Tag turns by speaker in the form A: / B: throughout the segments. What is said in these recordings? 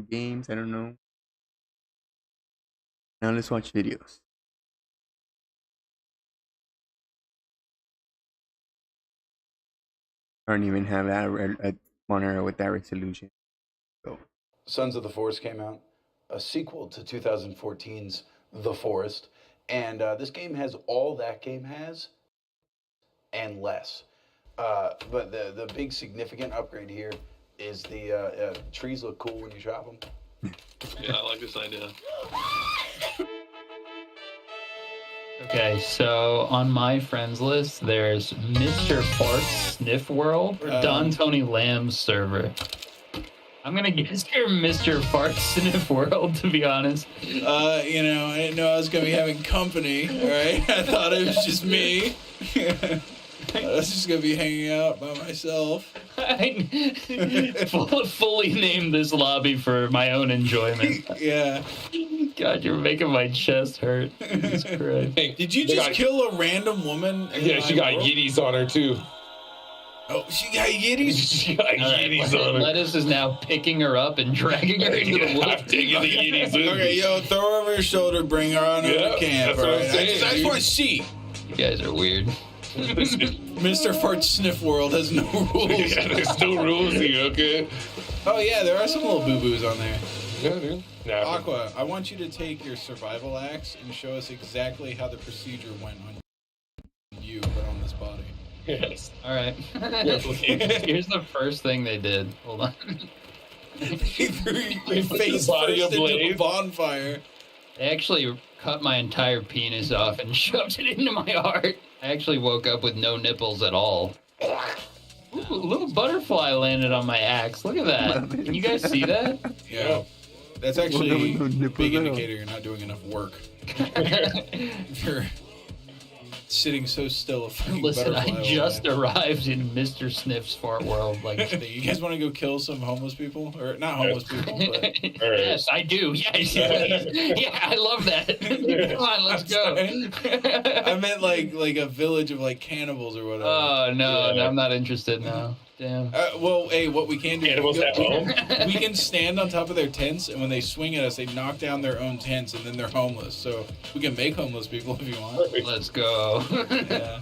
A: some games. I don't know. Now let's watch videos. I don't even have a monitor with that resolution. So
B: Sons of the Forest came out, a sequel to 2014's The Forest, and this game has all that game has and less. But the big significant upgrade here is the trees look cool when you chop them.
C: Yeah, I like this idea.
D: Okay, so on my friends list, there's Mr. Fart's Sniff World or Don Tony Lamb's server. I'm gonna guess you're Mr. Fart's Sniff World, to be honest.
E: You know, I didn't know I was gonna be having company, right? I thought it was just me. I was just gonna be hanging out by myself.
D: Fully named this lobby for my own enjoyment.
E: Yeah.
D: God, you're making my chest hurt. Jesus Christ.
C: Hey,
E: Did you just kill a random woman?
C: Yeah, she got Yetis on her too.
E: Oh, she got Yetis?
C: She got Yetis on her.
D: Lettuce is now picking her up and dragging her into the
C: I'm
D: woods.
C: taking the Yetis with
E: Okay,
C: me.
E: yo, throw her over your shoulder, bring her on over
C: Yeah,
E: to camp.
C: that's what I'm
E: Right? I
C: saying,
E: just want to see.
D: You guys are weird.
E: Mr. Fart Sniff World has no rules.
C: Yeah, there's no rules here, okay?
E: Oh, yeah, there are some little boo-boos on there.
C: Yeah, dude. Nah,
E: Aqua, I want you to take your survival axe and show us exactly how the procedure went on you, but on this body.
C: yes.
D: All right.
C: Yes, please.
D: Here's the first thing they did. Hold on.
E: He threw your
C: Put
E: face
C: your body
E: first into a
C: ablaze.
E: bonfire.
D: They actually cut my entire penis off and shoved it into my heart. I actually woke up with no nipples at all. Ooh, a little butterfly landed on my axe. Look at that. Can you guys see that?
E: Yeah. That's actually
A: Well,
E: a
A: no
E: big
A: nipples at all.
E: indicator you're not doing enough work. You're sitting so still, a fucking
D: Listen,
E: butterfly.
D: I
E: all
D: just
E: day.
D: arrived in Mr. Sniff's fart world. Like,
E: You guys want to go kill some homeless people? Or not homeless people, but...
D: yes, I do. Yes, yeah, I love that. Come on, let's go.
E: I meant like a village of like cannibals or whatever.
D: Oh no,
C: Yeah.
D: I'm not interested now. Damn.
E: Well, hey, what we can do
C: Cannibals at home.
E: we can stand on top of their tents, and when they swing at us, they knock down their own tents, and then they're homeless. So we can make homeless people if you want.
D: Let's go.
E: Yeah,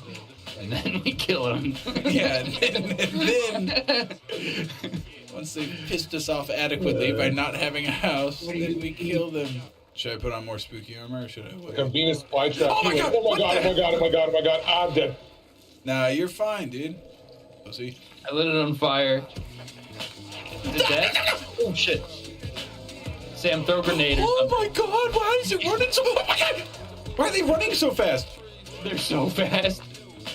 D: And then we kill him.
E: yeah. And then once they pissed us off adequately by not having a house, then we kill them. Should I put on more spooky armor, or should I
C: Like a
E: wait?
C: Venus flytrap.
E: Oh my God,
C: Oh my
E: what
C: god,
E: the-
C: oh my god, oh my god, oh my god. I'm dead.
E: Nah, you're fine, dude. Pussy.
D: I lit it on fire. Is it dead? Oh shit. Sam, throw a grenade or
E: Oh
D: something.
E: my God! Why is it running so? Oh my God! Why are they running so fast?
D: They're so fast.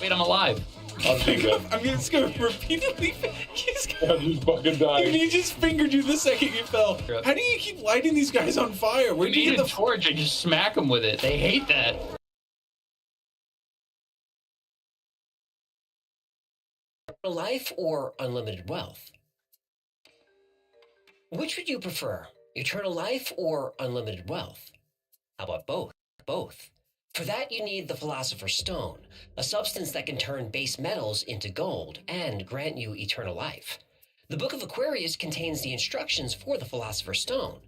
D: Wait, I'm alive.
C: I'm just dead.
E: I mean, it's going repeatedly. He's
C: I'm just fucking dying.
E: He just fingered you the second you fell. How do you keep lighting these guys on fire? Where
D: When
E: do
D: you
E: you
D: need
E: get
D: a
E: the?
D: torch, I just smack them with it. They hate that.
F: Life or unlimited wealth? Which would you prefer, eternal life or unlimited wealth? How about both? Both. For that, you need the Philosopher's Stone, a substance that can turn base metals into gold and grant you eternal life. The Book of Aquarius contains the instructions for the Philosopher's Stone.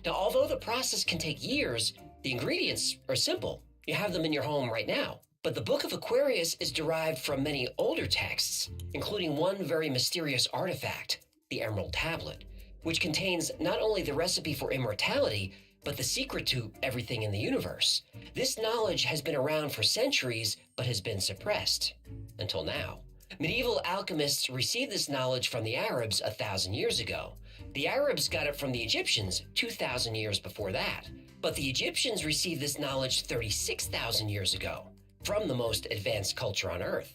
F: Now, although the process can take years, the ingredients are simple. You have them in your home right now. But the Book of Aquarius is derived from many older texts, including one very mysterious artifact, the Emerald Tablet, which contains not only the recipe for immortality, but the secret to everything in the universe. This knowledge has been around for centuries, but has been suppressed. Until now. Medieval alchemists received this knowledge from the Arabs 1,000 years ago. The Arabs got it from the Egyptians 2,000 years before that. But the Egyptians received this knowledge 36,000 years ago, from the most advanced culture on Earth.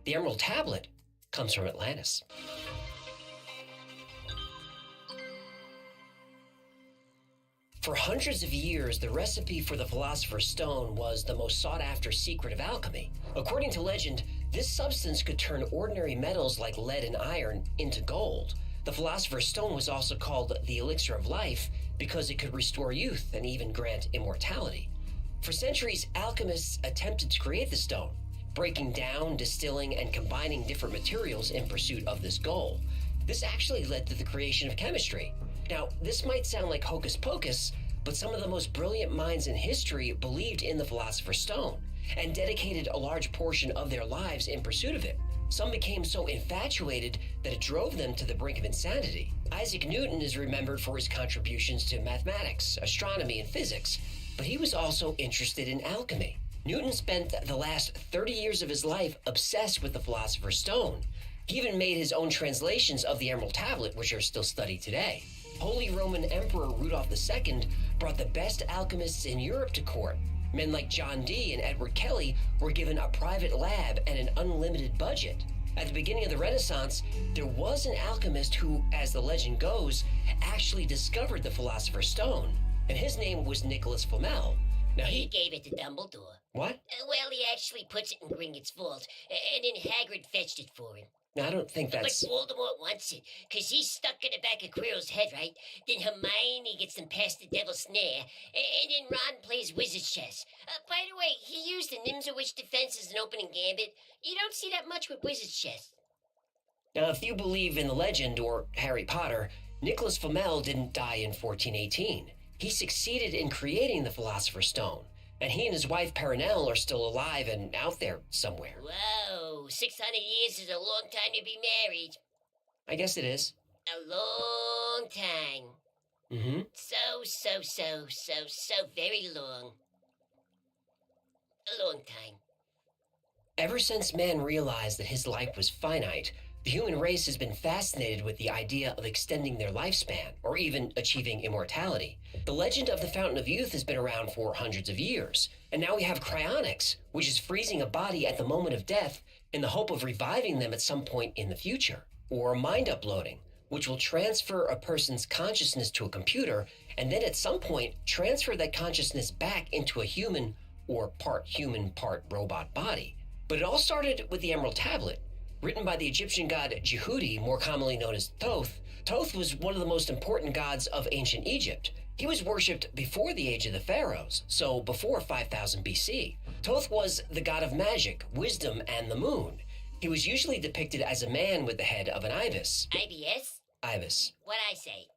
F: The Emerald Tablet comes from Atlantis. For hundreds of years, the recipe for the Philosopher's Stone was the most sought-after secret of alchemy. According to legend, this substance could turn ordinary metals like lead and iron into gold. The Philosopher's Stone was also called the Elixir of Life because it could restore youth and even grant immortality. For centuries, alchemists attempted to create the stone, breaking down, distilling, and combining different materials in pursuit of this goal. This actually led to the creation of chemistry. Now, this might sound like hocus pocus, but some of the most brilliant minds in history believed in the Philosopher's Stone and dedicated a large portion of their lives in pursuit of it. Some became so infatuated that it drove them to the brink of insanity. Isaac Newton is remembered for his contributions to mathematics, astronomy, and physics, but he was also interested in alchemy. Newton spent the last 30 years of his life obsessed with the Philosopher's Stone. He even made his own translations of the Emerald Tablet, which are still studied today. Holy Roman Emperor Rudolph II brought the best alchemists in Europe to court. Men like John Dee and Edward Kelly were given a private lab and an unlimited budget. At the beginning of the Renaissance, there was an alchemist who, as the legend goes, actually discovered the Philosopher's Stone, and his name was Nicholas Flamel. Now
G: He gave it to Dumbledore.
F: What?
G: Well, he actually puts it in Gringotts' vault, and then Hagrid fetched it for him.
F: Now, I don't think that's...
G: But Voldemort wants it, because he's stuck in the back of Quirrell's head, right? Then Hermione gets them past the Devil's Snare, and then Ron plays Wizard's Chess. By the way, he used the Nimzowitsch defense as an opening gambit. You don't see that much with Wizard's Chess.
F: Now, if you believe in the legend or Harry Potter, Nicholas Flamel didn't die in 1418. He succeeded in creating the Philosopher's Stone, and he and his wife Perenelle are still alive and out there somewhere.
G: Whoa, 600 years is a long time to be married.
F: I guess it is.
G: A long time.
F: Mm-hmm.
G: So very long. A long time.
F: Ever since man realized that his life was finite, the human race has been fascinated with the idea of extending their lifespan, or even achieving immortality. The legend of the Fountain of Youth has been around for hundreds of years, and now we have cryonics, which is freezing a body at the moment of death in the hope of reviving them at some point in the future, or mind uploading, which will transfer a person's consciousness to a computer, and then at some point transfer that consciousness back into a human or part human, part robot body. But it all started with the Emerald Tablet, written by the Egyptian god Jehudi, more commonly known as Thoth. Thoth was one of the most important gods of ancient Egypt. He was worshipped before the age of the pharaohs, so before 5000 BC. Thoth was the god of magic, wisdom, and the moon. He was usually depicted as a man with the head of an ibis.
G: IBS?
F: Ibis.
G: What'd I say?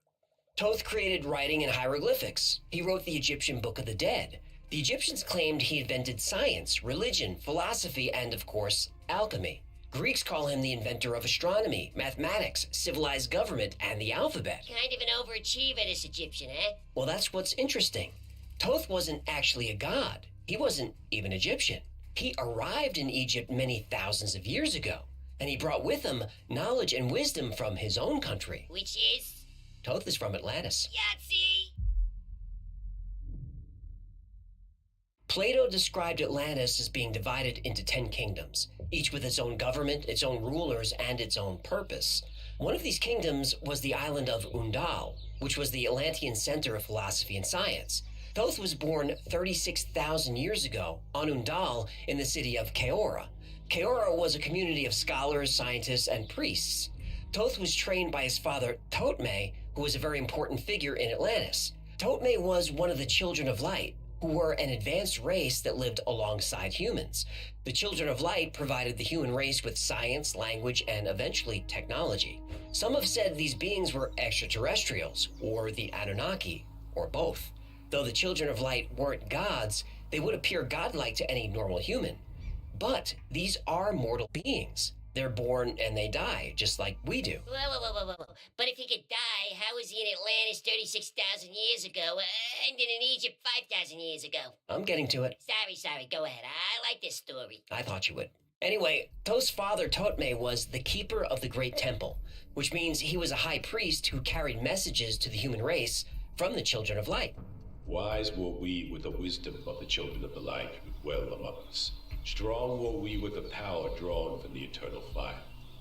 F: Thoth created writing and hieroglyphics. He wrote the Egyptian Book of the Dead. The Egyptians claimed he invented science, religion, philosophy, and, of course, alchemy. Greeks call him the inventor of astronomy, mathematics, civilized government, and the alphabet.
G: Kind of an overachiever, this Egyptian, eh?
F: Well, that's what's interesting. Thoth wasn't actually a god. He wasn't even Egyptian. He arrived in Egypt many thousands of years ago, and he brought with him knowledge and wisdom from his own country.
G: Which is?
F: Thoth is from Atlantis.
G: Yahtzee!
F: Plato described Atlantis as being divided into 10 kingdoms, each with its own government, its own rulers, and its own purpose. One of these kingdoms was the island of Undal, which was the Atlantean center of philosophy and science. Thoth was born 36,000 years ago on Undal in the city of Keora. Keora was a community of scholars, scientists, and priests. Thoth was trained by his father Thotme, who was a very important figure in Atlantis. Thotme was one of the Children of Light, who were an advanced race that lived alongside humans. The Children of Light provided the human race with science, language, and eventually technology. Some have said these beings were extraterrestrials, or the Anunnaki, or both. Though the Children of Light weren't gods, they would appear godlike to any normal human. But these are mortal beings. They're born and they die, just like we do.
G: Whoa. But if he could die, how was he in Atlantis 36,000 years ago, and then in Egypt 5,000 years ago?
F: I'm getting to it.
G: Sorry, go ahead. I like this story.
F: I thought you would. Anyway, Thoth's father, Thotme, was the keeper of the Great Temple, which means he was a high priest who carried messages to the human race from the Children of Light.
H: Wise were we with the wisdom of the children of the light who dwell among us. Strong were we with the power drawn from the eternal fire.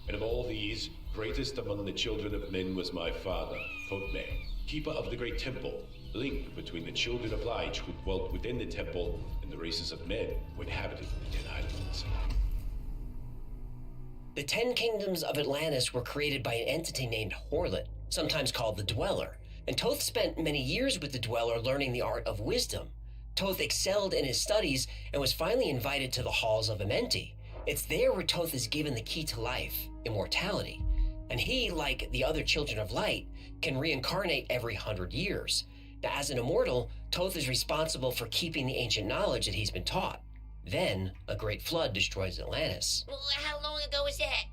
H: And of all these, greatest among the children of men was my father, Thotme, keeper of the great temple, link between the children of light who dwelt within the temple and the races of men who inhabited the 10 islands.
F: The 10 kingdoms of Atlantis were created by an entity named Horlet, sometimes called the Dweller, and Thoth spent many years with the Dweller learning the art of wisdom. Thoth excelled in his studies and was finally invited to the halls of Amenti. It's there where Thoth is given the key to life, immortality. And he, like the other children of light, can reincarnate every 100 years. Now, as an immortal, Thoth is responsible for keeping the ancient knowledge that he's been taught. Then, a great flood destroys Atlantis,
G: Well, how long ago was that?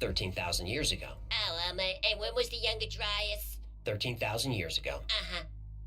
F: 13,000 years ago.
G: Oh, and when was the Younger Dryas?
F: 13,000 years ago.
G: Uh-huh.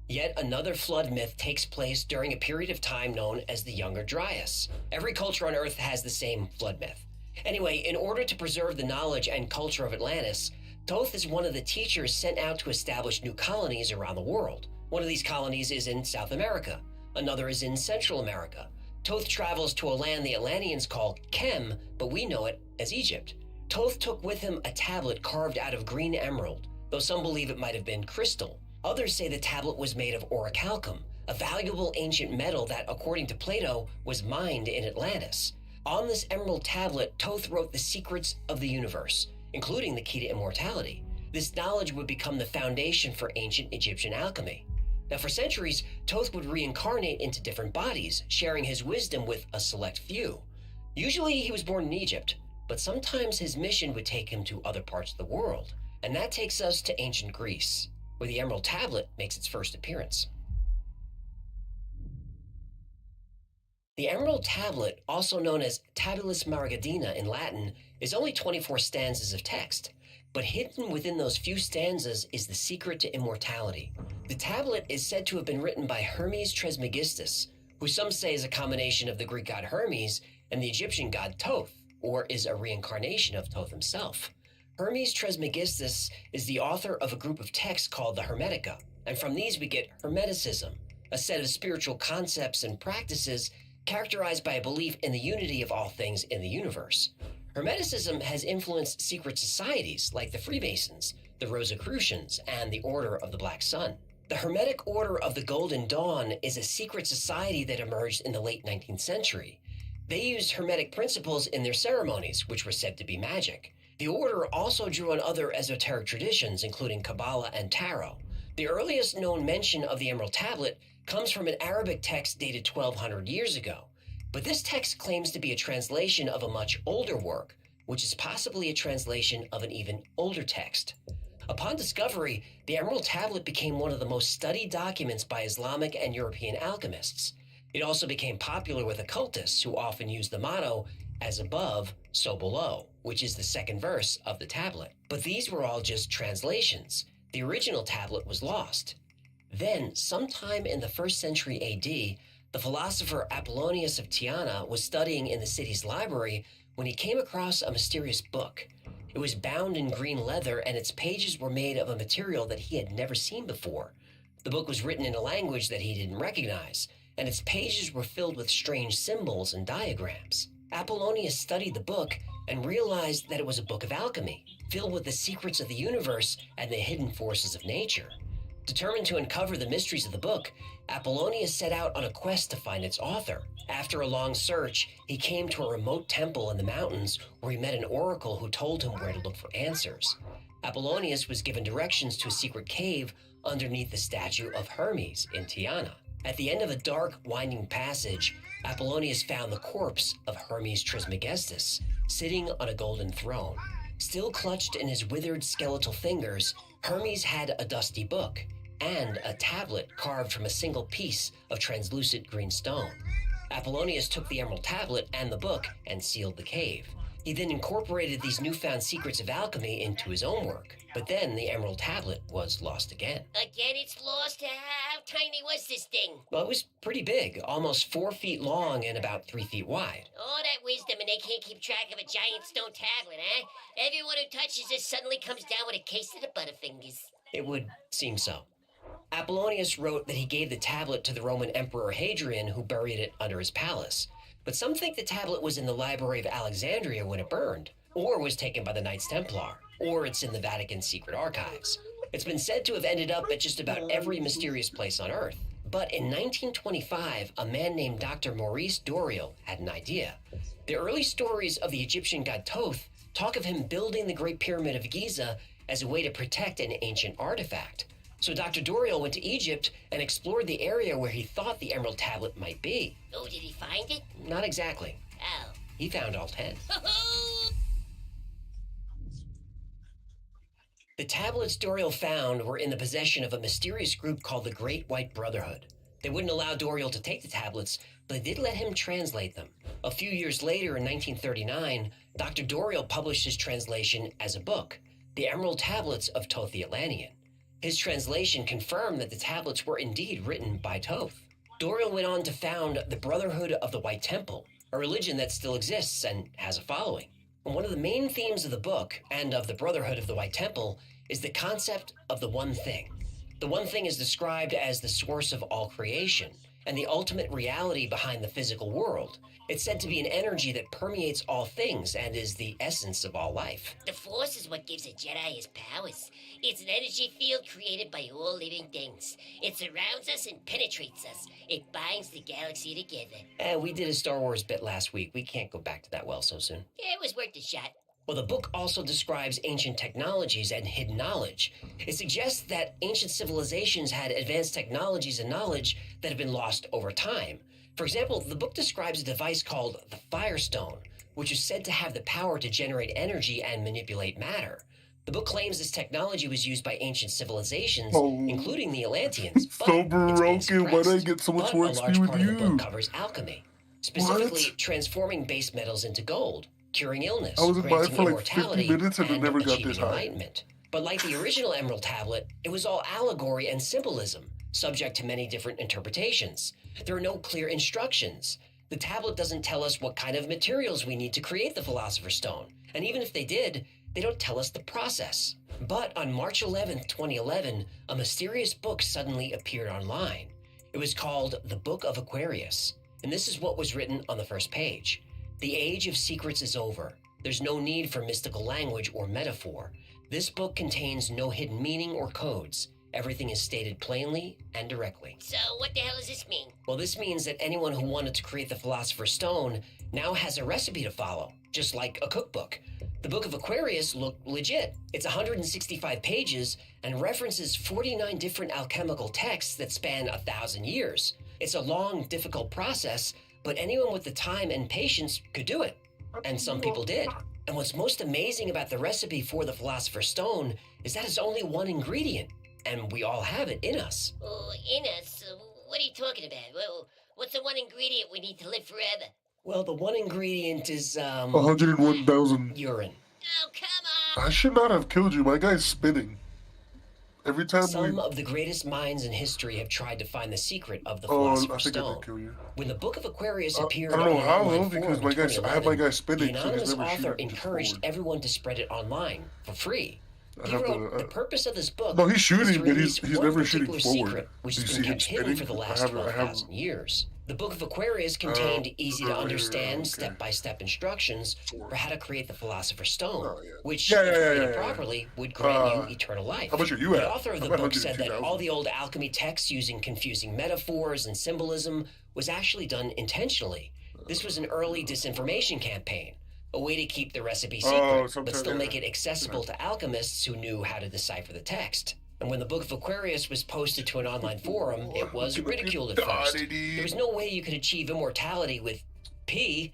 F: Yet another flood myth takes place during a period of time known as the Younger Dryas. Every culture on Earth has the same flood myth. Anyway, in order to preserve the knowledge and culture of Atlantis, Thoth is one of the teachers sent out to establish new colonies around the world. One of these colonies is in South America. Another is in Central America. Thoth travels to a land the Atlanteans call Kem, but we know it as Egypt. Thoth took with him a tablet carved out of green emerald, though some believe it might have been crystal. Others say the tablet was made of orichalcum, a valuable ancient metal that, according to Plato, was mined in Atlantis. On this emerald tablet, Thoth wrote the secrets of the universe, including the key to immortality. This knowledge would become the foundation for ancient Egyptian alchemy. Now, for centuries, Thoth would reincarnate into different bodies, sharing his wisdom with a select few. Usually, he was born in Egypt, but sometimes his mission would take him to other parts of the world. And that takes us to ancient Greece, where the Emerald Tablet makes its first appearance. The Emerald Tablet, also known as Tabulus Margidina in Latin, is only 24 stanzas of text, but hidden within those few stanzas is the secret to immortality. The tablet is said to have been written by Hermes Trismegistus, who some say is a combination of the Greek god Hermes and the Egyptian god Thoth, or is a reincarnation of Thoth himself. Hermes Trismegistus is the author of a group of texts called the Hermetica, and from these we get Hermeticism, a set of spiritual concepts and practices characterized by a belief in the unity of all things in the universe. Hermeticism has influenced secret societies like the Freemasons, the Rosicrucians, and the Order of the Black Sun. The Hermetic Order of the Golden Dawn is a secret society that emerged in the late 19th century. They used Hermetic principles in their ceremonies, which were said to be magic. The order also drew on other esoteric traditions, including Kabbalah and Tarot. The earliest known mention of the Emerald Tablet comes from an Arabic text dated 1,200 years ago. But this text claims to be a translation of a much older work, which is possibly a translation of an even older text. Upon discovery, the Emerald Tablet became one of the most studied documents by Islamic and European alchemists. It also became popular with occultists who often use the motto, "As above, so below," which is the second verse of the tablet. But these were all just translations. The original tablet was lost. Then, sometime in the 1st century AD, the philosopher Apollonius of Tyana was studying in the city's library when he came across a mysterious book. It was bound in green leather, and its pages were made of a material that he had never seen before. The book was written in a language that he didn't recognize, and its pages were filled with strange symbols and diagrams. Apollonius studied the book and realized that it was a book of alchemy, filled with the secrets of the universe and the hidden forces of nature. Determined to uncover the mysteries of the book, Apollonius set out on a quest to find its author. After a long search, he came to a remote temple in the mountains where he met an oracle who told him where to look for answers. Apollonius was given directions to a secret cave underneath the statue of Hermes in Tyana. At the end of a dark, winding passage, Apollonius found the corpse of Hermes Trismegistus, sitting on a golden throne. Still clutched in his withered skeletal fingers, Hermes had a dusty book and a tablet carved from a single piece of translucent green stone. Apollonius took the Emerald Tablet and the book and sealed the cave. He then incorporated these newfound secrets of alchemy into his own work. But then the Emerald Tablet was lost again.
G: Again, it's lost? How tiny was this thing?
F: Well, it was pretty big, almost 4 feet long and about 3 feet wide.
G: All that wisdom and they can't keep track of a giant stone tablet, huh? Everyone who touches this suddenly comes down with a case of the Butterfingers.
F: It would seem so. Apollonius wrote that he gave the tablet to the Roman Emperor Hadrian, who buried it under his palace. But some think the tablet was in the Library of Alexandria when it burned, or was taken by the Knights Templar, or it's in the Vatican secret archives. It's been said to have ended up at just about every mysterious place on Earth. But in 1925, a man named Dr. Maurice Doreal had an idea. The early stories of the Egyptian god Thoth talk of him building the Great Pyramid of Giza as a way to protect an ancient artifact. So Dr. Doreal went to Egypt and explored the area where he thought the Emerald Tablet might be.
G: Oh, did he find it?
F: Not exactly.
G: Oh.
F: He found all 10. The tablets Doriel found were in the possession of a mysterious group called the Great White Brotherhood. They wouldn't allow Doriel to take the tablets, but they did let him translate them. A few years later, in 1939, Dr. Doriel published his translation as a book, The Emerald Tablets of Thoth the Atlantean. His translation confirmed that the tablets were indeed written by Thoth. Doriel went on to found the Brotherhood of the White Temple, a religion that still exists and has a following. And one of the main themes of the book and of the Brotherhood of the White Temple is the concept of the one thing. The one thing is described as the source of all creation and the ultimate reality behind the physical world. It's said to be an energy that permeates all things and is the essence of all life.
G: The Force is what gives a Jedi his powers. It's an energy field created by all living things. It surrounds us and penetrates us. It binds the galaxy together.
F: We did a Star Wars bit last week. We can't go back to that well so soon.
G: Yeah, it was worth a shot.
F: Well, the book also describes ancient technologies and hidden knowledge. It suggests that ancient civilizations had advanced technologies and knowledge that have been lost over time. For example, the book describes a device called the Firestone, which is said to have the power to generate energy and manipulate matter. The book claims this technology was used by ancient civilizations, including the Atlanteans.
I: So broken, why did I get so much more
F: a
I: XP
F: large
I: with
F: part of the
I: you?
F: book covers alchemy, specifically transforming base metals into gold, curing illness,
I: I was in mine
F: granting
I: for like
F: immortality,
I: 50 minutes and it never got
F: achieving
I: this high.
F: enlightenment. But like the original Emerald Tablet, it was all allegory and symbolism, subject to many different interpretations. There are no clear instructions. The tablet doesn't tell us what kind of materials we need to create the Philosopher's Stone. And even if they did, they don't tell us the process. But on March 11th, 2011, a mysterious book suddenly appeared online. It was called The Book of Aquarius. And this is what was written on the first page. The age of secrets is over. There's no need for mystical language or metaphor. This book contains no hidden meaning or codes. Everything is stated plainly and directly.
G: So what the hell does this mean?
F: Well, this means that anyone who wanted to create the Philosopher's Stone now has a recipe to follow, just like a cookbook. The Book of Aquarius looked legit. It's 165 pages and references 49 different alchemical texts that span 1,000 years. It's a long, difficult process, but anyone with the time and patience could do it. And some people did. And what's most amazing about the recipe for the Philosopher's Stone is that it's only one ingredient, and we all have it in us.
G: Oh, in us? What are you talking about? Well, what's the one ingredient we need to live forever?
F: Well, the one ingredient is,
I: 101,000.
F: urine.
G: Oh, come on!
I: I should not have killed you. My guy's spinning. Every time
F: Some
I: we...
F: of the greatest minds in history have tried to find the secret of the
I: Oh, I
F: Philosopher's
I: think I
F: Stone.
I: did kill you.
F: When the Book of Aquarius appeared
I: I don't know
F: on
I: how,
F: online
I: because
F: forum
I: my
F: in
I: guy's, I have my
F: 2011,
I: guy
F: the
I: spinning, so he's
F: anonymous
I: never
F: author
I: shooting. just
F: encouraged
I: forward.
F: everyone to spread it online for free.
I: I
F: He
I: have
F: wrote,
I: to,
F: the purpose of this book
I: No, he's
F: is
I: shooting,
F: to
I: but
F: release
I: he's
F: one
I: never shooting
F: particular
I: forward.
F: secret, which
I: Do
F: has
I: you
F: been
I: see him
F: kept hidden for
I: spinning?
F: the
I: I
F: last
I: have-
F: 12,000 years. The Book of Aquarius contained easy-to-understand,
I: okay.
F: step-by-step instructions for how to create the Philosopher's Stone,
I: Oh, yeah.
F: which,
I: Yeah,
F: if
I: yeah,
F: created
I: yeah, yeah.
F: properly, would grant you eternal life.
I: How much are you
F: The
I: at?
F: author of the
I: I'm at
F: book said that
I: 102,000.
F: all the old alchemy texts using confusing metaphors and symbolism was actually done intentionally. This was an early disinformation campaign, a way to keep the recipe secret, but
I: sometimes,
F: still
I: yeah.
F: make it accessible to alchemists who knew how to decipher the text. And when the Book of Aquarius was posted to an online forum, it was ridiculed at first. There was no way you could achieve immortality with pee,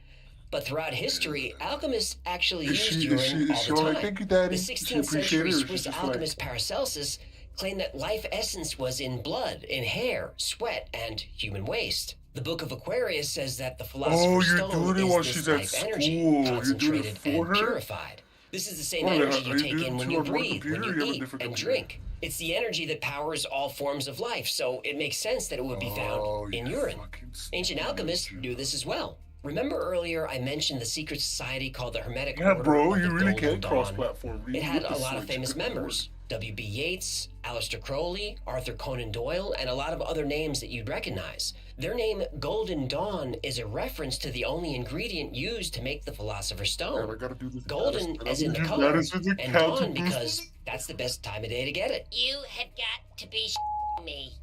F: but throughout history, alchemists actually used urine all the time.
I: Thank you, Daddy.
F: The
I: She
F: 16th
I: appreciated
F: century
I: it, or she's
F: Swiss
I: just
F: alchemist Paracelsus claimed that life essence was in blood, in hair, sweat, and human waste. The Book of Aquarius says that the Philosopher's
I: you're
F: Stone
I: doing it while
F: is
I: she's
F: this
I: at
F: life energy,
I: school. You're doing it
F: concentrated
I: for
F: and
I: her?
F: purified. This is the same
I: What,
F: energy
I: are
F: you
I: you
F: take
I: doing
F: in when
I: two
F: you
I: on one
F: breathe, when
I: computer, or
F: you
I: you have a
F: eat,
I: different
F: and
I: computer?
F: drink. It's the energy that powers all forms of life, so it makes sense that it would be found in urine. Ancient alchemists knew this as well. Remember earlier I mentioned the secret society called the Hermetic
I: Yeah,
F: Order
I: bro,
F: of
I: you
F: the
I: really
F: Golden
I: can
F: Dawn?
I: cross-platform. You
F: It had
I: with
F: a
I: the
F: lot of
I: switch,
F: famous
I: good lord.
F: members. W.B. Yeats, Aleister Crowley, Arthur Conan Doyle, and a lot of other names that you'd recognize. Their name, Golden Dawn, is a reference to the only ingredient used to make the Philosopher's
I: Man, I
F: Stone.
I: gotta do this.
F: Golden as in the
I: Use
F: color,
I: Madison as a
F: and
I: counter
F: dawn
I: booster.
F: because that's the best time of day to get it.
G: You have got to be me.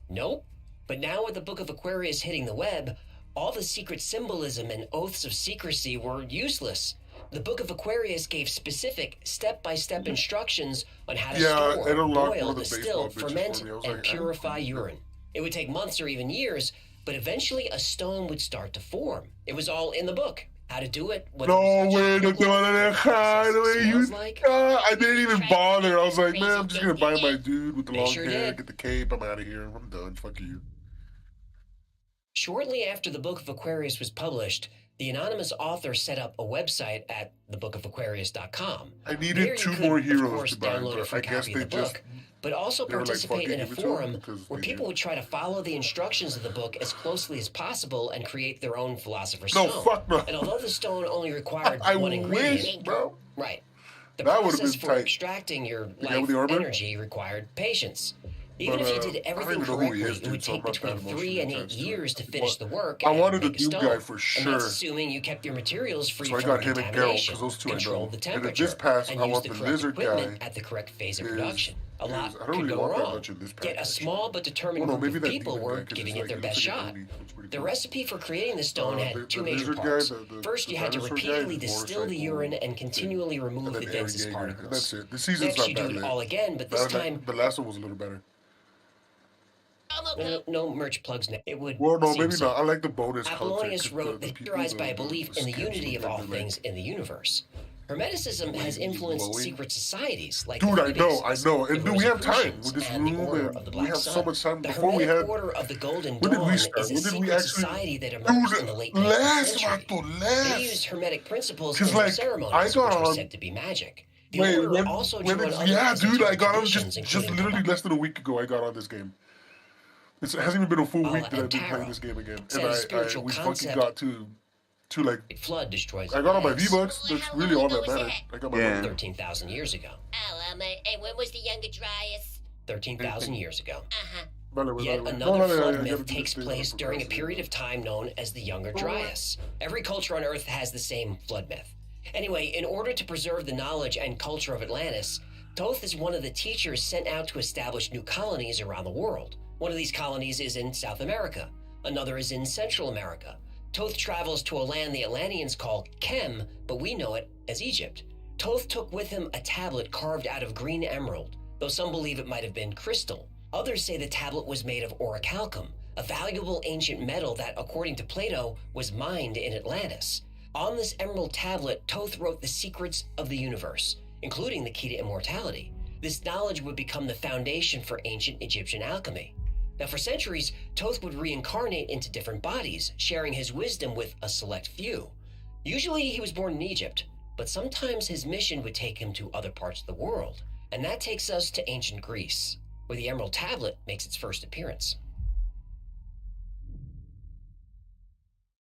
F: Nope. But now with the Book of Aquarius hitting the web, all the secret symbolism and oaths of secrecy were useless. The Book of Aquarius gave specific, step-by-step instructions on how to
I: Yeah,
F: store,
I: it unlocked one
F: boil,
I: of the
F: distill,
I: baseball bitches
F: ferment,
I: for me. I was
F: and
I: like,
F: purify
I: I'm-
F: urine. It would take months or even years, but eventually a stone would start to form. It was all in the book. How to do it?
I: No way, no te van a dejar, güey. You, I didn't even bother. I was like, man, I'm just gonna buy my dude with the long hair, get the cape. I'm out of here. I'm done. Fuck you.
F: Shortly after the Book of Aquarius was published, the anonymous author set up a website at thebookofaquarius.com.
I: I needed 2 more heroes to buy,
F: download a free
I: but I guess
F: copy
I: they
F: of the
I: just...
F: book, but also
I: they were like,
F: participate
I: "Fuck it,
F: in a
I: give it to
F: forum
I: 'em," because
F: where
I: they
F: people
I: do.
F: would try to follow the instructions of the book as closely as possible and create their own philosopher's
I: No,
F: stone.
I: fuck no.
F: And although the stone only required
I: I
F: one ingredient,
I: wish, bro.
F: right, the
I: That would've
F: process
I: been
F: for
I: tight.
F: extracting your
I: The guy
F: life
I: with the armor?
F: energy required patience. Even
I: But,
F: if you
I: I
F: did
I: don't
F: everything
I: even know who he
F: correctly,
I: is,
F: it
I: dude,
F: would
I: so I'm
F: take
I: not that
F: between 3 and 8
I: emotionally attached to
F: years
I: it.
F: to finish the work.
I: I
F: and
I: wanted the
F: make a
I: Doom
F: stone.
I: guy for
F: And
I: sure.
F: that's assuming you kept your materials free
I: So I
F: from
I: got him and Geralt,
F: contamination,
I: because those two I know.
F: controlled the
I: And in
F: temperature,
I: this pass,
F: and
I: I
F: used
I: want
F: the
I: the
F: correct
I: lizard
F: equipment
I: guy
F: at the correct phase of
I: is-
F: production. A lot
I: I don't
F: could
I: really
F: go
I: want that
F: wrong.
I: much in this
F: Yet
I: pack,
F: a small but determined
I: Well, no,
F: group
I: maybe
F: of
I: that
F: people
I: demon
F: were
I: guy, 'cause
F: giving
I: it's
F: it
I: like,
F: their
I: he
F: best
I: looks like a
F: shot.
I: Oni. Looks pretty
F: The
I: cool.
F: recipe for creating the stone
I: the
F: had 2
I: lizard
F: major
I: guy,
F: parts.
I: the
F: First, you had to
I: dinosaur guy,
F: repeatedly
I: the
F: distill the
I: motorcycle
F: urine and
I: thing,
F: continually remove
I: and
F: the
I: then Eren
F: densest
I: Yeager,
F: particles.
I: and that's it. The season's
F: Next,
I: not
F: you
I: bad
F: do it
I: lit.
F: all again, but this time,
I: The last one was a little better.
F: no merch plugs now. It would
I: Well, no,
F: seem
I: maybe
F: so.
I: not. I like the bonus
F: Apollonius
I: content.
F: wrote that characterized by a belief in the unity of all things in the universe. Hermeticism has influenced
I: glowing.
F: secret societies like
I: Dude,
F: the
I: I know.
F: Freemasons,
I: And
F: the
I: do we have time
F: Rosicrucians,
I: with this
F: and the
I: room?
F: Order
I: And
F: of the
I: we
F: Black
I: have
F: Sun.
I: so much time
F: The
I: before we
F: Hermetic
I: had.
F: Order of the Golden
I: When did we
F: Dawn
I: start?
F: is a
I: When did we
F: secret
I: actually-
F: society that emerged in the late 19th
I: last,
F: century.
I: vato,
F: They
I: last.
F: used Hermetic principles in
I: Because,
F: their
I: like,
F: ceremonies,
I: I
F: which
I: got
F: were
I: on-
F: said to be magic. The
I: Wait,
F: Order also drew on other
I: yeah, dude, I
F: esoteric
I: got on
F: traditions,
I: just
F: including
I: literally less than a week ago. I got on this game. It hasn't even been a full week that
F: and
I: I've been
F: tarot.
I: playing this game again,
F: Said
I: and
F: a spiritual
I: we fucking
F: concept.
I: got to like.
F: Flood destroys
I: I got on my
F: lives
I: V-Bucks. That's
G: How
I: really
G: long
I: all
G: ago
I: that
G: was
I: matters.
G: that?
I: I got my
A: Yeah.
I: money.
F: 13,000 years ago.
G: Oh, and when was the Younger Dryas?
F: 13,000 years ago.
G: Uh-huh.
F: Yet
I: No,
F: another
I: no,
F: flood
I: I gotta
F: myth
I: do this
F: takes
I: thing
F: place
I: on
F: during a
I: progressive.
F: period of time known as the Younger Dryas. Every culture on Earth has the same flood myth. Anyway, in order to preserve the knowledge and culture of Atlantis, Thoth is one of the teachers sent out to establish new colonies around the world. One of these colonies is in South America. Another is in Central America. Thoth travels to a land the Atlanteans call Kem, but we know it as Egypt. Thoth took with him a tablet carved out of green emerald, though some believe it might have been crystal. Others say the tablet was made of orichalcum, a valuable ancient metal that, according to Plato, was mined in Atlantis. On this emerald tablet, Thoth wrote the secrets of the universe, including the key to immortality. This knowledge would become the foundation for ancient Egyptian alchemy. Now, for centuries, Thoth would reincarnate into different bodies, sharing his wisdom with a select few. Usually, he was born in Egypt, but sometimes his mission would take him to other parts of the world. And that takes us to ancient Greece, where the Emerald Tablet makes its first appearance.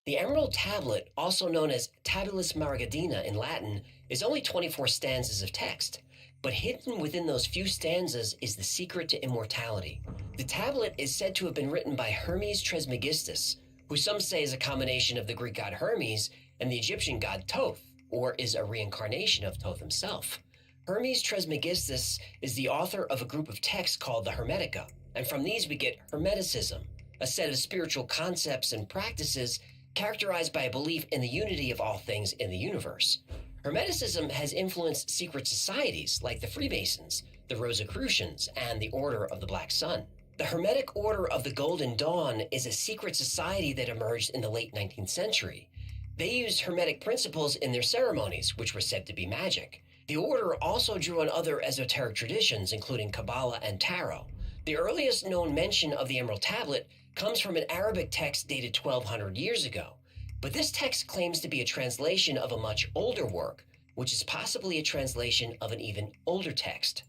F: The Emerald Tablet, also known as Tabulus Margidina in Latin, is only 24 stanzas of text. But hidden within those few stanzas is the secret to immortality. The tablet is said to have been written by Hermes Trismegistus, who some say is a combination of the Greek god Hermes and the Egyptian god Thoth, or is a reincarnation of Thoth himself. Hermes Trismegistus is the author of a group of texts called the Hermetica, and from these we get Hermeticism, a set of spiritual concepts and practices characterized by a belief in the unity of all things in the universe. Hermeticism has influenced secret societies like the Freemasons, the Rosicrucians, and the Order of the Black Sun. The Hermetic Order of the Golden Dawn is a secret society that emerged in the late 19th century. They used Hermetic principles in their ceremonies, which were said to be magic. The order also drew on other esoteric traditions, including Kabbalah and Tarot. The earliest known mention of the Emerald Tablet comes from an Arabic text dated 1,200 years ago. But this text claims to be a translation of a much older work, which is possibly a translation of an even older text.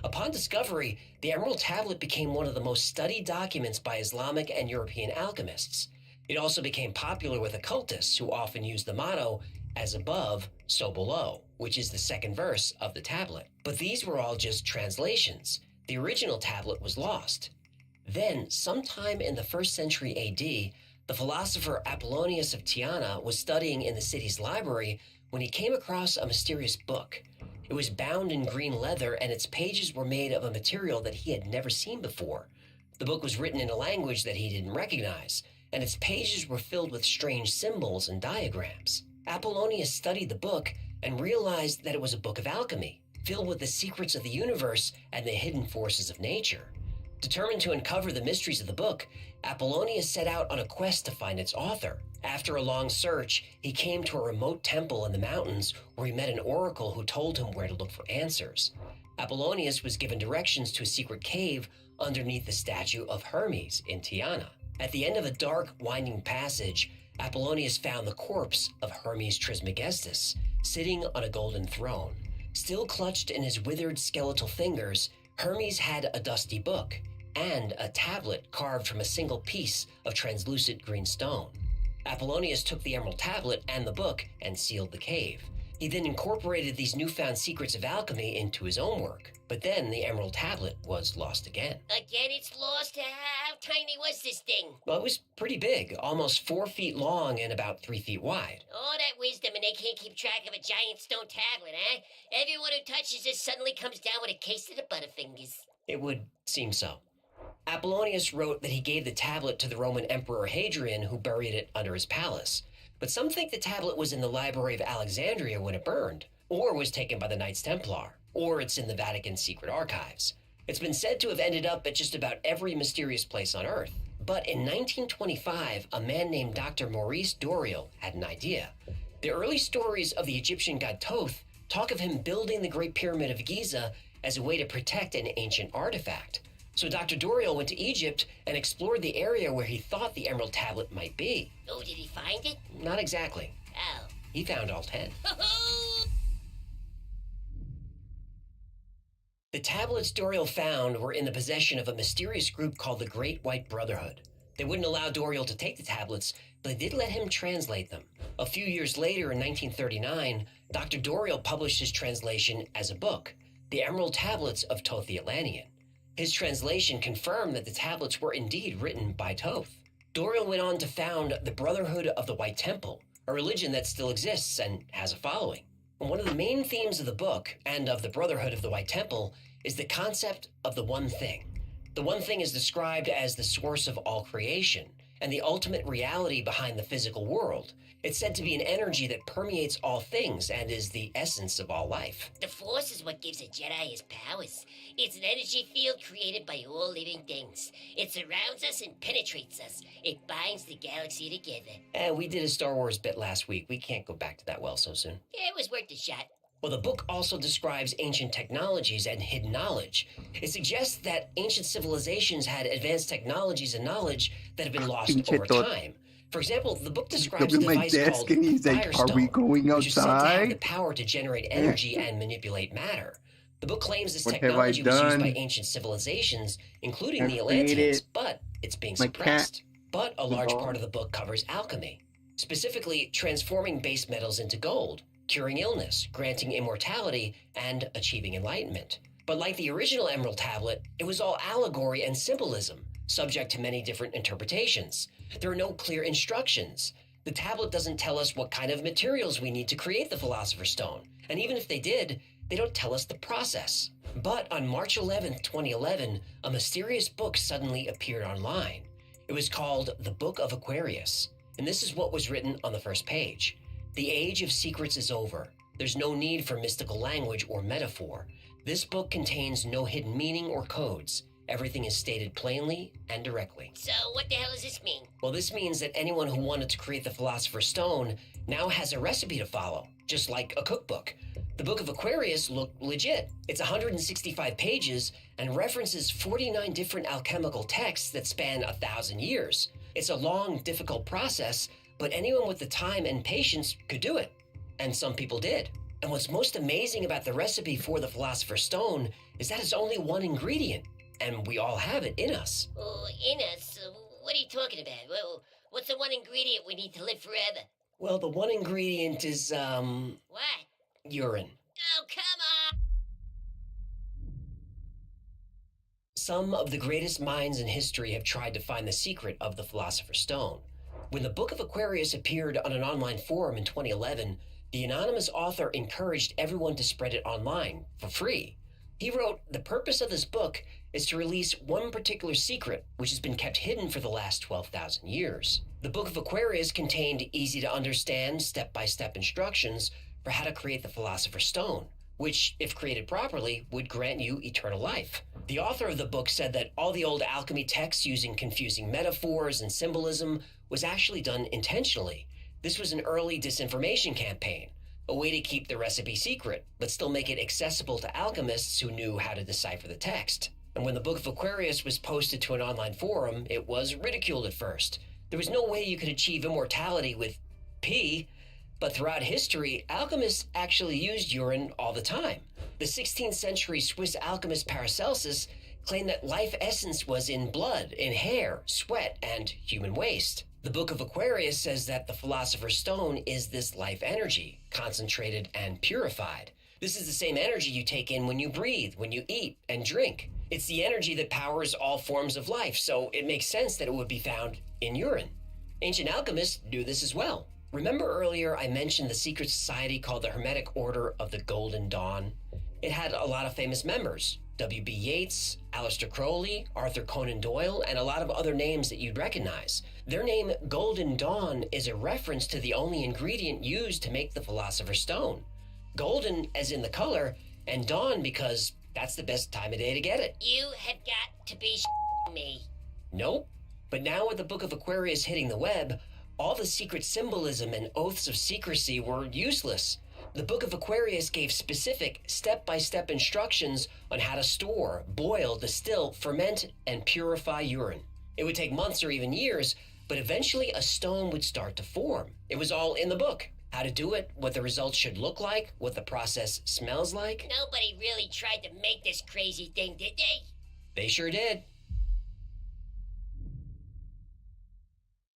F: Upon discovery, the Emerald Tablet became one of the most studied documents by Islamic and European alchemists. It also became popular with occultists who often use the motto, "As above, so below," which is the second verse of the tablet. But these were all just translations. The original tablet was lost. Then, sometime in the 1st century AD, the philosopher Apollonius of Tyana was studying in the city's library when he came across a mysterious book. It was bound in green leather, and its pages were made of a material that he had never seen before. The book was written in a language that he didn't recognize, and its pages were filled with strange symbols and diagrams. Apollonius studied the book and realized that it was a book of alchemy, filled with the secrets of the universe and the hidden forces of nature. Determined to uncover the mysteries of the book, Apollonius set out on a quest to find its author. After a long search, he came to a remote temple in the mountains where he met an oracle who told him where to look for answers. Apollonius was given directions to a secret cave underneath the statue of Hermes in Tyana. At the end of a dark, winding passage, Apollonius found the corpse of Hermes Trismegistus, sitting on a golden throne. Still clutched in his withered skeletal fingers, Hermes had a dusty book and a tablet carved from a single piece of translucent green stone. Apollonius took the emerald tablet and the book and sealed the cave. He then incorporated these newfound secrets of alchemy into his own work. But then the emerald tablet was lost again.
G: Again, it's lost? How tiny was this thing?
F: Well, it was pretty big, almost 4 feet long and about 3 feet wide.
G: All that wisdom and they can't keep track of a giant stone tablet, huh? Everyone who touches it suddenly comes down with a case of the Butterfingers.
F: It would seem so. Apollonius wrote that he gave the tablet to the Roman Emperor Hadrian, who buried it under his palace. But some think the tablet was in the Library of Alexandria when it burned, or was taken by the Knights Templar, or it's in the Vatican's secret archives. It's been said to have ended up at just about every mysterious place on Earth. But in 1925, a man named Dr. Maurice Doreal had an idea. The early stories of the Egyptian god Thoth talk of him building the Great Pyramid of Giza as a way to protect an ancient artifact. So Dr. Doreal went to Egypt and explored the area where he thought the Emerald Tablet might be.
G: Oh, did he find it?
F: Not exactly.
G: Oh.
F: He found all 10. The tablets Doreal found were in the possession of a mysterious group called the Great White Brotherhood. They wouldn't allow Doreal to take the tablets, but they did let him translate them. A few years later, in 1939, Dr. Doreal published his translation as a book, The Emerald Tablets of Thoth the Atlantean. His translation confirmed that the tablets were indeed written by Thoth. Doreal went on to found the Brotherhood of the White Temple, a religion that still exists and has a following. And one of the main themes of the book and of the Brotherhood of the White Temple is the concept of the one thing. The one thing is described as the source of all creation and the ultimate reality behind the physical world. It's said to be an energy that permeates all things and is the essence of all life.
G: The Force is what gives a Jedi his powers. It's an energy field created by all living things. It surrounds us and penetrates us. It binds the galaxy together.
F: And we did a Star Wars bit last week. We can't go back to that well so soon.
G: Yeah, it was worth a shot.
F: Well, the book also describes ancient technologies and hidden knowledge. It suggests that ancient civilizations had advanced technologies and knowledge that have been lost over time. For example, the book describes a device called Firestone,
A: "Are we going
F: which is said to have the
A: outside?"
F: power to generate energy and manipulate matter. The book claims this
A: What have
F: technology
A: I
F: was used
A: done?
F: by ancient civilizations, including
A: I've
F: the Atlanteans,
A: created
F: but it's being
A: my
F: suppressed. But a large
A: ball.
F: part of the book covers alchemy, specifically transforming base metals into gold, curing illness, granting immortality, and achieving enlightenment. But like the original Emerald Tablet, it was all allegory and symbolism, subject to many different interpretations. There are no clear instructions. The tablet doesn't tell us what kind of materials we need to create the Philosopher's Stone. And even if they did, they don't tell us the process. But on March 11th, 2011, a mysterious book suddenly appeared online. It was called The Book of Aquarius. And this is what was written on the first page. The age of secrets is over. There's no need for mystical language or metaphor. This book contains no hidden meaning or codes. Everything is stated plainly and directly.
G: So what the hell does this mean?
F: Well, this means that anyone who wanted to create the Philosopher's Stone now has a recipe to follow, just like a cookbook. The Book of Aquarius looked legit. It's 165 pages and references 49 different alchemical texts that span 1,000 years. It's a long, difficult process, but anyone with the time and patience could do it. And some people did. And what's most amazing about the recipe for the Philosopher's Stone is that it's only one ingredient. And we all have it in us.
G: Oh, in us? What are you talking about? Well, what's the one ingredient we need to live forever?
F: Well, the one ingredient is,
G: What?
F: urine.
G: Oh, come on!
F: Some of the greatest minds in history have tried to find the secret of the Philosopher's Stone. When the Book of Aquarius appeared on an online forum in 2011, the anonymous author encouraged everyone to spread it online for free. He wrote, "The purpose of this book is to release one particular secret which has been kept hidden for the last 12,000 years. The Book of Aquarius contained easy-to-understand, step-by-step instructions for how to create the Philosopher's Stone, which, if created properly, would grant you eternal life. The author of the book said that all the old alchemy texts using confusing metaphors and symbolism was actually done intentionally. This was an early disinformation campaign, a way to keep the recipe secret, but still make it accessible to alchemists who knew how to decipher the text. And when the Book of Aquarius was posted to an online forum, it was ridiculed at first. There was no way you could achieve immortality with pee, but throughout history, alchemists actually used urine all the time. The 16th century Swiss alchemist Paracelsus claimed that life essence was in blood, in hair, sweat, and human waste. The Book of Aquarius says that the Philosopher's Stone is this life energy, concentrated and purified. This is the same energy you take in when you breathe, when you eat and drink. It's the energy that powers all forms of life, so it makes sense that it would be found in urine. Ancient alchemists knew this as well. Remember earlier I mentioned the secret society called the Hermetic Order of the Golden Dawn? It had a lot of famous members. W.B. Yeats, Aleister Crowley, Arthur Conan Doyle, and a lot of other names that you'd recognize. Their name, Golden Dawn, is a reference to the only ingredient used to make the Philosopher's Stone. Golden as in the color, and dawn because that's the best time of day to get it.
G: You have got to be me.
F: Nope. But now with the Book of Aquarius hitting the web, all the secret symbolism and oaths of secrecy were useless. The Book of Aquarius gave specific, step-by-step instructions on how to store, boil, distill, ferment, and purify urine. It would take months or even years, but eventually a stone would start to form. It was all in the book. How to do it, what the results should look like, what the process smells like.
G: Nobody really tried to make this crazy thing, did they?
F: They sure did.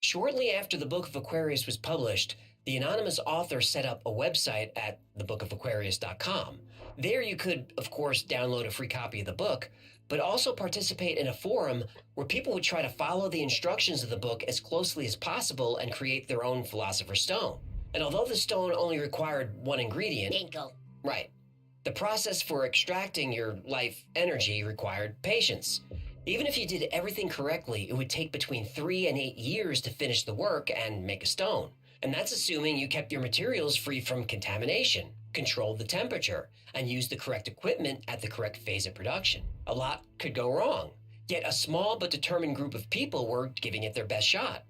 F: Shortly after the Book of Aquarius was published, the anonymous author set up a website at thebookofaquarius.com. There you could, of course, download a free copy of the book, but also participate in a forum where people would try to follow the instructions of the book as closely as possible and create their own Philosopher's Stone. And although the stone only required one ingredient...
G: Ginkgo.
F: Right. The process for extracting your life energy required patience. Even if you did everything correctly, it would take between 3 and 8 years to finish the work and make a stone. And that's assuming you kept your materials free from contamination, controlled the temperature, and used the correct equipment at the correct phase of production. A lot could go wrong, yet a small but determined group of people were giving it their best shot.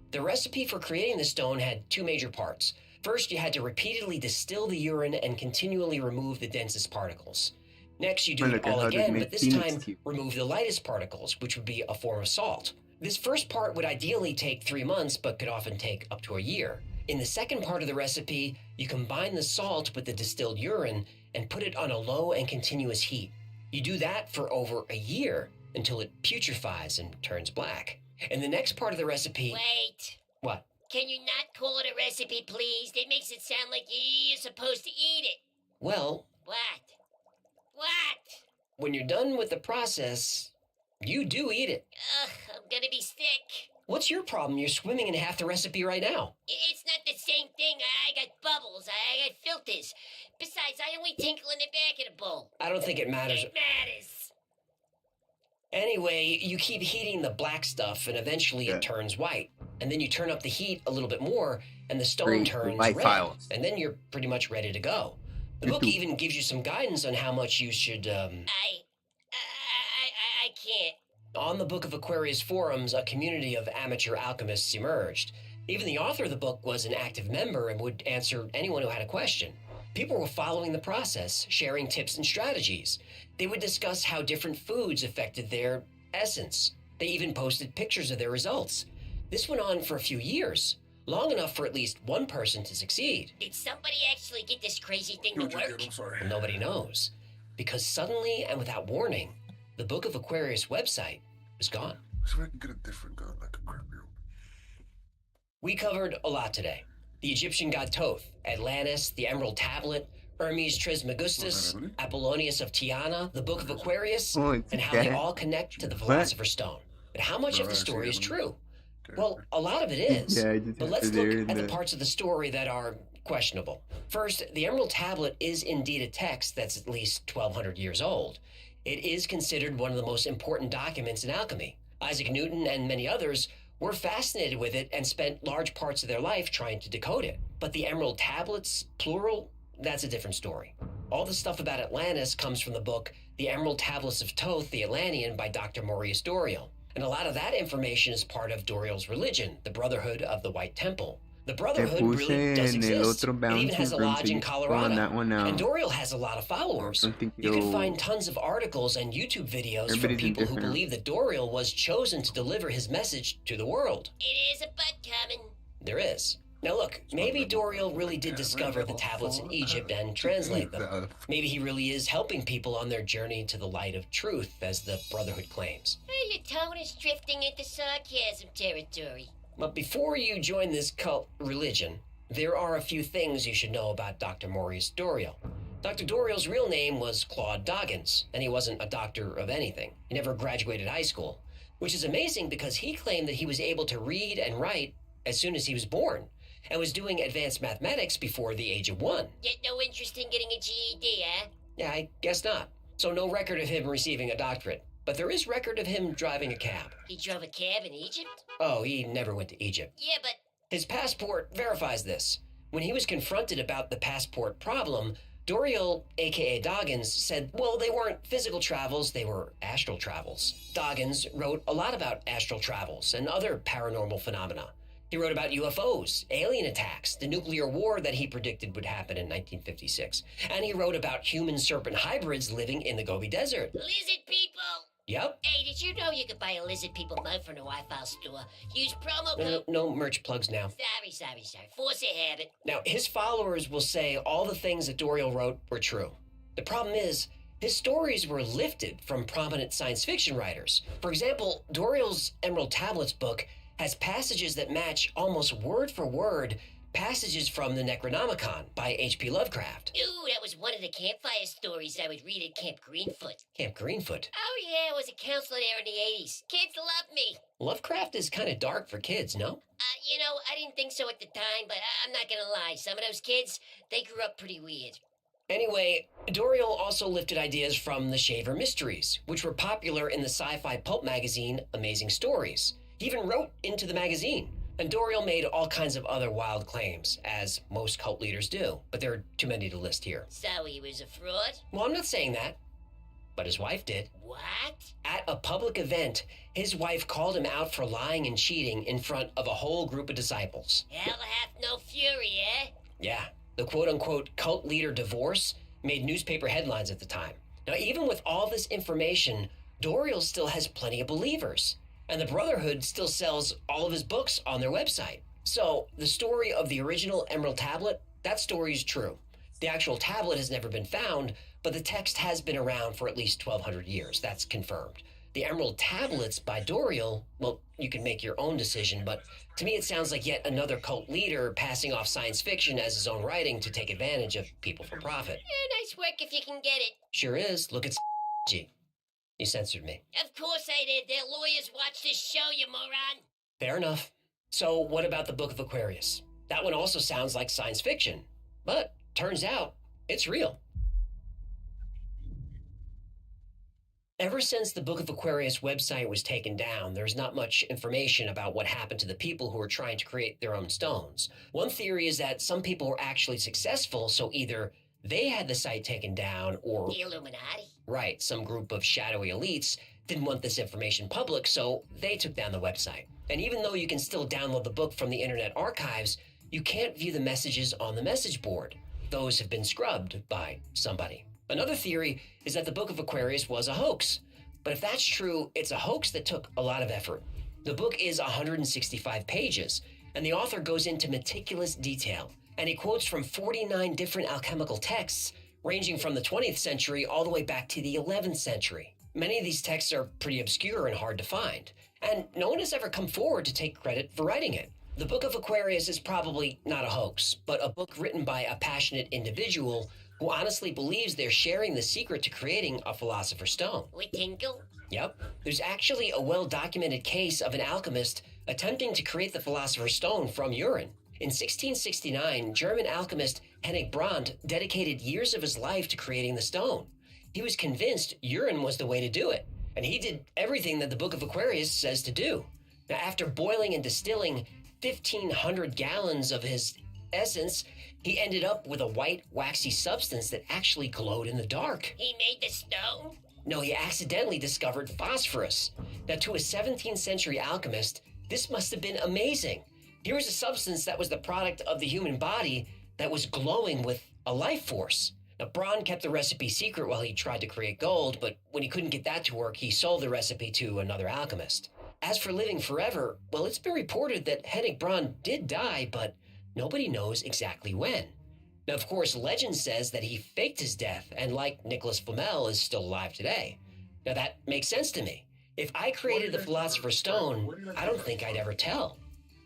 F: The recipe for creating the stone had 2 major parts. First, you had to repeatedly distill the urine and continually remove the densest particles. Next, you do it all again, but this time, remove the lightest particles, which would be a form of salt. This first part would ideally take 3 months, but could often take up to a year. In the second part of the recipe, you combine the salt with the distilled urine and put it on a low and continuous heat. You do that for over a year until it putrefies and turns black. In the next part of the recipe...
G: Wait.
F: What?
G: Can you not call it a recipe, please? That makes it sound like you're supposed to eat it.
F: Well...
G: What? What?
F: When you're done with the process, you do eat it.
G: Ugh, I'm gonna be sick.
F: What's your problem? You're swimming in half the recipe right now.
G: It's not the same thing. I got bubbles. I got filters. Besides, I only tinkle in the back of the bowl.
F: I don't think it matters.
G: It matters.
F: Anyway, you keep heating the black stuff, and eventually it turns white. And then you turn up the heat a little bit more, and the stone turns red.
A: Files.
F: And then you're pretty much ready to go. The book even gives you some guidance on how much you should,
G: I can't.
F: On the Book of Aquarius forums, a community of amateur alchemists emerged. Even the author of the book was an active member and would answer anyone who had a question. People were following the process, sharing tips and strategies. They would discuss how different foods affected their essence. They even posted pictures of their results. This went on for a few years, long enough for at least one person to succeed.
G: Did somebody actually get this crazy thing to work?
I: I'm sorry.
F: Nobody knows, because suddenly and without warning, the Book of Aquarius website was gone.
I: So I can get a different gun, like a crap real.
F: We covered a lot today. The Egyptian god Thoth, Atlantis, the Emerald Tablet, Hermes Trismegistus, Apollonius of Tyana, the Book of Aquarius, and how they all connect to the Philosopher's Stone. But how much of the story is true? Well, a lot of it is, but let's look at the parts of the story that are questionable. First, the Emerald Tablet is indeed a text that's at least 1,200 years old. It is considered one of the most important documents in alchemy. Isaac Newton and many others were fascinated with it and spent large parts of their life trying to decode it. But the Emerald Tablets, plural, that's a different story. All the stuff about Atlantis comes from the book The Emerald Tablets of Thoth, the Atlantean by Dr. Maurice Doriel. And a lot of that information is part of Doriel's religion, the Brotherhood of the White Temple. The Brotherhood really does exist. It even has a lodge in Colorado. And Doriel has a lot of followers. You can find tons of articles and YouTube videos from people who believe that Doriel was chosen to deliver his message to the world.
G: It is a butt coming.
F: There is. Now look, maybe Doriel really did discover the tablets in Egypt and translate them. Maybe he really is helping people on their journey to the light of truth, as the Brotherhood claims.
G: Hey, your tone is drifting into sarcasm territory.
F: But before you join this cult religion, there are a few things you should know about Dr. Maurice Doriel. Dr. Doriel's real name was Claude Doggins, and he wasn't a doctor of anything. He never graduated high school, which is amazing because he claimed that he was able to read and write as soon as he was born, and was doing advanced mathematics before the age of 1.
G: Yet no interest in getting a GED, huh?
F: Yeah, I guess not. So no record of him receiving a doctorate. But there is record of him driving a cab.
G: He drove a cab in Egypt?
F: Oh, he never went to Egypt.
G: Yeah, but...
F: His passport verifies this. When he was confronted about the passport problem, Doriel, aka Doggins, said, well, they weren't physical travels, they were astral travels. Doggins wrote a lot about astral travels and other paranormal phenomena. He wrote about UFOs, alien attacks, the nuclear war that he predicted would happen in 1956. And he wrote about human-serpent hybrids living in the Gobi Desert.
G: Lizard people!
F: Yep.
G: Hey, did you know you could buy a lizard people mug from the Wi-Fi store? Use promo code...
F: No merch plugs now.
G: Sorry. Force a habit.
F: Now, his followers will say all the things that Doriel wrote were true. The problem is, his stories were lifted from prominent science fiction writers. For example, Doriel's Emerald Tablets book has passages that match almost word for word passages from the Necronomicon by H.P. Lovecraft.
G: Ooh, that was one of the campfire stories I would read at Camp Greenfoot.
F: Camp Greenfoot?
G: Oh yeah, I was a counselor there in the 80s. Kids love me.
F: Lovecraft is kind of dark for kids, no?
G: I didn't think so at the time, but I'm not gonna lie. Some of those kids, they grew up pretty weird.
F: Anyway, Doriel also lifted ideas from the Shaver Mysteries, which were popular in the sci-fi pulp magazine Amazing Stories. He even wrote into the magazine. And Doriel made all kinds of other wild claims, as most cult leaders do, but there are too many to list here.
G: So he was a fraud?
F: Well, I'm not saying that, but his wife did.
G: What?
F: At a public event, his wife called him out for lying and cheating in front of a whole group of disciples.
G: Hell hath no fury, eh?
F: Yeah, the quote-unquote cult leader divorce made newspaper headlines at the time. Now, even with all this information, Doriel still has plenty of believers. And the Brotherhood still sells all of his books on their website. So, the story of the original Emerald Tablet, that story is true. The actual tablet has never been found, but the text has been around for at least 1,200 years. That's confirmed. The Emerald Tablets by Doriel, well, you can make your own decision, but to me it sounds like yet another cult leader passing off science fiction as his own writing to take advantage of people for profit.
G: Nice work if you can get it.
F: Sure is. Look at G. You censored me.
G: Of course I did. Their lawyers watch this show, you moron.
F: Fair enough. So what about the Book of Aquarius? That one also sounds like science fiction, but turns out it's real. Ever since the Book of Aquarius website was taken down, there's not much information about what happened to the people who were trying to create their own stones. One theory is that some people were actually successful, so either they had the site taken down or...
G: The Illuminati.
F: Right, some group of shadowy elites didn't want this information public, so they took down the website. And even though you can still download the book from the Internet Archives, you can't view the messages on the message board. Those have been scrubbed by somebody. Another theory is that the Book of Aquarius was a hoax. But if that's true, it's a hoax that took a lot of effort. The book is 165 pages, and the author goes into meticulous detail. And he quotes from 49 different alchemical texts, ranging from the 20th century all the way back to the 11th century. Many of these texts are pretty obscure and hard to find, and no one has ever come forward to take credit for writing it. The Book of Aquarius is probably not a hoax, but a book written by a passionate individual who honestly believes they're sharing the secret to creating a Philosopher's Stone.
G: With Tinkle?
F: Yep. There's actually a well-documented case of an alchemist attempting to create the Philosopher's Stone from urine. In 1669, German alchemist Hennig Brandt dedicated years of his life to creating the stone. He was convinced urine was the way to do it, and he did everything that the Book of Aquarius says to do. Now, after boiling and distilling 1,500 gallons of his essence, he ended up with a white, waxy substance that actually glowed in the dark.
G: He made the stone?
F: No, he accidentally discovered phosphorus. Now, to a 17th century alchemist, this must have been amazing. Here was a substance that was the product of the human body that was glowing with a life force. Now, Braun kept the recipe secret while he tried to create gold, but when he couldn't get that to work, he sold the recipe to another alchemist. As for living forever, well, it's been reported that Hennig Braun did die, but nobody knows exactly when. Now, of course, legend says that he faked his death, and like Nicholas Flamel, is still alive today. Now, that makes sense to me. If I created the Philosopher's Stone, I don't think I'd ever tell.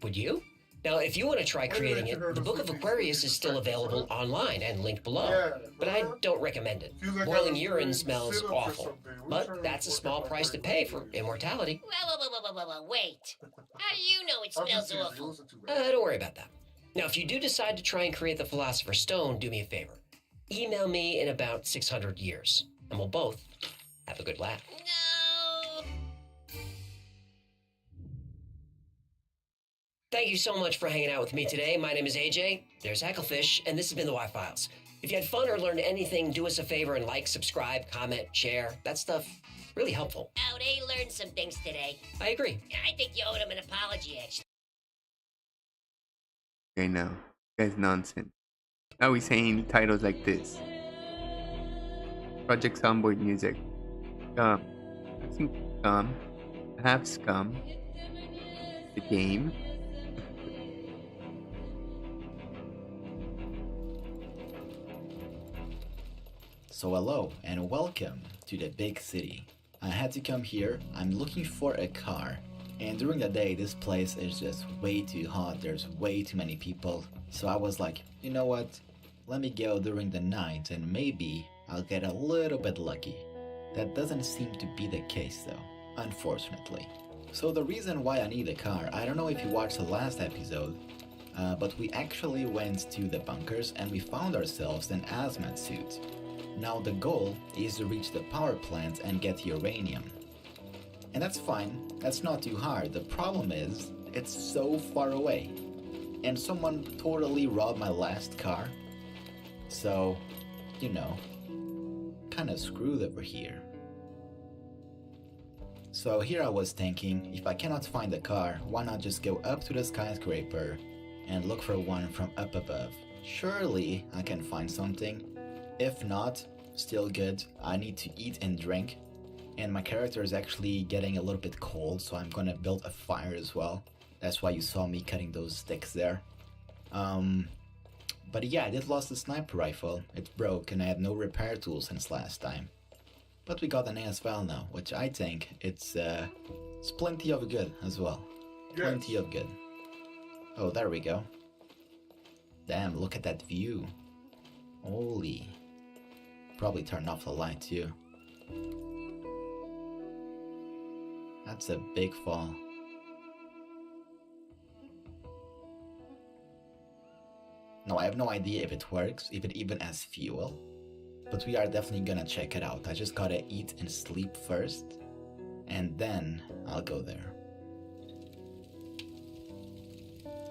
F: Would you? Now, if you want to try creating it, the Book of Aquarius is still available online and linked below, but I don't recommend it. Boiling urine smells awful, but that's a small price to pay for immortality.
G: Well, wait. How do you know it smells awful?
F: Don't worry about that. Now, if you do decide to try and create the Philosopher's Stone, do me a favor. Email me in about 600 years, and we'll both have a good laugh.
G: No!
F: Thank you so much for hanging out with me today. My name is AJ, there's Hecklefish, and this has been the Y-Files. If you had fun or learned anything, do us a favor and like, subscribe, comment, share. That stuff, really helpful.
G: Oh, they learned some things today.
F: I agree.
G: I think you owed them an apology, actually.
A: Okay, now. That's nonsense. Now we're saying titles like this. Project Soundboard Music. Scum. I've seen Scum. I have Scum. The game.
J: So hello and welcome to the big city. I had to come here, I'm looking for a car. And during the day this place is just way too hot, there's way too many people. So I was like, you know what, let me go during the night and maybe I'll get a little bit lucky. That doesn't seem to be the case though, unfortunately. So the reason why I need a car, I don't know if you watched the last episode, but we actually went to the bunkers and we found ourselves an hazmat suit. Now the goal is to reach the power plant and get uranium. And that's fine, that's not too hard. The problem is, it's so far away. And someone totally robbed my last car. So, you know, kinda screwed over here. So here I was thinking, if I cannot find a car, why not just go up to the skyscraper and look for one from up above? Surely I can find something. If not, still good. I need to eat and drink. And my character is actually getting a little bit cold, so I'm gonna build a fire as well. That's why you saw me cutting those sticks there. But yeah, I did lost the sniper rifle. It broke and I had no repair tools since last time. But we got an ASL now, which I think it's plenty of good as well. Plenty of good. Oh, there we go. Damn, look at that view. Holy. Probably turn off the light too. That's a big fall. No, I have no idea if it works, if it even has fuel. But we are definitely gonna check it out. I just gotta eat and sleep first. And then I'll go there.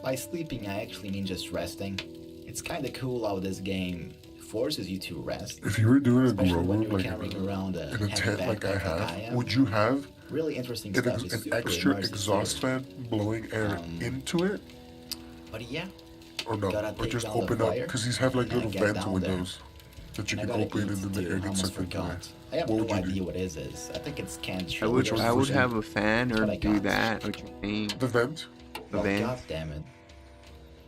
J: By sleeping, I actually mean just resting. It's kinda cool how this game forces you to rest.
I: If you were doing a
J: especially when
I: grow
J: you're
I: like
J: carrying around a
I: in a
J: heavy
I: tent like I
J: backpack
I: have,
J: am.
I: would you have
J: Really interesting stuff. It's
I: an
J: super
I: extra
J: immersive
I: exhaust
J: too.
I: fan blowing air into it?
J: But yeah,
I: Or no?
J: gotta
I: Or
J: take
I: just
J: down the
I: open up?
J: fire
I: Because these have like
J: and
I: little
J: get
I: vent
J: down there.
I: windows that you
J: and I
I: can
J: gotta
I: open
J: eat
I: and then the
J: too.
I: air
J: I
I: gets
J: almost
I: sucked into there.
J: forgot. I have
I: What
J: no
I: would you
J: idea
I: do?
J: what it is. I think it's canned
A: I
J: sugar.
A: would,
I: one
A: I would
I: percent?
A: have a fan or
J: What I
A: do
J: got.
A: that. What you're saying?
I: The vent?
A: The
J: Oh,
A: vent.
J: God damn it.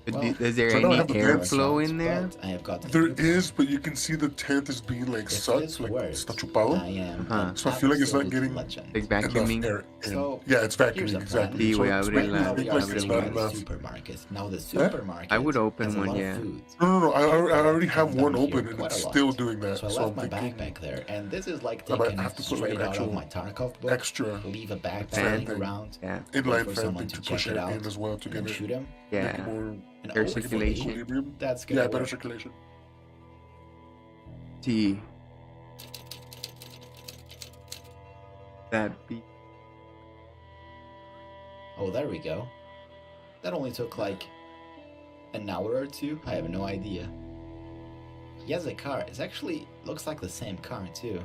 A: But
J: Well,
A: is there
I: so I don't
A: any
I: have the
A: airflow
J: But
A: in there?
J: I have got
I: There is, but you can see the tent is being like
J: If
I: sucked,
J: this
I: like
J: works,
I: está chupado.
J: I am
A: Huh.
J: an
I: So I feel like it's not
J: absolute
I: getting
J: legend.
A: Like
I: Enough
A: vacuuming?
I: air in.
J: So,
I: Yeah, it's
J: here's
I: vacuuming,
J: the plan.
I: exactly.
A: Sí,
I: So
A: güey,
I: it's
A: abre
I: right
A: la-
I: now,
J: Now we
I: like
J: are
I: it's
J: sitting
I: not
J: in the
I: enough.
J: supermarket. Now the supermarket
A: I would open
J: has a
A: one,
J: lot
A: yeah.
J: of food.
I: No, I already have
J: Comes
I: one
J: down here
I: open and
J: quite
I: it's
J: a lot.
I: still doing that.
J: So I
I: So
J: left
I: I'm
J: my
I: thinking
J: backpack there, and this is like
I: I might
J: taking
I: have
J: it
I: to put like
J: straight
I: an
J: out
I: actual
J: of my Tarkov book.
I: extra
J: Leave a backpack
A: fan
J: laying
I: thing.
J: around.
A: Yeah.
J: wait
I: inline
J: for
I: fan
J: someone
I: thing
J: to
I: to
J: check
I: push
J: it
I: it
J: out,
I: in as well to
J: and
I: get
J: then
I: it
J: shoot him.
I: make
A: Yeah.
I: it more
J: And
A: Air
J: hopefully
A: circulation.
I: equilibrium.
J: That's gonna
I: Yeah, better
J: work.
I: circulation.
A: T. That be
J: Oh, there we go. That only took like an hour or two? I have no idea. He has a car. It actually looks like the same car too.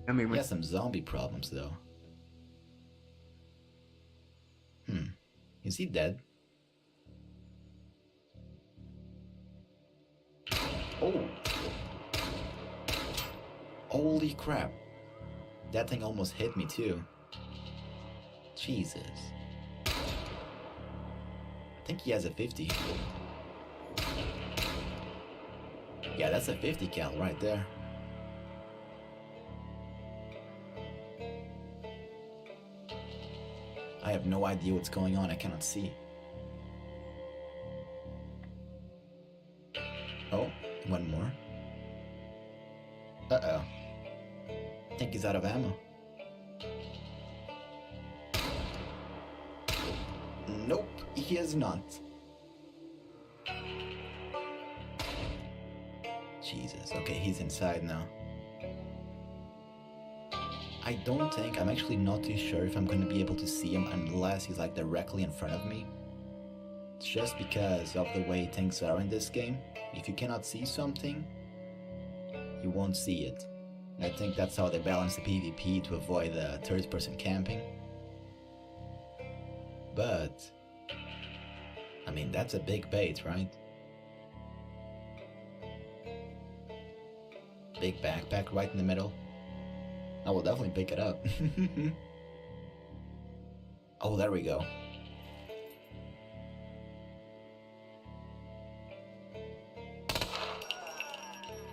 A: I mean,
J: He has some zombie problems though. Is he dead? Oh! Holy crap. That thing almost hit me too. Jesus. I think he has a 50. Yeah, that's a 50 cal right there. I have no idea what's going on, I cannot see. Oh, one more. Uh-oh. I think he's out of ammo. Nope, he is not. Jesus, okay, he's inside now. I don't think, I'm actually not too sure if I'm gonna be able to see him unless he's like directly in front of me. It's just because of the way things are in this game. If you cannot see something, you won't see it. And I think that's how they balance the PvP to avoid the third-person camping. But, I mean, that's a big bait, right? Big backpack right in the middle. I will definitely pick it up. Oh, there we go.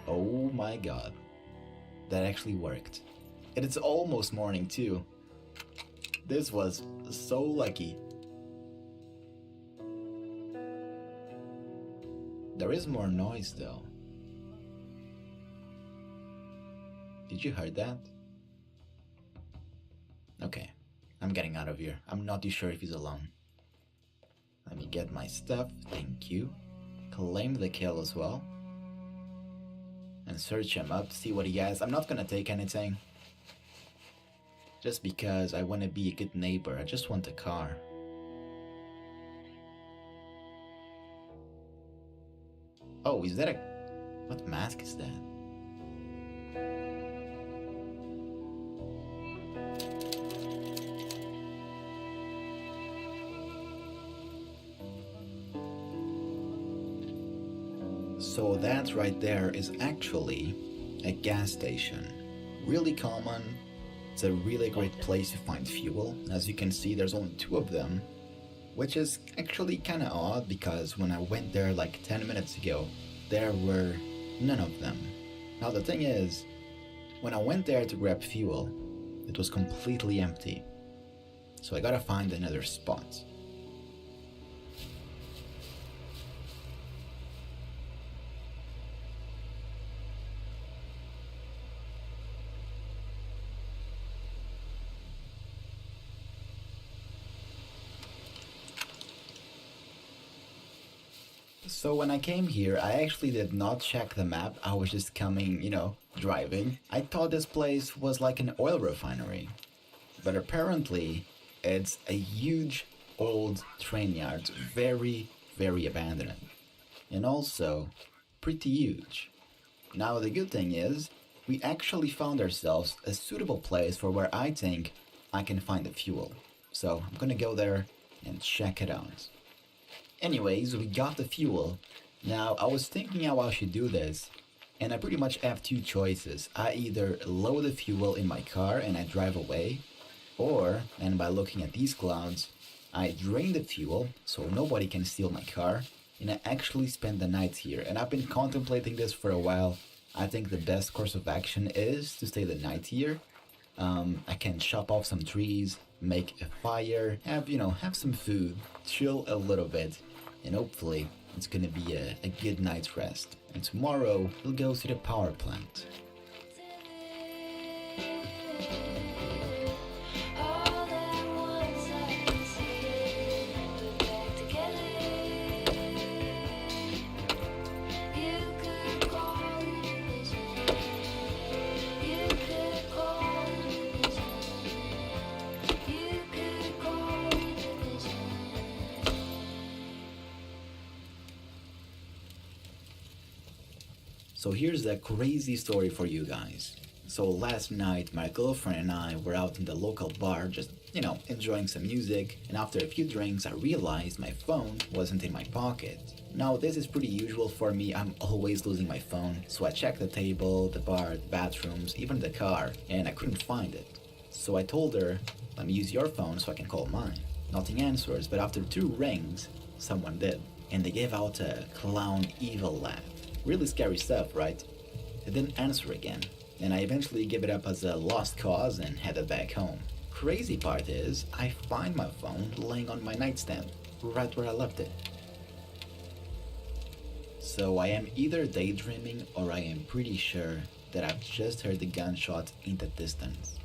J: Oh my god. That actually worked. And it's almost morning too. This was so lucky. There is more noise though. Did you hear that? Okay, I'm getting out of here. I'm not too sure if he's alone. Let me get my stuff, thank you. Claim the kill as well. And search him up, see what he has. I'm not gonna take anything. Just because I want to be a good neighbor. I just want a car. Oh, is that a... What mask is that? So that right there is actually a gas station. Really common. It's a really great place to find fuel. As you can see, there's only 2 of them, which is actually kind of odd because when I went there like 10 minutes ago, there were none of them. Now the thing is, when I went there to grab fuel, it was completely empty. So I gotta find another spot. So when I came here, I actually did not check the map. I was just coming, driving. I thought this place was like an oil refinery. But apparently, it's a huge old train yard. Very, very abandoned. And also, pretty huge. Now the good thing is, we actually found ourselves a suitable place for where I think I can find the fuel. So I'm gonna go there and check it out. Anyways, we got the fuel. Now, I was thinking how I should do this, and I pretty much have 2 choices. I either load the fuel in my car and I drive away, or, and by looking at these clouds, I drain the fuel so nobody can steal my car, and I actually spend the night here. And I've been contemplating this for a while. I think the best course of action is to stay the night here. I can chop off some trees, make a fire, have some food, chill a little bit, and hopefully it's gonna be a good night's rest. And tomorrow we'll go to the power plant. So here's a crazy story for you guys. So last night, my girlfriend and I were out in the local bar just, enjoying some music, and after a few drinks, I realized my phone wasn't in my pocket. Now, this is pretty usual for me, I'm always losing my phone, so I checked the table, the bar, the bathrooms, even the car, and I couldn't find it. So I told her, let me use your phone so I can call mine. Nothing answers, but after 2 rings, someone did, and they gave out a clown evil laugh. Really scary stuff, right? They didn't answer again, and I eventually gave it up as a lost cause and headed back home. Crazy part is, I find my phone laying on my nightstand, right where I left it. So I am either daydreaming or I am pretty sure that I've just heard the gunshot in the distance.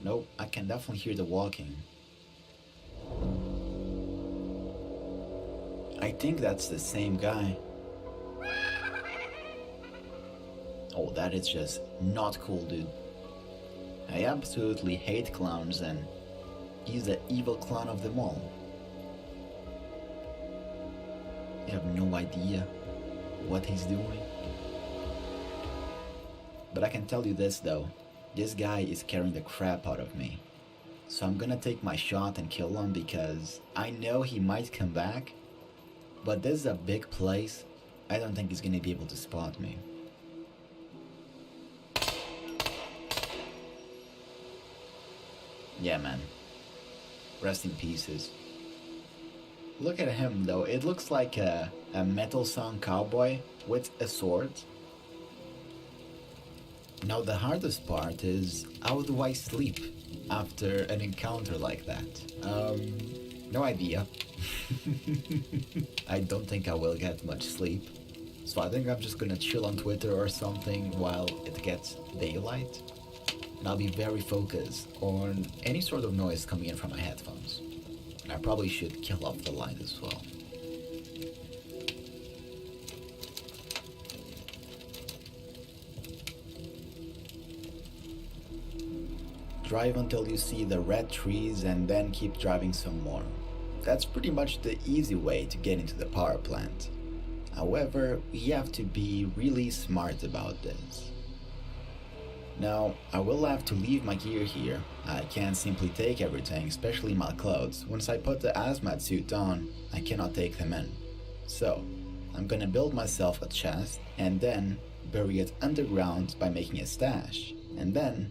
J: Nope, I can definitely hear the walking. I think that's the same guy. Oh, that is just not cool, dude. I absolutely hate clowns, and he's the evil clown of them all. I have no idea what he's doing. But I can tell you this though, this guy is scaring the crap out of me. So I'm gonna take my shot and kill him because I know he might come back, but this is a big place. I don't think he's gonna be able to spot me. Yeah, man. Rest in pieces. Look at him though, it looks like a metal song cowboy with a sword. Now the hardest part is, how do I sleep after an encounter like that? No idea. I don't think I will get much sleep. So I think I'm just gonna chill on Twitter or something while it gets daylight. And I'll be very focused on any sort of noise coming in from my headphones. And I probably should kill off the light as well. Drive until you see the red trees and then keep driving some more. That's pretty much the easy way to get into the power plant. However, we have to be really smart about this. Now, I will have to leave my gear here. I can't simply take everything, especially my clothes. Once I put the hazmat suit on, I cannot take them in. So, I'm gonna build myself a chest and then bury it underground by making a stash. And then,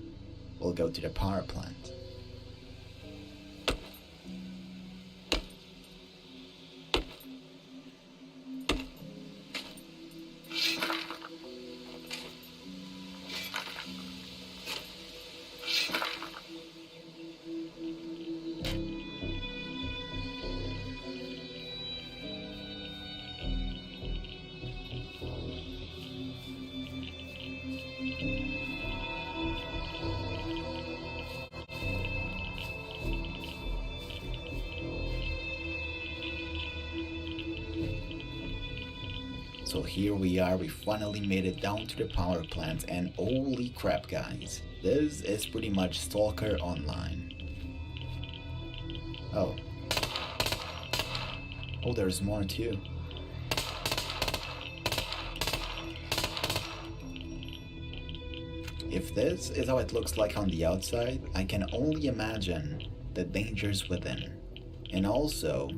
J: we'll go to the power plant. So here we are, we finally made it down to the power plant, and holy crap guys, this is pretty much Stalker Online. Oh, there's more too. If this is how it looks like on the outside, I can only imagine the dangers within. And also,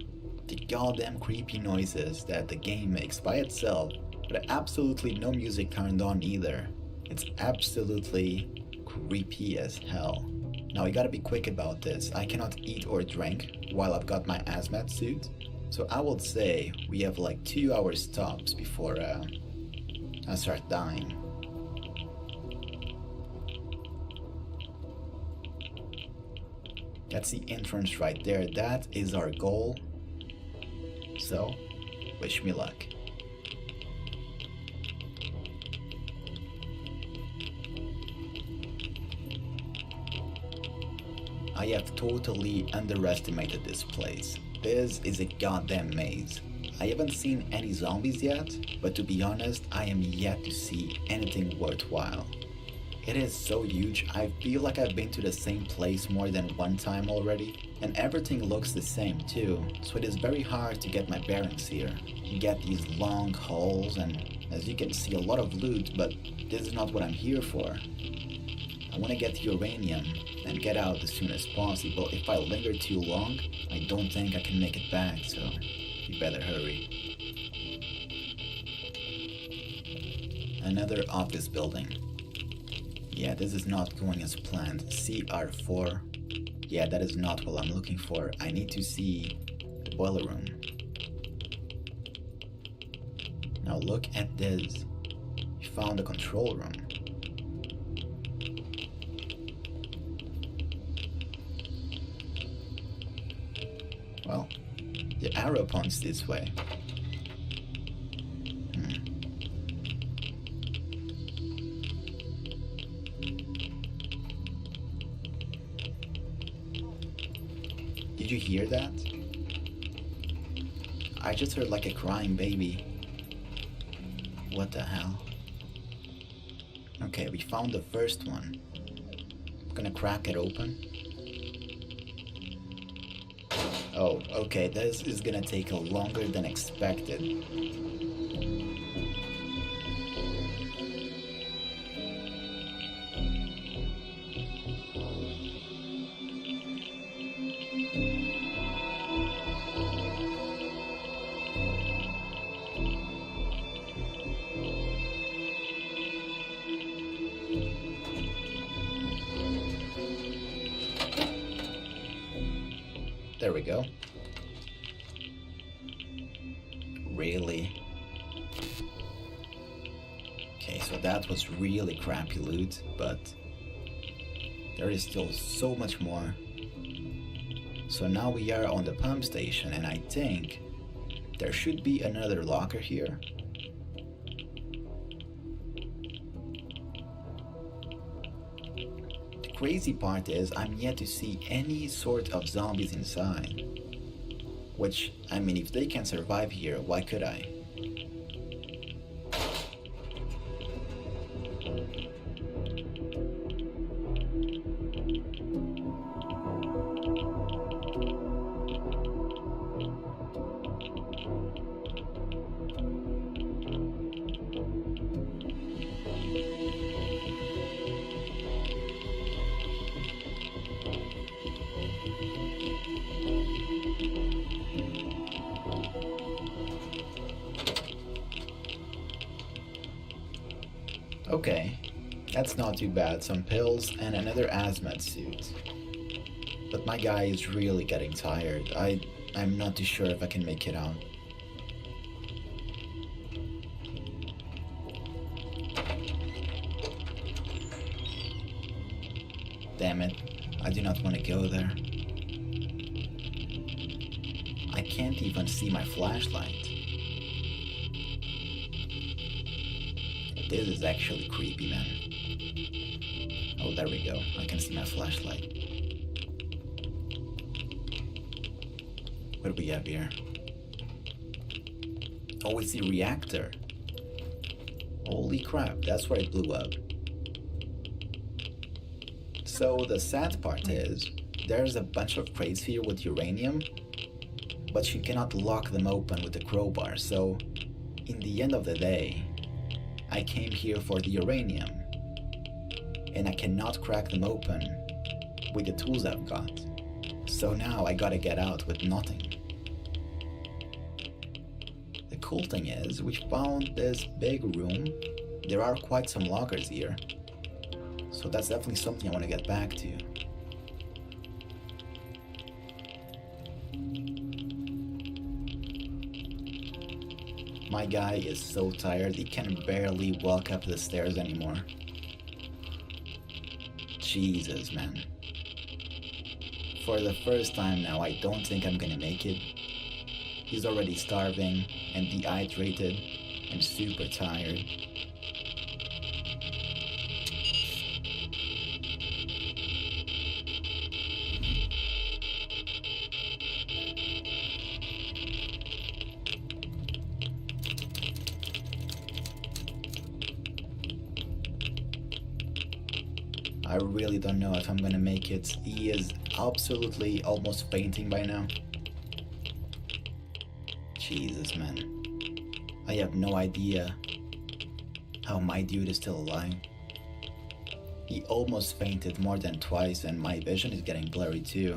J: the goddamn creepy noises that the game makes by itself, with absolutely no music turned on either. It's absolutely creepy as hell. Now you gotta be quick about this. I cannot eat or drink while I've got my hazmat suit, so I would say we have like 2 hours tops before I start dying. That's the entrance right there. That is our goal. So, wish me luck. I have totally underestimated this place. This is a goddamn maze. I haven't seen any zombies yet, but to be honest, I am yet to see anything worthwhile. It is so huge, I feel like I've been to the same place more than one time already, and everything looks the same too, so it is very hard to get my bearings here. You get these long halls and As you can see, a lot of loot, but this is not what I'm here for. I want to get uranium and get out as soon as possible. If I linger too long, I don't think I can make it back, so you better hurry. Another office building. Yeah, this is not going as planned. CR4. Yeah, that is not what I'm looking for. I need to see the boiler room. Now look at this. We found the control room. Well, the arrow points this way. Did you hear that? I just heard like a crying baby. What the hell? Okay, we found the first one. I'm gonna crack it open. Oh, okay, this is gonna take longer than expected. There we go. Really? Okay, so that was really crappy loot, but there is still so much more. So now we are on the pump station, and I think there should be another locker here. The crazy part is I'm yet to see any sort of zombies inside. Which, I mean, if they can survive here, why could I? Okay, that's not too bad. Some pills and another hazmat suit. But my guy is really getting tired. I'm not too sure if I can make it out. Damn it, I do not want to go there. I can't even see my flashlight. This is actually creepy, man. Oh, there we go. I can see my flashlight. What do we have here? Oh, it's the reactor. Holy crap, that's where it blew up. So the sad part is, there's a bunch of crates here with uranium, but you cannot lock them open with the crowbar, so in the end of the day, I came here for the uranium, and I cannot crack them open with the tools I've got. So now I gotta get out with nothing. The cool thing is, we found this big room. There are quite some lockers here, so that's definitely something I want to get back to. My guy is so tired, he can barely walk up the stairs anymore. Jesus, man. For the first time now, I don't think I'm gonna make it. He's already starving and dehydrated and super tired. I really don't know if I'm gonna make it. He is absolutely almost fainting by now. Jesus, man. I have no idea Oh, my dude is still alive. He almost fainted more than twice, and my vision is getting blurry too.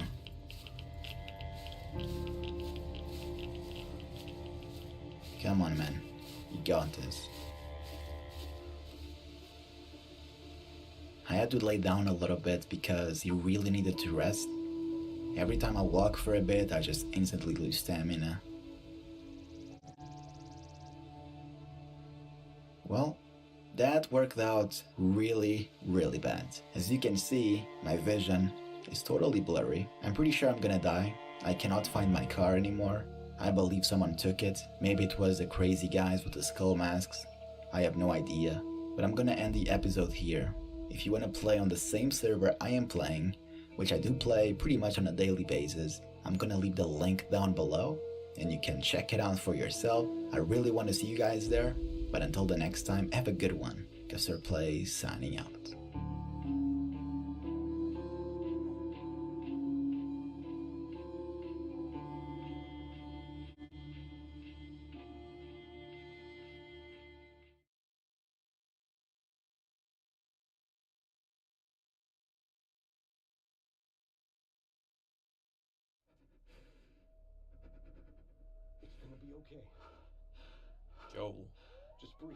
J: Come on, man. You got this. I had to lay down a little bit because he really needed to rest. Every time I walk for a bit, I just instantly lose stamina. Well, that worked out really bad. As you can see, my vision is totally blurry. I'm pretty sure I'm gonna die. I cannot find my car anymore. I believe someone took it. Maybe it was the crazy guys with the skull masks. I have no idea. But I'm gonna end the episode here. If you wanna play on the same server I am playing, which I do play pretty much on a daily basis, I'm gonna leave the link down below and you can check it out for yourself. I really want to see you guys there. But until the next time, have a good one. Play signing out.
H: It's gonna be okay. Joel, just breathe.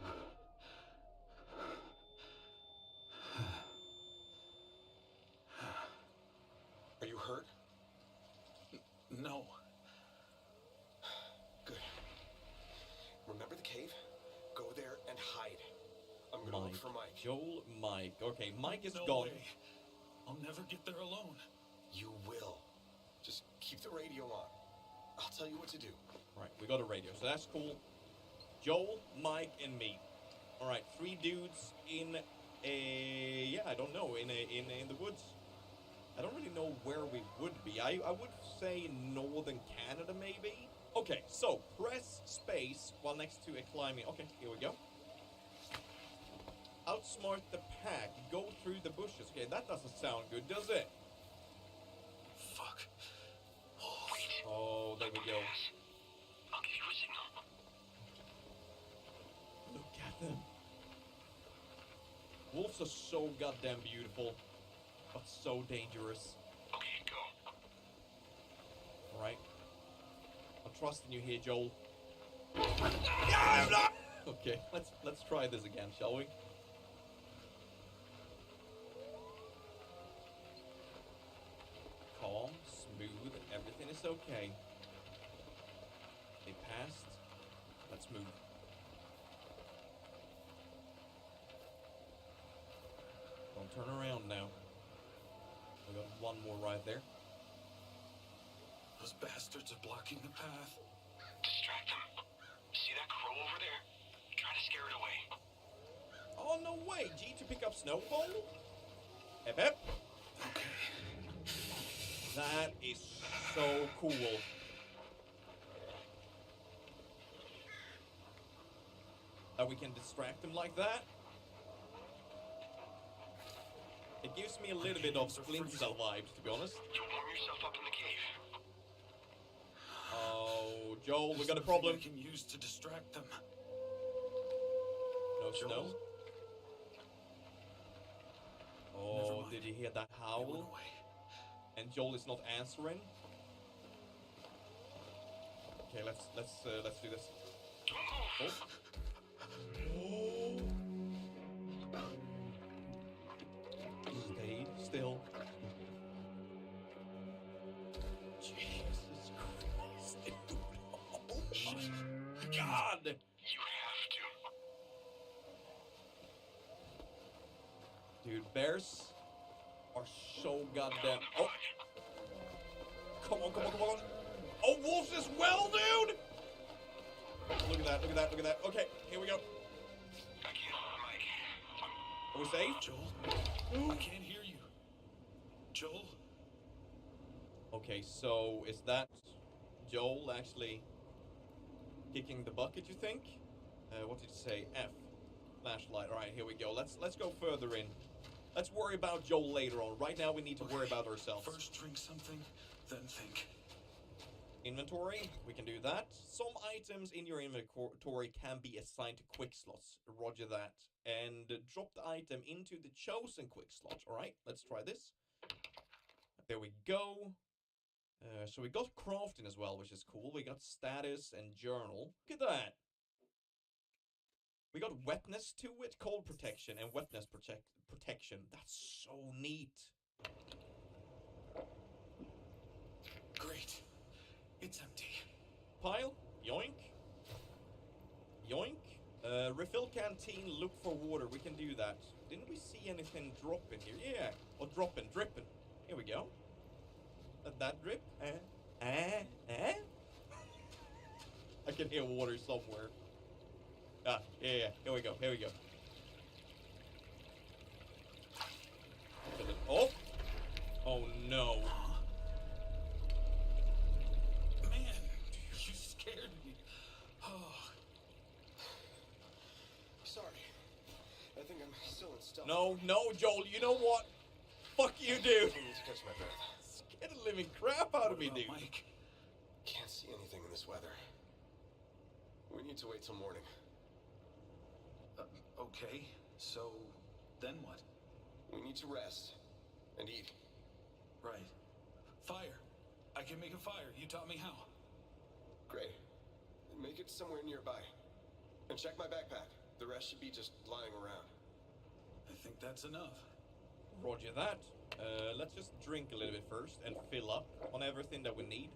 H: Are you hurt?
E: No.
H: Good. Remember the cave? Go there and hide. I'm gonna look for Mike.
K: Joel, Mike. Okay, Mike is
E: No
K: gone.
E: way. I'll never get there alone.
H: You will. Just keep the radio on. I'll tell you what to do.
K: Right, we got a radio, so that's cool. Joel, Mike, and me. All right, 3 dudes in a I don't know, in the woods. I don't really know where we would be. I would say northern Canada, maybe. Okay, so press space while next to a climbing. Okay, here we go. Outsmart the pack. Go through the bushes. Okay, that doesn't sound good, does it?
E: Fuck.
K: Oh, there we go.
H: I'll give you a signal.
K: Look at them. Wolves are so goddamn beautiful, but so dangerous.
H: Okay, go.
K: Alright. I'm trusting you here, Joel. Okay, let's try this again, shall we? Calm, smooth, everything is okay. They passed. Let's move. Don't turn around now. We got one more right there.
E: Those bastards are blocking the path.
H: Distract them. See that crow over there? Try to scare it away.
K: Oh, no way! G to pick up Snowball? Hep hep.
E: Okay.
K: That is so cool. That we can distract them like that. It gives me a little bit of Splinter Cell vibes, to be honest.
H: You warm yourself up in the cave.
K: Oh, Joel, we
E: There's
K: got a
E: nothing
K: problem.
E: I can use to distract them.
K: No
E: Joel?
K: snow.
E: Never
K: Oh,
E: mind.
K: did you hear that
E: They went
K: howl?
E: away.
K: And Joel is not answering. Okay, let's do this. Oh. Oh. Stay still. Jesus Christ, dude. Oh my God.
H: You have to.
K: Dude, bears are so goddamn. Oh. Come on, come on, come on. Oh, wolves as well, dude! Look at that, look at that, look at that. Okay, here we go.
H: I can't, Mike.
K: Are we safe?
E: Joel, I can't hear you. Joel?
K: Okay, so is that Joel actually kicking the bucket, you think? What did you say? F. Flashlight. Alright, here we go. Let's go further in. Let's worry about Joel later on. Right now we need to worry about ourselves.
E: First drink something, then think.
K: inventory. We can do that. Some items in your inventory can be assigned to quick slots. Roger that. And drop the item into the chosen quick slot. Alright, let's try this. There we go. So we got crafting as well, which is cool. We got status and journal. Look at that. We got wetness to it, cold protection, and wetness protection. That's so neat.
L: Great. It's empty.
K: Pile. Yoink. Yoink. Refill canteen, look for water. We can do that. Didn't we see anything drop in here? Yeah. Or dripping. Here we go. Let that drip. I can hear water somewhere. Ah, yeah. Here we go. Oh. Oh no.
L: Man, you scared me. Oh.
M: Sorry. I think I'm still in stealth.
K: No, Joel. You know what? Fuck you, dude.
M: I need to catch my breath.
K: Scared the living crap out of me, dude.
L: Mike?
M: Can't see anything in this weather. We need to wait till morning.
L: Okay. So, then what?
M: We need to rest and eat.
L: Right. Fire. I can make a fire. You taught me how.
M: Great. Make it somewhere nearby. And check my backpack. The rest should be just lying around.
L: I think that's enough.
K: Roger that. Let's just drink a little bit first and fill up on everything that we need.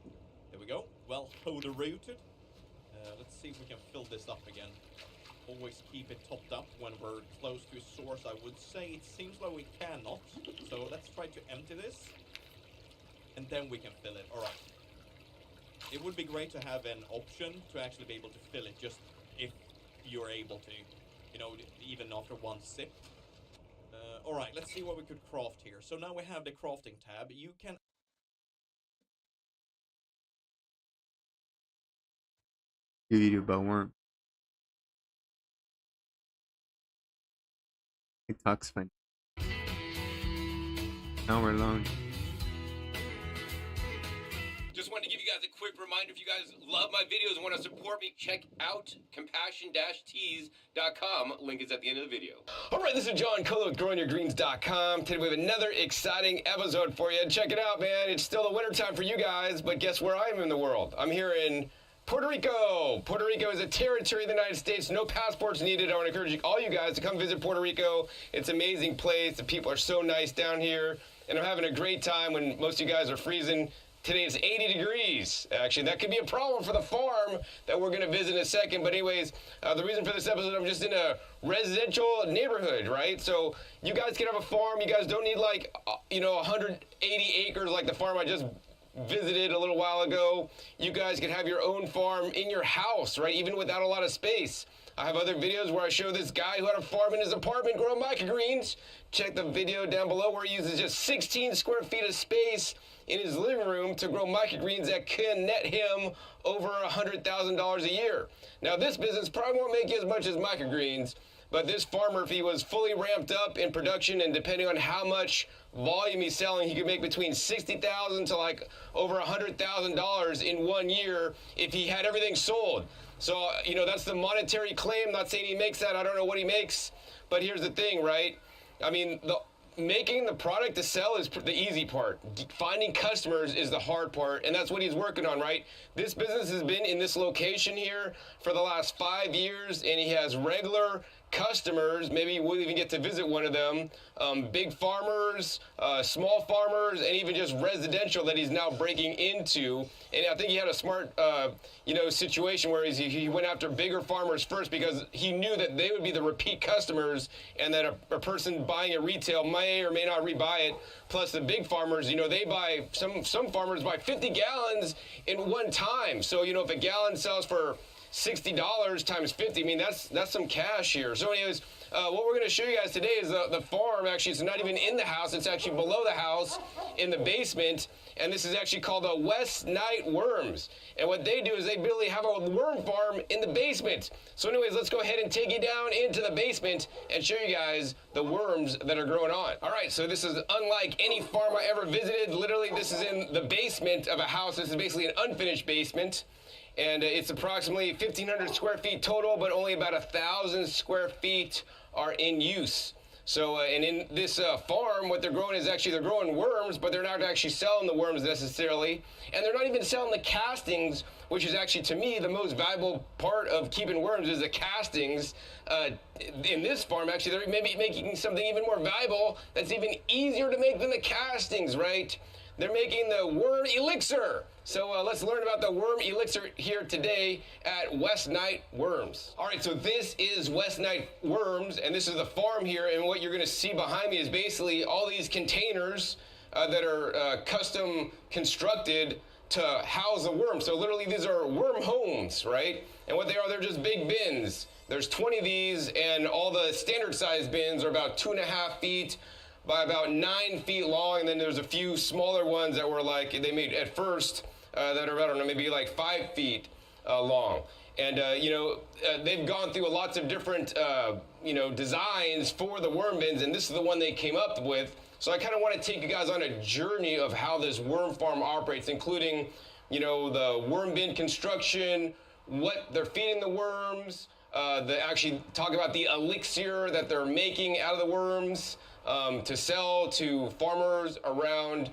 K: There we go. Well, rooted. Let's see if we can fill this up again. Always keep it topped up when we're close to a source, I would say. It seems like we cannot. So let's try to empty this. And then we can fill it. Alright. It would be great to have an option to actually be able to fill it, just if you're able to. You know, even after one sip. Alright, let's see what we could craft here. So now we have the crafting tab. You can...
A: Video about worm. TikTok's fun. Now we're alone.
N: Just wanted to give you guys a quick reminder, if you guys love my videos and want to support me, check out compassion-tees.com. Link is at the end of the video. All right, this is John Colo with growingyourgreens.com. Today we have another exciting episode for you. Check it out, man. It's still the winter time for you guys, but guess where I am in the world? I'm here in Puerto Rico. Puerto Rico is a territory of the United States. No passports needed. I want to encourage all you guys to come visit Puerto Rico. It's an amazing place. The people are so nice down here, and I'm having a great time when most of you guys are freezing. Today it's 80 degrees. Actually, that could be a problem for the farm that we're going to visit in a second. But anyways, the reason for this episode, I'm just in a residential neighborhood, right? So you guys can have a farm. You guys don't need 180 acres like the farm I just visited a little while ago. You guys can have your own farm in your house, right? Even without a lot of space. I have other videos where I show this guy who had a farm in his apartment growing microgreens. Check the video down below where he uses just 16 square feet of space in his living room to grow microgreens that can net him over $100,000 a year. Now this business probably won't make you as much as microgreens, but this farmer, if he was fully ramped up in production and depending on how much volume he's selling, he could make between $60,000 to over $100,000 in 1 year if he had everything sold. So, that's the monetary claim. I'm not saying he makes that. I don't know what he makes. But here's the thing, right? I mean, making the product to sell is the easy part. Finding customers is the hard part, and that's what he's working on, right? This business has been in this location here for the last 5 years, and he has regular customers. Maybe we'll even get to visit one of them. Big farmers, small farmers, and even just residential that he's now breaking into. And I think he had a smart, situation where he went after bigger farmers first because he knew that they would be the repeat customers and that a person buying at retail may or may not rebuy it. Plus the big farmers, they buy, some farmers buy 50 gallons in one time. So, if a gallon sells for $60 times 50. I mean, that's some cash here. So anyways, what we're going to show you guys today is the farm. Actually, it's not even in the house. It's actually below the house in the basement. And this is actually called the West Night Worms. And what they do is they literally have a worm farm in the basement. So anyways, let's go ahead and take you down into the basement and show you guys the worms that are growing on. All right, so this is unlike any farm I ever visited. Literally, this is in the basement of a house. This is basically an unfinished basement. And it's approximately 1,500 square feet total, but only about 1,000 square feet are in use. So, and in this farm, what they're growing is actually they're growing worms, but they're not actually selling the worms necessarily. And they're not even selling the castings, which is actually, to me, the most valuable part of keeping worms is the castings. In this farm, actually, they're maybe making something even more valuable that's even easier to make than the castings, right? They're making the worm elixir. So let's learn about the worm elixir here today at West Night Worms. All right, so this is West Night Worms, and this is the farm here, and what you're gonna see behind me is basically all these containers that are custom constructed to house the worms. So literally these are worm homes, right? And what they are, they're just big bins. There's 20 of these, and all the standard size bins are about 2.5 feet by about 9 feet long, and then there's a few smaller ones that were like, they made at first, that are, I don't know, maybe like 5 feet long. And, they've gone through lots of different, designs for the worm bins, and this is the one they came up with. So I kind of want to take you guys on a journey of how this worm farm operates, including, the worm bin construction, what they're feeding the worms, they actually talk about the elixir that they're making out of the worms, to sell to farmers around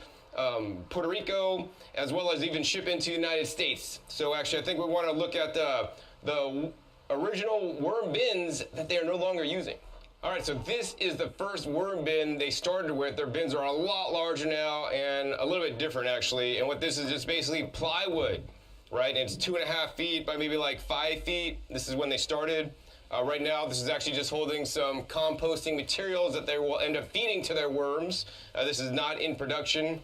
N: Puerto Rico, as well as even ship into the United States. So actually, I think we want to look at the original worm bins that they are no longer using. All right, so this is the first worm bin they started with. Their bins are a lot larger now and a little bit different, actually. And what this is just basically plywood, right? And it's 2.5 feet by maybe like 5 feet. This is when they started. Right now, this is actually just holding some composting materials that they will end up feeding to their worms. This is not in production.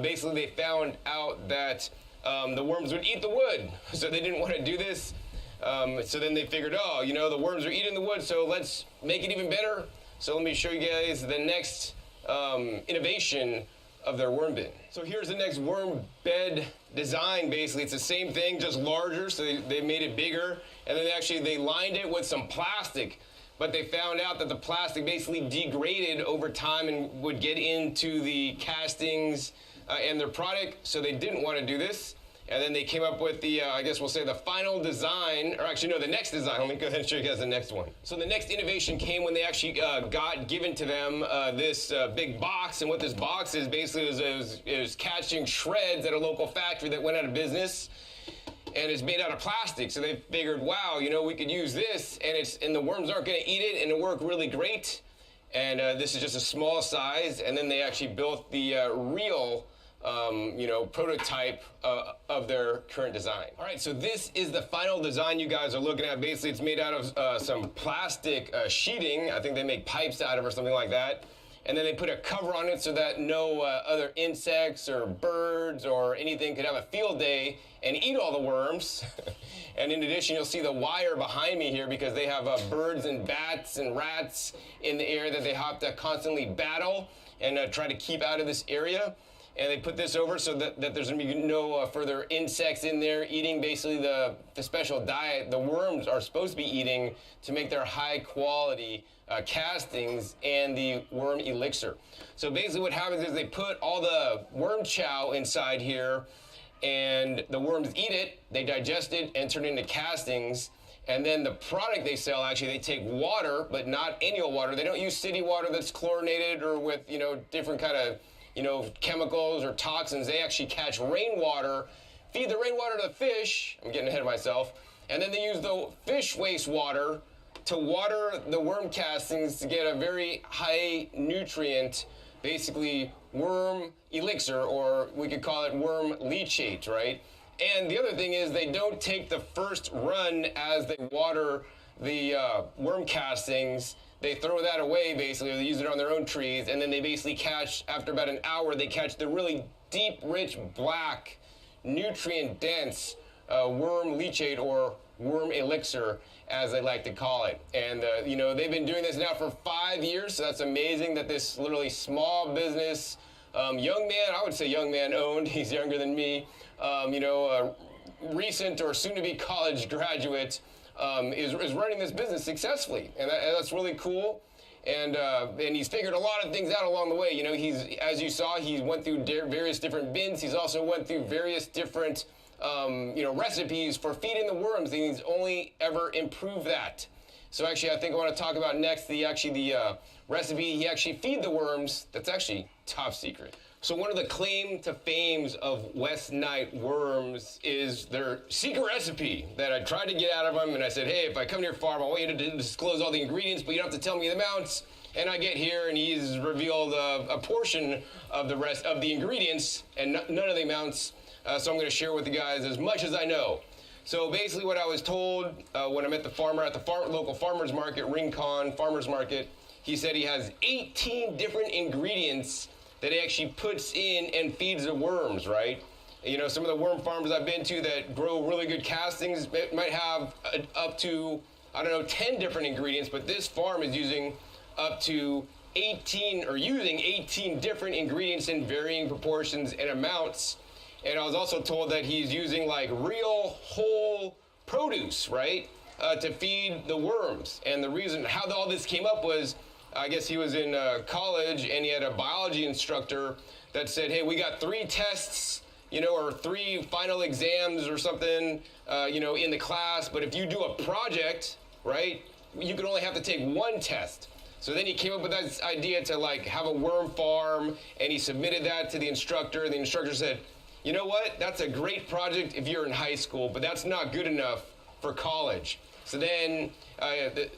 N: Basically, they found out that the worms would eat the wood, so they didn't want to do this. So then they figured, the worms are eating the wood, so let's make it even better. So let me show you guys the next innovation of their worm bin. So here's the next worm bed design. Basically, it's the same thing, just larger, so they made it bigger. And then they lined it with some plastic, but they found out that the plastic basically degraded over time and would get into the castings and their product, so they didn't want to do this. And then they came up with the, I guess we'll say the final design, or actually no, the next design. Let me go ahead and show you guys the next one. So the next innovation came when they actually got given to them this big box. And what this box is basically is catching shreds at a local factory that went out of business. And it's made out of plastic. So they figured, wow, we could use this, and the worms aren't gonna eat it, and it worked really great. And this is just a small size. And then they actually built the real prototype of their current design. All right, so this is the final design you guys are looking at. Basically, it's made out of some plastic sheeting. I think they make pipes out of or something like that. And then they put a cover on it so that no other insects or birds or anything could have a field day and eat all the worms. And in addition, you'll see the wire behind me here because they have birds and bats and rats in the air that they have to constantly battle and try to keep out of this area. And they put this over so that there's going to be no further insects in there eating basically the special diet the worms are supposed to be eating to make their high quality castings and the worm elixir. So basically what happens is they put all the worm chow inside here, and the worms eat it, they digest it, and turn it into castings. And then the product they sell, actually, they take water, but not annual water. They don't use city water that's chlorinated or with, different kind of, chemicals or toxins. They actually catch rainwater, feed the rainwater to the fish. I'm getting ahead of myself. And then they use the fish wastewater to water the worm castings to get a very high nutrient, basically worm elixir, or we could call it worm leachate, right? And the other thing is they don't take the first run as they water the worm castings. They throw that away, basically. They use it on their own trees, and then they basically catch, after about an hour, they catch the really deep, rich, black, nutrient-dense worm leachate or worm elixir, as they like to call it. And, they've been doing this now for 5 years, so that's amazing that this literally small business, young man, I would say young man owned, he's younger than me, recent or soon-to-be college graduate is running this business successfully, and that's really cool. And he's figured a lot of things out along the way. He's, as you saw, he went through various different bins. He's also went through various different recipes for feeding the worms, and he's only ever improved that. So actually, I think I want to talk about next the recipe he actually feed the worms. That's actually top secret. So one of the claim to fames of West Night Worms is their secret recipe that I tried to get out of them, and I said, hey, if I come to your farm, I want you to disclose all the ingredients, but you don't have to tell me the amounts. And I get here, and he's revealed a portion of the rest of the ingredients, and none of the amounts. So I'm going to share with you guys as much as I know. So basically what I was told when I met the farmer at the local farmer's market, Rincon Farmer's Market, he said he has 18 different ingredients that he actually puts in and feeds the worms, right? Some of the worm farms I've been to that grow really good castings might have up to, 10 different ingredients, but this farm is using up to 18 different ingredients in varying proportions and amounts. And I was also told that he's using like real whole produce, right, to feed the worms. And the reason how all this came up was, I guess he was in college and he had a biology instructor that said, hey, we got 3 tests, or 3 final exams or something, in the class. But if you do a project, right, you can only have to take 1 test. So then he came up with this idea to like have a worm farm, and he submitted that to the instructor. And the instructor said, you know what, that's a great project if you're in high school, but that's not good enough for college. So then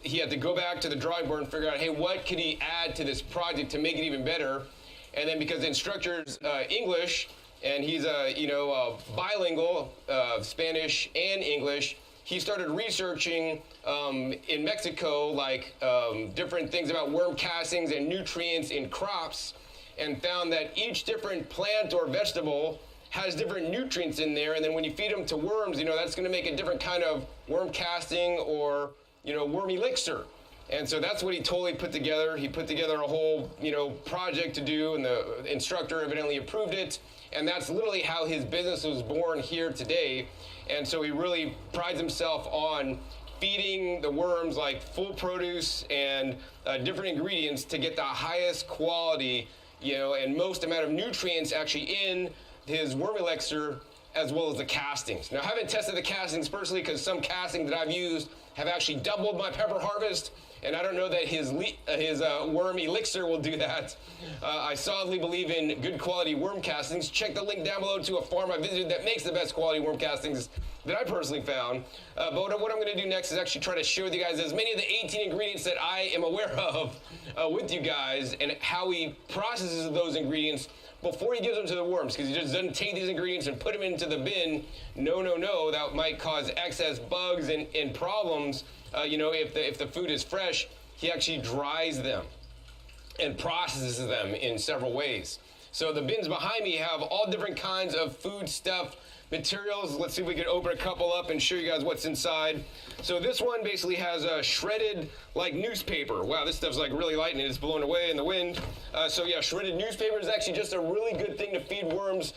N: he had to go back to the drawing board and figure out, hey, what can he add to this project to make it even better? And then because the instructor's English, and he's bilingual, Spanish and English, he started researching in Mexico, like different things about worm castings and nutrients in crops, and found that each different plant or vegetable has different nutrients in there, and then when you feed them to worms, that's going to make a different kind of worm casting or, worm elixir. And so that's what he totally put together. He put together a whole, project to do, and the instructor evidently approved it. And that's literally how his business was born here today. And so he really prides himself on feeding the worms like full produce and different ingredients to get the highest quality, and most amount of nutrients actually in his worm elixir, as well as the castings. Now, I haven't tested the castings personally because some castings that I've used have actually doubled my pepper harvest, and I don't know that his worm elixir will do that. I solidly believe in good quality worm castings. Check the link down below to a farm I visited that makes the best quality worm castings that I personally found. But what I'm going to do next is actually try to share with you guys as many of the 18 ingredients that I am aware of with you guys, and how he processes those ingredients before he gives them to the worms, because he just doesn't take these ingredients and put them into the bin. No, that might cause excess bugs and problems. If the food is fresh, he actually dries them and processes them in several ways. So the bins behind me have all different kinds of food stuff materials. Let's see if we can open a couple up and show you guys what's inside. So this one basically has a shredded like newspaper. Wow, this stuff's like really light and it's blown away in the wind. So yeah, shredded newspaper is actually just a really good thing to feed worms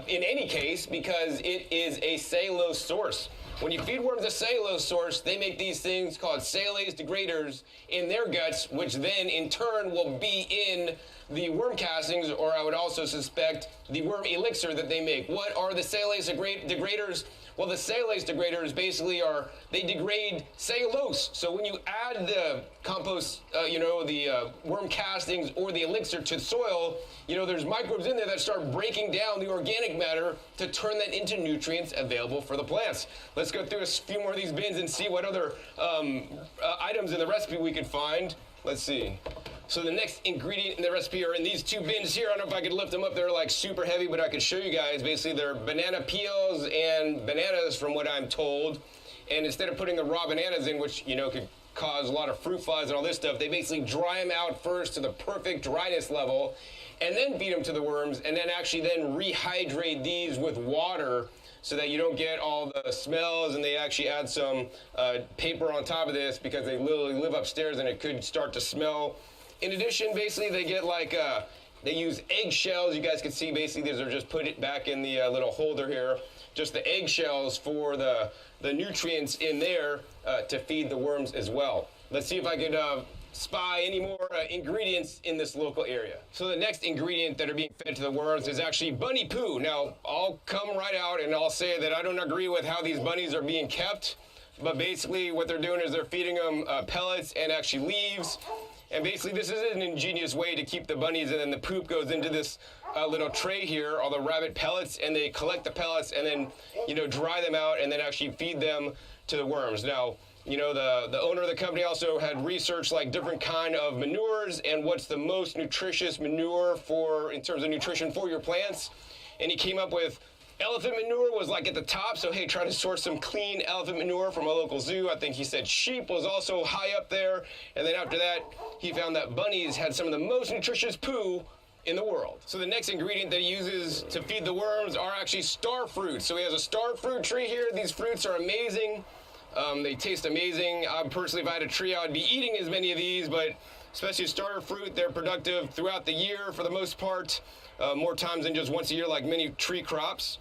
N: in any case, because it is a cellulose source. When you feed worms a cellulose source, they make these things called cellulase degraders in their guts, which then in turn will be in the worm castings, or I would also suspect the worm elixir that they make. What are the cellulase degraders? Well, the cellulase degraders basically they degrade cellulose. So when you add the compost, the worm castings or the elixir to soil, there's microbes in there that start breaking down the organic matter to turn that into nutrients available for the plants. Let's go through a few more of these bins and see what other items in the recipe we could find. Let's see. So the next ingredient in the recipe are in these 2 bins here. I don't know if I could lift them up. They're like super heavy, but I could show you guys. Basically, they're banana peels and bananas from what I'm told. And instead of putting the raw bananas in, which, could cause a lot of fruit flies and all this stuff, they basically dry them out first to the perfect dryness level and then feed them to the worms, and then actually then rehydrate these with water so that you don't get all the smells, and they actually add some paper on top of this because they literally live upstairs and it could start to smell. In addition, basically, they get like, they use eggshells. You guys can see basically these are just put it back in the little holder here. Just the eggshells for the nutrients in there to feed the worms as well. Let's see if I could spy any more ingredients in this local area. So the next ingredient that are being fed to the worms is actually bunny poo. Now, I'll come right out and I'll say that I don't agree with how these bunnies are being kept, but basically what they're doing is they're feeding them pellets and actually leaves. And basically this is an ingenious way to keep the bunnies, and then the poop goes into this little tray here, all the rabbit pellets, and they collect the pellets and then, you know, dry them out and then actually feed them to the worms. Now, you know, the owner of the company also had researched like different kind of manures and what's the most nutritious manure for, in terms of nutrition for your plants. And he came up with elephant manure was like at the top. So, hey, try to source some clean elephant manure from a local zoo. I think he said sheep was also high up there. And then after that, he found that bunnies had some of the most nutritious poo in the world. So the next ingredient that he uses to feed the worms are actually star fruits. So he has a star fruit tree here. These fruits are amazing. They taste amazing. Personally, if I had a tree, I would be eating as many of these, but especially starter fruit, they're productive throughout the year for the most part, more times than just once a year like many tree crops.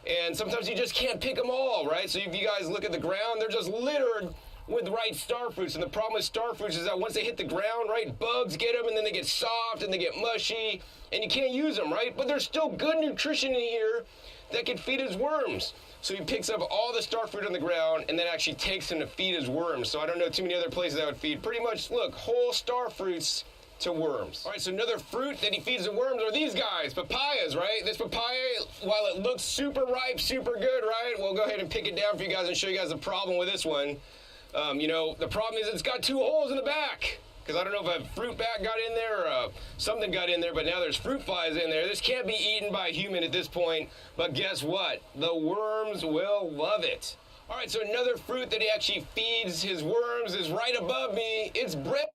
N: And sometimes you just can't pick them all, right? So if you guys look at the ground, they're just littered with right star fruits. And the problem with star fruits is that once they hit the ground, right, bugs get them and then they get soft and they get mushy and you can't use them, right? But there's still good nutrition in here that can feed his worms. So he picks up all the star fruit on the ground and then actually takes them to feed his worms. So I don't know too many other places that would feed pretty much, look, whole star fruits to worms. All right, so another fruit that he feeds the worms are these guys, papayas, right? This papaya, while it looks super ripe, super good, right? We'll go ahead and pick it down for you guys and show you guys the problem with this one. You know, the problem is it's got 2 holes in the back. Because I don't know if a fruit bat got in there or something got in there, but now there's fruit flies in there. This can't be eaten by a human at this point, but guess what? The worms will love it. All right, so another fruit that he actually feeds his worms is right above me. It's bread.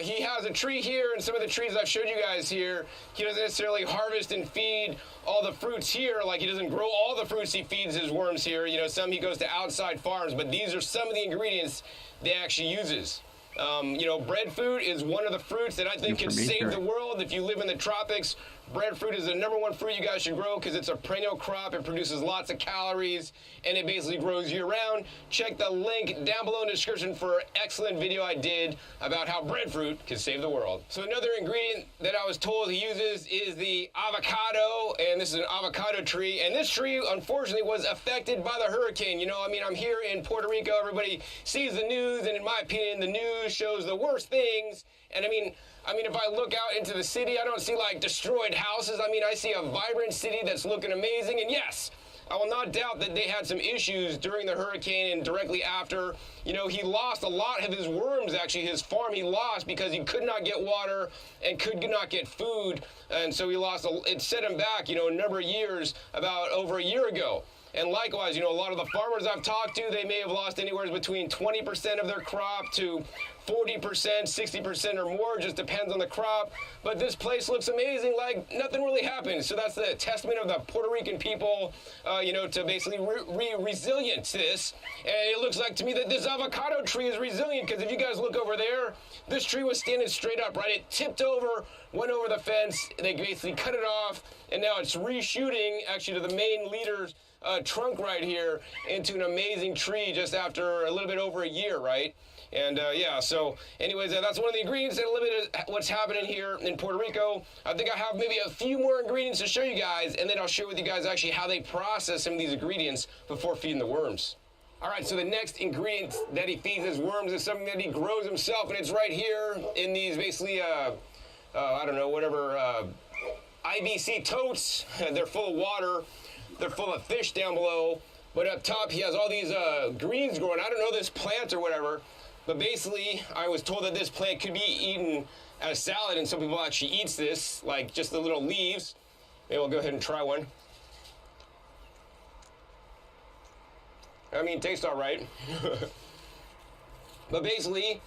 N: He has a tree here, and some of the trees I've showed you guys here, he doesn't necessarily harvest and feed all the fruits here, like he doesn't grow all the fruits he feeds his worms here. You know, some he goes to outside farms, but these are some of the ingredients they actually uses. You know, breadfruit is one of the fruits that I think can save the world. If you live in the tropics, breadfruit is the #1 fruit you guys should grow because it's a perennial crop. It produces lots of calories, and it basically grows year-round. Check the link down below in the description for an excellent video I did about how breadfruit can save the world. So another ingredient that I was told he uses is the avocado, and this is an avocado tree. And this tree, unfortunately, was affected by the hurricane. You know, I mean, I'm here in Puerto Rico. Everybody sees the news, and in my opinion, the news shows the worst things. And I mean, if I look out into the city, I don't see like destroyed houses. I mean, I see a vibrant city that's looking amazing. And yes, I will not doubt that they had some issues during the hurricane and directly after. You know, he lost a lot of his worms, actually. His farm he lost because he could not get water and could not get food. And so he lost, it set him back, you know, a number of years, about over a year ago. And likewise, you know, a lot of the farmers I've talked to, they may have lost anywhere between 20% of their crop to 40%, 60% or more, just depends on the crop. But this place looks amazing, like nothing really happened. So that's the testament of the Puerto Rican people, you know, to basically resilient to this. And it looks like to me that this avocado tree is resilient, because if you guys look over there, this tree was standing straight up, right? It tipped over, went over the fence, they basically cut it off, and now it's reshooting actually to the main leader's trunk right here into an amazing tree just after a little bit over a year, right? And yeah, so anyways, that's one of the ingredients that limited what's happening here in Puerto Rico. I think I have maybe a few more ingredients to show you guys, and then I'll share with you guys actually how they process some of these ingredients before feeding the worms. All right, so the next ingredient that he feeds his worms is something that he grows himself, and it's right here in these basically, I don't know, whatever, IBC totes. They're full of water. They're full of fish down below, but up top he has all these greens growing. I don't know this plant or whatever, but basically I was told that this plant could be eaten as a salad, and some people actually eats this, like just the little leaves. Maybe we'll go ahead and try one. I mean, it tastes all right. But basically,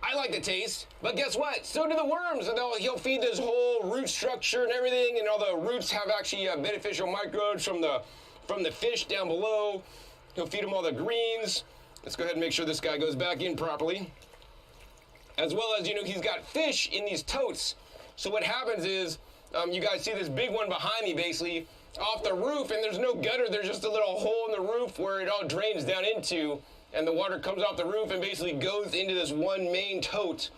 N: I like the taste, but guess what? So do the worms, and he'll feed this whole root structure and everything, and all the roots have actually beneficial microbes from the fish down below. He'll feed them all the greens. Let's go ahead and make sure this guy goes back in properly. As well as, he's got fish in these totes. So what happens is, you guys see this big one behind me, basically, off the roof, and there's no gutter. There's just a little hole in the roof where it all drains down into, and the water comes off the roof and basically goes into this one main tote.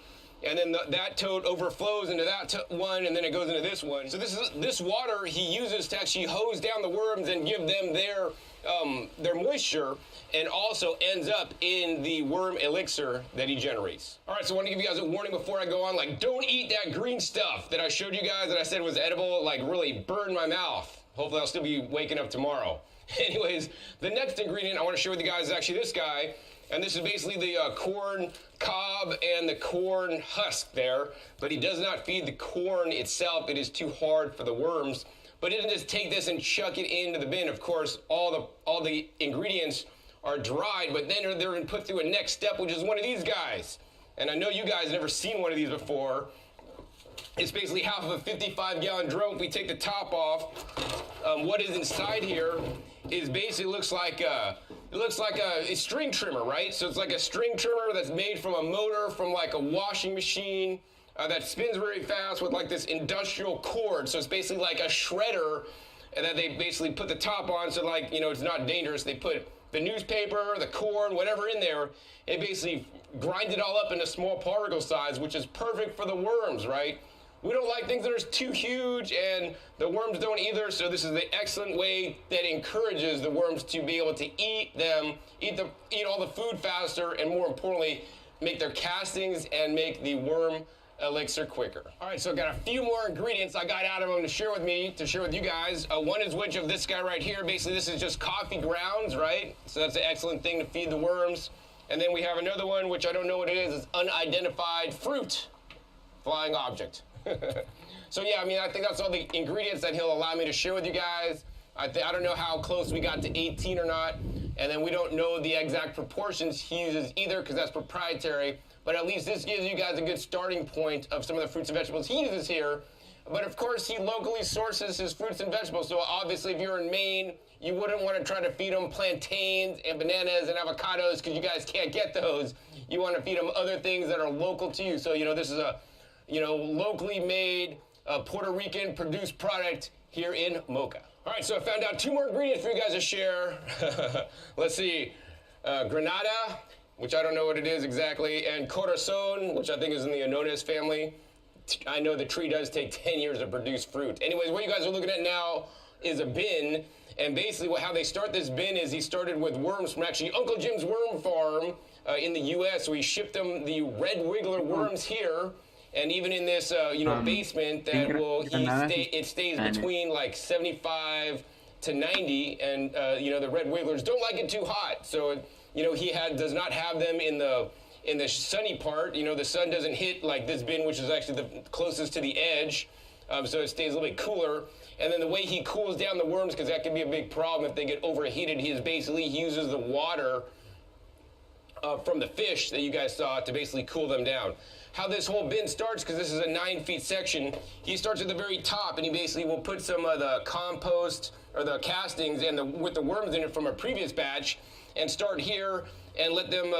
N: And then that tote overflows into that one, and then it goes into this one. So this water he uses to actually hose down the worms and give them their moisture, and also ends up in the worm elixir that he generates. All right, so I want to give you guys a warning before I go on. Don't eat that green stuff that I showed you guys that I said was edible. Really burned my mouth. Hopefully I'll still be waking up tomorrow. Anyways, the next ingredient I want to share with you guys is actually this guy. And this is basically the corn cob and the corn husk there. But he does not feed the corn itself. It is too hard for the worms. But he doesn't just take this and chuck it into the bin. Of course, all the ingredients are dried, but then they're put through a next step, which is one of these guys. And I know you guys have never seen one of these before. It's basically half of a 55-gallon drum. If we take the top off, what is inside here is basically looks like a string trimmer, right? So it's like a string trimmer that's made from a motor from like a washing machine that spins very fast with like this industrial cord. So it's basically like a shredder, and that they basically put the top on so it's not dangerous. They put the newspaper, the corn, whatever in there. It basically grinds it all up into small particle size, which is perfect for the worms, right? We don't like things that are too huge, and the worms don't either, so this is the excellent way that encourages the worms to be able to eat all the food faster, and more importantly, make their castings and make the worm elixir quicker. All right, so I've got a few more ingredients I got out of them to share with you guys. One is which of this guy right here. Basically, this is just coffee grounds, right? So that's an excellent thing to feed the worms. And then we have another one, which I don't know what it is. It's unidentified fruit, flying object. So yeah, I think that's all the ingredients that he'll allow me to share with you guys. I don't know how close we got to 18 or not, and then we don't know the exact proportions he uses either, because that's proprietary, but at least this gives you guys a good starting point of some of the fruits and vegetables he uses here. But of course, he locally sources his fruits and vegetables, so obviously if you're in Maine, you wouldn't want to try to feed them plantains and bananas and avocados, because you guys can't get those. You want to feed them other things that are local to you. So, this is a locally made Puerto Rican produced product here in Mocha. All right, so I found out 2 more ingredients for you guys to share. Let's see, Granada, which I don't know what it is exactly, and Corazon, which I think is in the Anones family. I know the tree does take 10 years to produce fruit. Anyways, what you guys are looking at now is a bin, and basically how they start this bin is he started with worms from actually Uncle Jim's worm farm in the U.S., so he shipped them the red wiggler worms here. And even in this, basement, it stays between 75 to 90, and the red wigglers don't like it too hot. So he does not have them in the sunny part. The sun doesn't hit like this bin, which is actually the closest to the edge, so it stays a little bit cooler. And then the way he cools down the worms, because that can be a big problem if they get overheated, he uses the water from the fish that you guys saw to basically cool them down. How this whole bin starts, because this is a 9-feet section, he starts at the very top, and he basically will put some of the compost or the castings with the worms in it from a previous batch, and start here and let them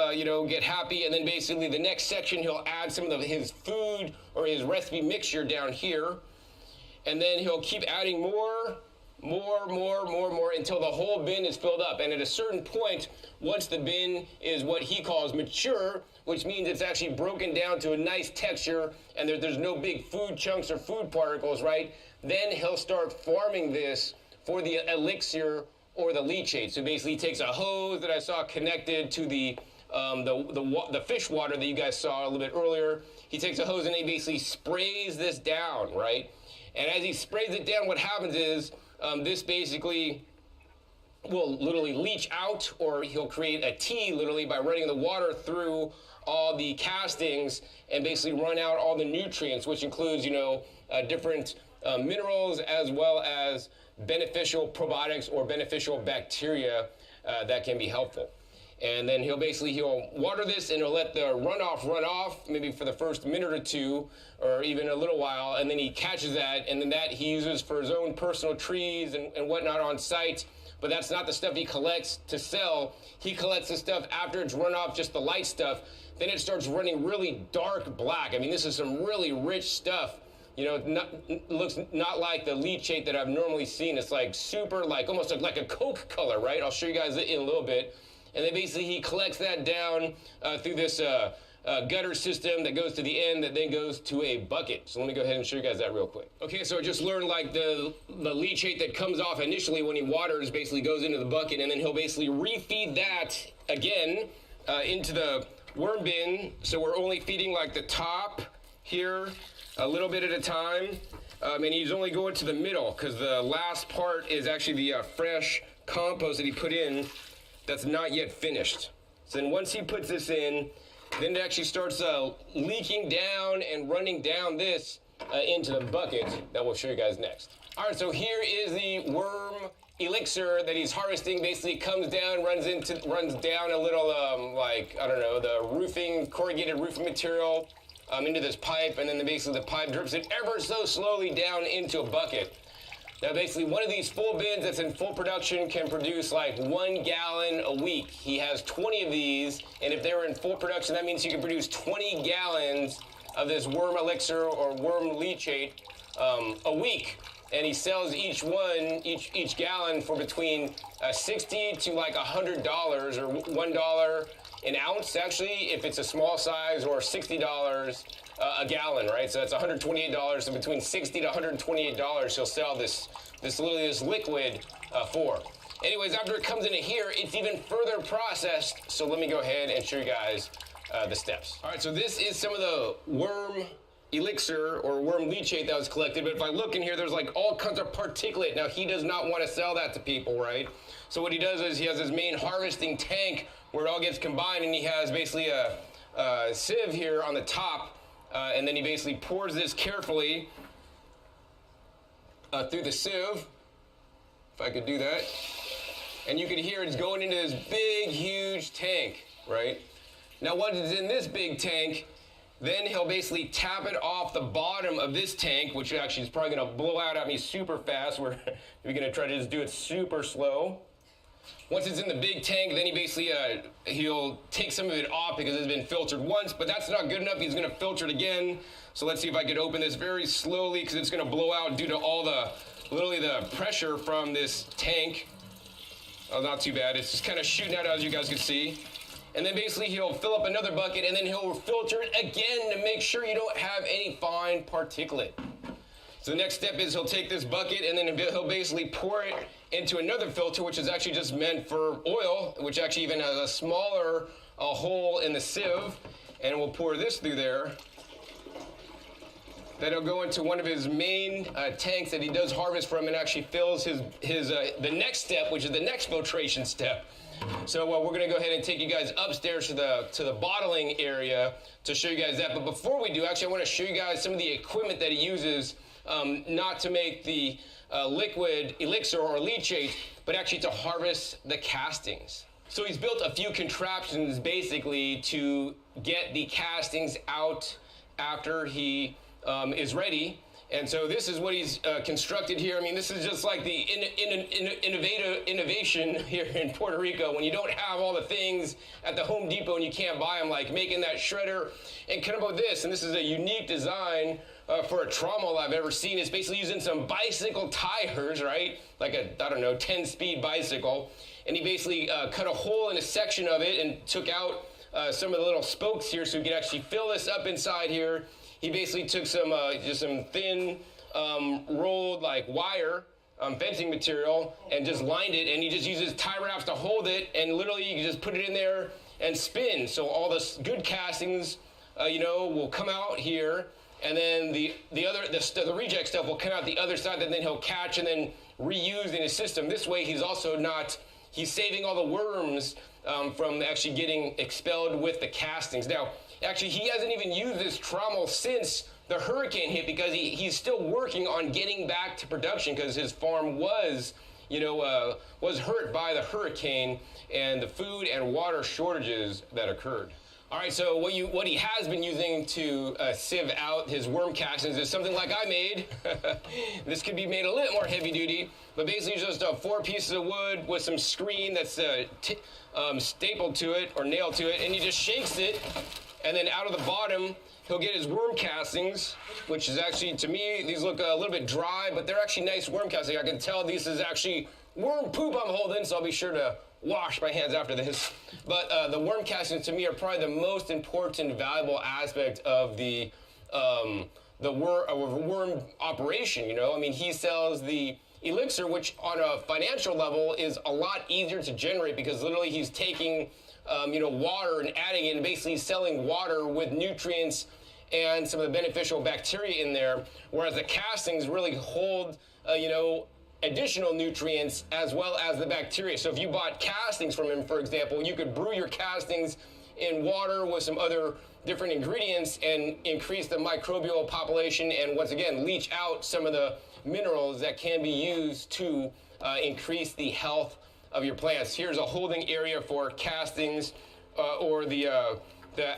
N: get happy. And then basically the next section he'll add some of his food or his recipe mixture down here, and then he'll keep adding more until the whole bin is filled up. And at a certain point, once the bin is what he calls mature, which means it's actually broken down to a nice texture and there's no big food chunks or food particles, right? Then he'll start farming this for the elixir or the leachate. So basically he takes a hose that I saw connected to the fish water that you guys saw a little bit earlier. He takes a hose and he basically sprays this down, right? And as he sprays it down, what happens is this basically will literally leach out, or he'll create a tea literally by running the water through all the castings and basically run out all the nutrients, which includes, different minerals as well as beneficial probiotics or beneficial bacteria that can be helpful. And then he'll water this and he'll let the runoff run off maybe for the first minute or two or even a little while, and then he catches that, and then that he uses for his own personal trees and whatnot on site. But that's not the stuff he collects to sell. He collects the stuff after it's run off, just the light stuff. Then it starts running really dark black. I mean, this is some really rich stuff. You know, looks not like the leachate that I've normally seen. It's like super, like almost like a Coke color, right? I'll show you guys in a little bit. And then basically he collects that down through this gutter system that goes to the end that then goes to a bucket. So let me go ahead and show you guys that real quick. Okay, so I just learned like the leachate that comes off initially when he waters basically goes into the bucket, and then he'll basically refeed that again into the worm bin. So we're only feeding like the top here a little bit at a time. And he's only going to the middle because the last part is actually the fresh compost that he put in that's not yet finished. So then once he puts this in, then it actually starts leaking down and running down this into the bucket that we'll show you guys next. All right, so here is the worm elixir that he's harvesting. Basically comes down, runs down a little, like, I don't know, the corrugated roofing material into this pipe, and then basically the pipe drips it ever so slowly down into a bucket. Now, basically, one of these full bins that's in full production can produce like 1 gallon a week. He has 20 of these, and if they were in full production, that means he can produce 20 gallons of this worm elixir or worm leachate a week. And he sells each gallon for between $60 to like $100 or $1 an ounce, actually, if it's a small size, or $60 a gallon, right? So that's $128. So between $60 to $128, he'll sell this liquid for. Anyways, after it comes into here, it's even further processed. So let me go ahead and show you guys the steps. All right, so this is some of the worm elixir or worm leachate that was collected. But if I look in here, there's like all kinds of particulate. Now, he does not want to sell that to people, right? So what he does is he has his main harvesting tank where it all gets combined, and he has basically a sieve here on the top, and then he basically pours this carefully through the sieve, if I could do that. And you can hear it's going into this big, huge tank, right? Now, once it's in this big tank, then he'll basically tap it off the bottom of this tank, which actually is probably going to blow out at me super fast. We're going to try to just do it super slow. Once it's in the big tank, then he basically, he'll take some of it off because it's been filtered once, but that's not good enough. He's going to filter it again. So let's see if I could open this very slowly because it's going to blow out due to all literally the pressure from this tank. Oh, not too bad. It's just kind of shooting out, as you guys can see. And then basically he'll fill up another bucket, and then he'll filter it again to make sure you don't have any fine particulate. So the next step is he'll take this bucket, and then he'll basically pour it into another filter, which is actually just meant for oil, which actually even has a smaller hole in the sieve. And we'll pour this through there. Then he'll go into one of his main tanks that he does harvest from, and actually fills the next step, which is the next filtration step. So we're going to go ahead and take you guys upstairs to the bottling area to show you guys that. But before we do, actually, I want to show you guys some of the equipment that he uses, not to make the liquid elixir or leachate, but actually to harvest the castings. So he's built a few contraptions basically to get the castings out after he is ready. And so this is what he's constructed here. I mean, this is just like the innovation here in Puerto Rico when you don't have all the things at the Home Depot and you can't buy them, like making that shredder and come up with this. And this is a unique design for a trommel I've ever seen. It's basically using some bicycle tires, right? Like a, I don't know, 10-speed bicycle. And he basically cut a hole in a section of it and took out some of the little spokes here so he could actually fill this up inside here. He basically took just some thin rolled like wire, fencing material, and just lined it, and he just uses tie wraps to hold it, and literally you can just put it in there and spin. So all the good castings, will come out here, and then the reject stuff will come out the other side that then he'll catch and then reuse in his system. This way he's saving all the worms from actually getting expelled with the castings. Now, actually, he hasn't even used this trommel since the hurricane hit because he's still working on getting back to production because his farm was was hurt by the hurricane and the food and water shortages that occurred. All right, so what he has been using to sieve out his worm castings is something like I made. This could be made a little more heavy duty, but basically just 4 pieces of wood with some screen that's stapled to it or nailed to it, and he just shakes it, and then out of the bottom, he'll get his worm castings, which is actually, to me, these look a little bit dry, but they're actually nice worm castings. I can tell this is actually worm poop I'm holding, so I'll be sure to wash my hands after this. But the worm castings, to me, are probably the most important, valuable aspect of the worm operation, I mean, he sells the elixir, which on a financial level is a lot easier to generate because literally he's taking, water and adding it and basically selling water with nutrients and some of the beneficial bacteria in there, whereas the castings really hold, additional nutrients as well as the bacteria. So if you bought castings from him, for example, you could brew your castings in water with some other different ingredients and increase the microbial population and once again leach out some of the minerals that can be used to increase the health of your plants. Here's a holding area for castings or the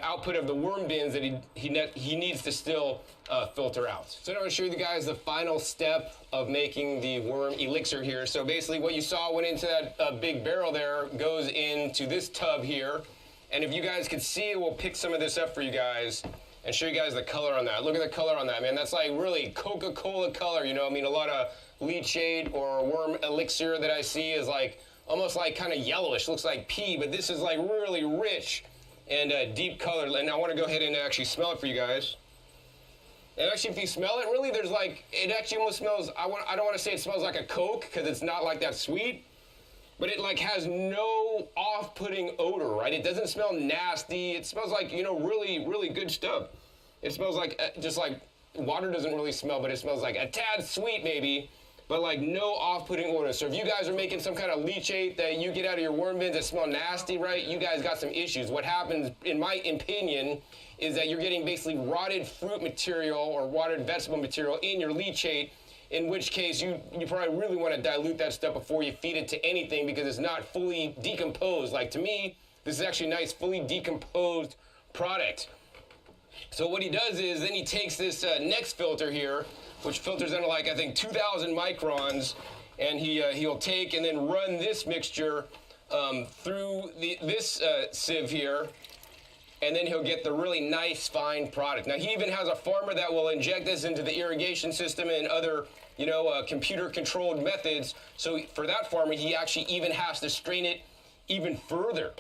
N: output of the worm bins that he needs to still filter out. So now I'm going to show you guys the final step of making the worm elixir here. So basically what you saw went into that big barrel there, goes into this tub here. And if you guys could see, we'll pick some of this up for you guys and show you guys the color on that. Look at the color on that, man. That's like really Coca-Cola color, I mean, a lot of leachate or worm elixir that I see is like almost like kind of yellowish, looks like pee, but this is like really rich and deep color. And I want to go ahead and actually smell it for you guys. And actually, if you smell it, really, there's like, it actually almost smells, I don't want to say it smells like a Coke, because it's not like that sweet, but it like has no off-putting odor, right? It doesn't smell nasty. It smells like, really, really good stuff. It smells like, just like, water doesn't really smell, but it smells like a tad sweet maybe, but like no off-putting odor. So if you guys are making some kind of leachate that you get out of your worm bins that smell nasty, right, you guys got some issues. What happens, in my opinion, is that you're getting basically rotted fruit material or rotted vegetable material in your leachate, in which case you probably really want to dilute that stuff before you feed it to anything because it's not fully decomposed. Like to me, this is actually a nice fully decomposed product. So what he does is then he takes this next filter here, which filters under like I think 2,000 microns, and he'll take and then run this mixture through this sieve here, and then he'll get the really nice fine product. Now he even has a farmer that will inject this into the irrigation system and other computer controlled methods. So for that farmer, he actually even has to strain it even further.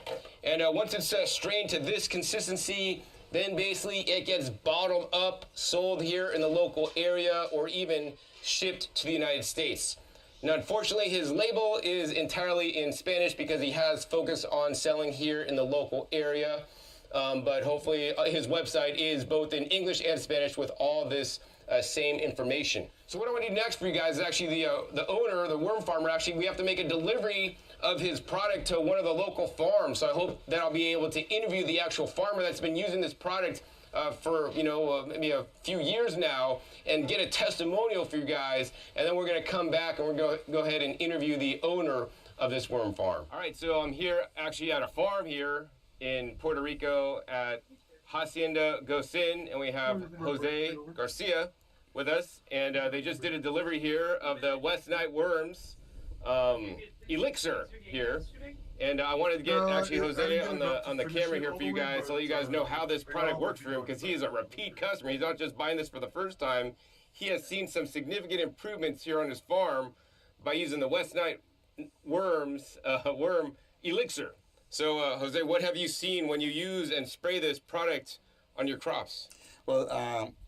N: And once it's strained to this consistency, then basically it gets bottled up, sold here in the local area, or even shipped to the United States. Now, unfortunately, his label is entirely in Spanish because he has focused on selling here in the local area. But hopefully his website is both in English and Spanish with all this same information. So what I want to do next for you guys is actually the owner, the worm farmer, actually we have to make a delivery of his product to one of the local farms. So I hope that I'll be able to interview the actual farmer that's been using this product for maybe a few years now and get a testimonial for you guys. And then we're going to come back and we're going to go ahead and interview the owner of this worm farm. All right, so I'm here actually at a farm here in Puerto Rico at Hacienda Gosin, and we have Jose Garcia with us, and they just did a delivery here of the West Night Worms elixir here, and I wanted to get actually Jose on the camera here for you guys so you guys know how this product works for him, because he is a repeat customer. He's not just buying this for the first time. He has seen some significant improvements here on his farm by using the West Night Worms worm elixir. So, Jose, what have you seen when you use and spray this product on your crops?
O: Well,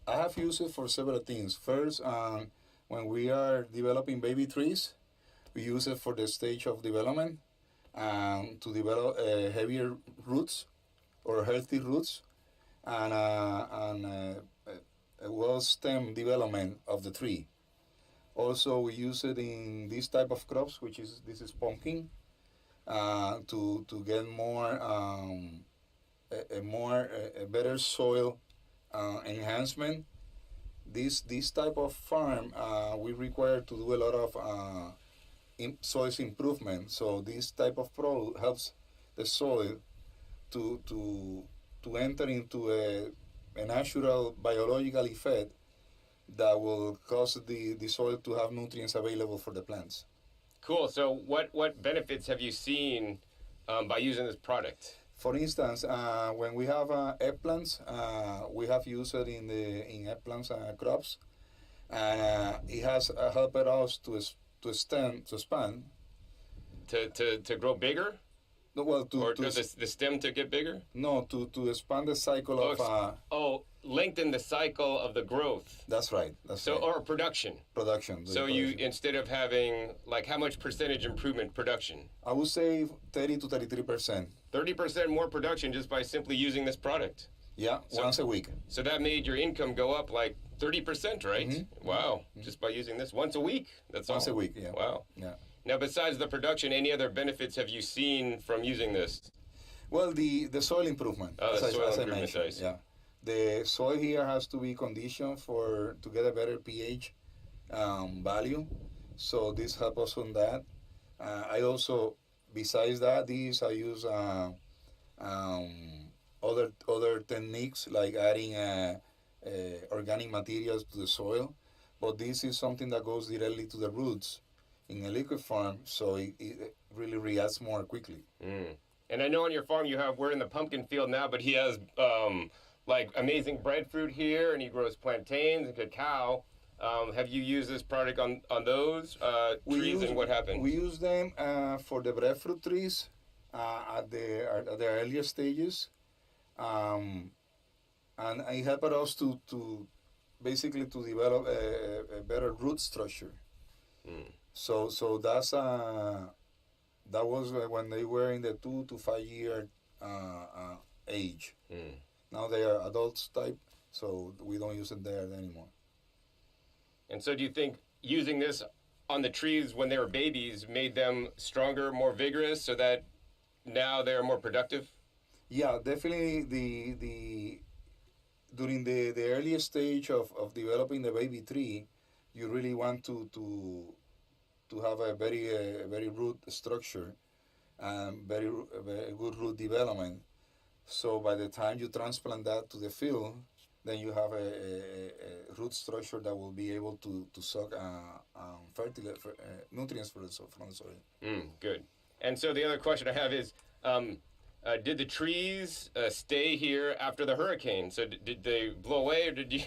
O: I have used it for several things. First, when we are developing baby trees, we use it for the stage of development to develop heavier roots or healthy roots and a well stem development of the tree. Also, we use it in this type of crops, this is pumpkin. To get more a better soil enhancement. This type of farm we require to do a lot of soil's improvement. So this type of product helps the soil to enter into a natural biological effect that will cause the soil to have nutrients available for the plants.
N: Cool. So what benefits have you seen by using this product?
O: For instance, when we have eggplants, we have used it in eggplants crops, and it has helped us to expand.
N: To grow bigger?
O: No, well,
N: the stem to get bigger?
O: No, to expand the cycle of.
N: Lengthen the cycle of the growth.
O: That's right.
N: Or production.
O: Production.
N: So you, instead of having, like, how much percentage improvement production?
O: I would say 30 to 33%.
N: 30% more production just by simply using this product.
O: Yeah, once a week.
N: So that made your income go up like 30%, right?
O: Mm-hmm.
N: Wow. Mm-hmm. Just by using this once a week. That's
O: once
N: all.
O: A week. Yeah.
N: Wow.
O: Yeah.
N: Now, besides the production, any other benefits have you seen from using this?
O: Well, the soil improvement.
N: Oh, the soil
O: as
N: improvement,
O: I mentioned. Yeah. The soil here has to be conditioned to get a better pH value. So this helps us on that. I also, besides that, I use other techniques like adding organic materials to the soil. But this is something that goes directly to the roots in a liquid form, so it really reacts more quickly.
N: Mm. And I know on your farm we're in the pumpkin field now, but he has like amazing breadfruit here, and he grows plantains and cacao. Have you used this product on those trees, and what happened?
O: We use them for the breadfruit trees at the earlier stages, and it helped us to basically to develop a better root structure. Mm. So that's that was when they were in the 2 to 5 year age. Mm. Now they are adults type, so we don't use it there anymore.
N: And so do you think using this on the trees when they were babies made them stronger, more vigorous, so that now they're more productive?
O: Yeah, definitely during the earliest stage of developing the baby tree, you really want to have a very root structure and very good root development. So by the time you transplant that to the field, then you have a root structure that will be able to suck nutrients from the soil.
N: Good. And so the other question I have is, did the trees stay here after the hurricane? So did they blow away, or did you?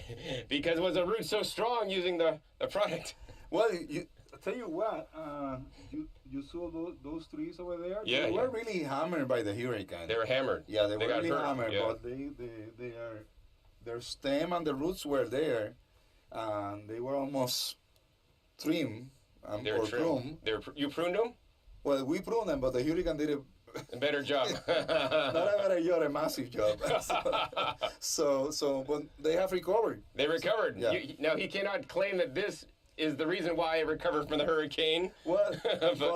N: Because was the root so strong using the product?
O: Well, I'll tell you what, you saw those trees over there?
N: Yeah,
O: they were really hammered by the hurricane.
N: They were hammered.
O: Yeah, they were
N: got
O: really
N: hurt.
O: hammered,
N: Yeah.
O: but their stem and the roots were there, and they were almost trimmed pruned.
N: You pruned them?
O: Well, we pruned them, but the hurricane did
N: a better job.
O: Not a better job, a massive job. But they have recovered.
N: They recovered.
O: Yeah.
N: Now, he cannot claim that this is the reason why it recovered from the hurricane.
O: Well,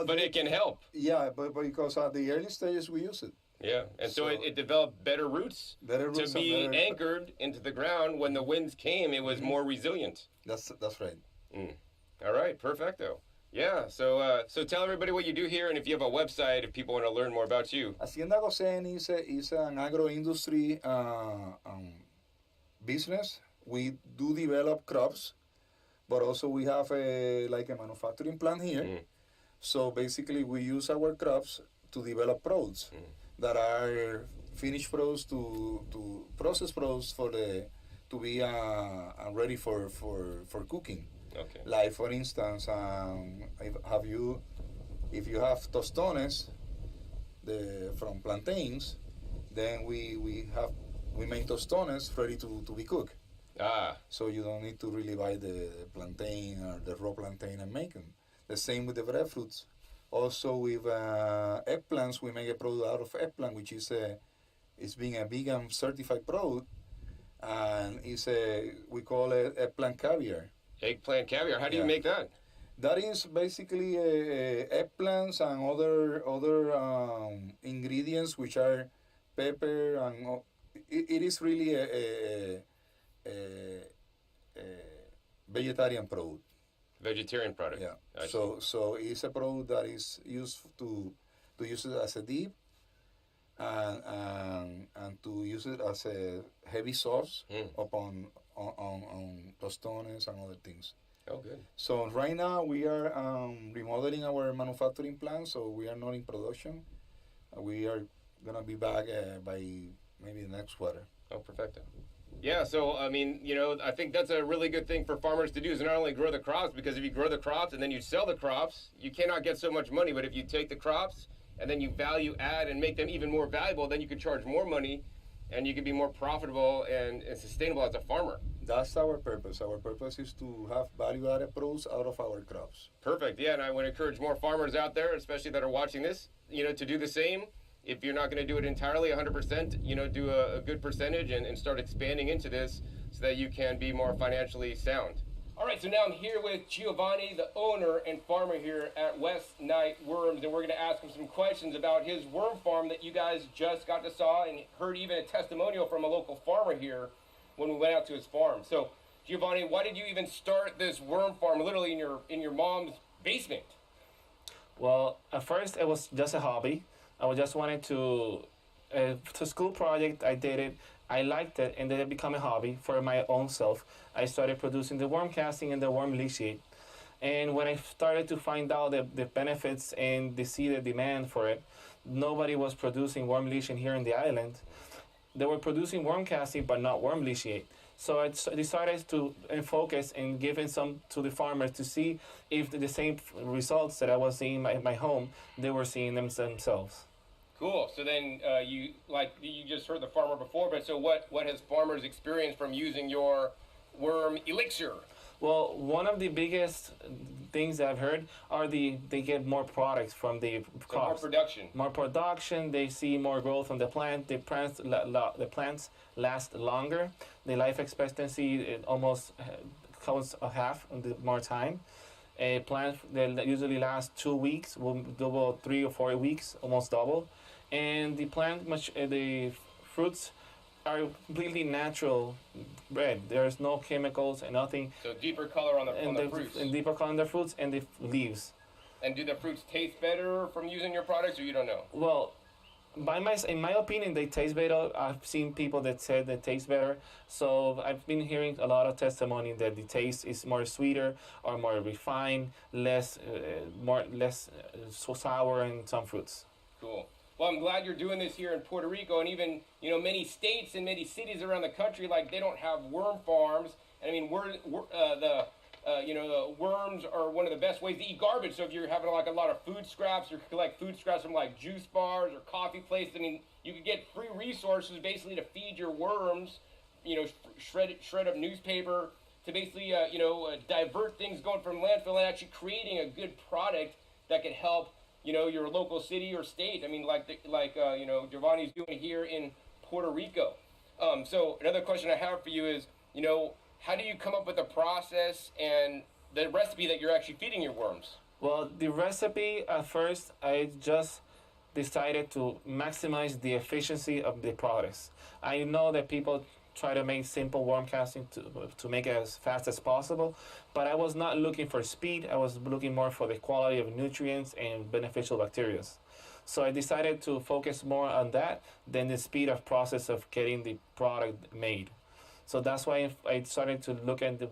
N: but it can help.
O: Yeah, but because at the early stages we use it.
N: Yeah, and so it developed better roots. To be anchored into the ground when the winds came, it was more resilient.
O: That's right.
N: Mm. All right, perfecto. Yeah, so tell everybody what you do here, and if you have a website, if people want to learn more about you.
O: Hacienda Gosen is an agro-industry business. We do develop crops, but also we have a manufacturing plant here. Mm. So basically we use our crops to develop products that are finished products to process products to be ready for cooking.
N: Okay.
O: Like for instance, if you have tostones from plantains, then we make tostones ready to be cooked.
N: Ah.
O: So you don't need to really buy the plantain or the raw plantain and make them. The same with the breadfruits. Also with eggplants, we make a product out of eggplant, which is being a vegan certified product, and we call it eggplant caviar.
N: Eggplant caviar. How do you make that?
O: That is basically eggplants and other ingredients, which are pepper, and it is really a vegetarian product.
N: Vegetarian product.
O: Yeah.
N: I
O: So it's a product that is used to use it as a dip, and to use it as a heavy sauce upon on tostones and other things.
N: Oh, good.
O: So right now we are remodeling our manufacturing plant, so we are not in production. We are gonna be back by maybe the next quarter.
N: Oh, perfecto. Yeah, so I mean, you know, I think that's a really good thing for farmers to do, is not only grow the crops, because if you grow the crops and then you sell the crops, you cannot get so much money. But if you take the crops and then you value add and make them even more valuable, then you can charge more money and you can be more profitable and sustainable as a farmer.
O: That's our purpose. Our purpose is to have value-added products out of our crops.
N: Perfect. Yeah, and I would encourage more farmers out there, especially that are watching this, you know, to do the same. If you're not going to do it entirely 100%, you know, do a good percentage and start expanding into this so that you can be more financially sound. All right, so now I'm here with Giovanni, the owner and farmer here at West Night Worms, and we're going to ask him some questions about his worm farm that you guys just got to saw and heard even a testimonial from a local farmer here when we went out to his farm. So, Giovanni, why did you even start this worm farm literally in your mom's basement?
P: Well, at first it was just a hobby. I just wanted to school project. I did it. I liked it, and then it became a hobby for my own self. I started producing the worm casting and the worm leachate. And when I started to find out the benefits and see the demand for it, nobody was producing worm leachate here in the island. They were producing worm casting, but not worm leachate. So I decided to focus and giving some to the farmers to see if the same results that I was seeing in my home, they were seeing them themselves.
N: Cool. So then you just heard the farmer before, but so what has farmers experienced from using your worm elixir?
P: Well, one of the biggest things that I've heard are they get more products from the crops.
N: More production.
P: More production. They see more growth on the plant. The plants last longer. The life expectancy almost comes a half more time. A plant that usually lasts 2 weeks will double 3 or 4 weeks, almost double. And the the fruits are completely natural bred. There's no chemicals and nothing.
N: So deeper color on the fruits.
P: And deeper color on the fruits and the leaves.
N: And do the fruits taste better from using your products, or you don't know?
P: Well, in my opinion, they taste better. I've seen people that said they taste better. So I've been hearing a lot of testimony that the taste is more sweeter or more refined, less sour in some fruits.
N: Cool. Well, I'm glad you're doing this here in Puerto Rico, and even, you know, many states and many cities around the country, like, they don't have worm farms. And I mean, the worms are one of the best ways to eat garbage. So if you're having like a lot of food scraps, or collect food scraps from like juice bars or coffee places, I mean, you could get free resources basically to feed your worms. You know, shred up newspaper to basically divert things going from landfill and actually creating a good product that could help, you know, your local city or state. I mean, Giovanni's doing here in Puerto Rico. So another question I have for you is, you know, how do you come up with the process and the recipe that you're actually feeding your worms?
P: Well, the recipe, at first, I just decided to maximize the efficiency of the products. I know that people try to make simple worm casting to make it as fast as possible, but I was not looking for speed. I was looking more for the quality of nutrients and beneficial bacteria. So I decided to focus more on that than the speed of process of getting the product made. So that's why I started to look at the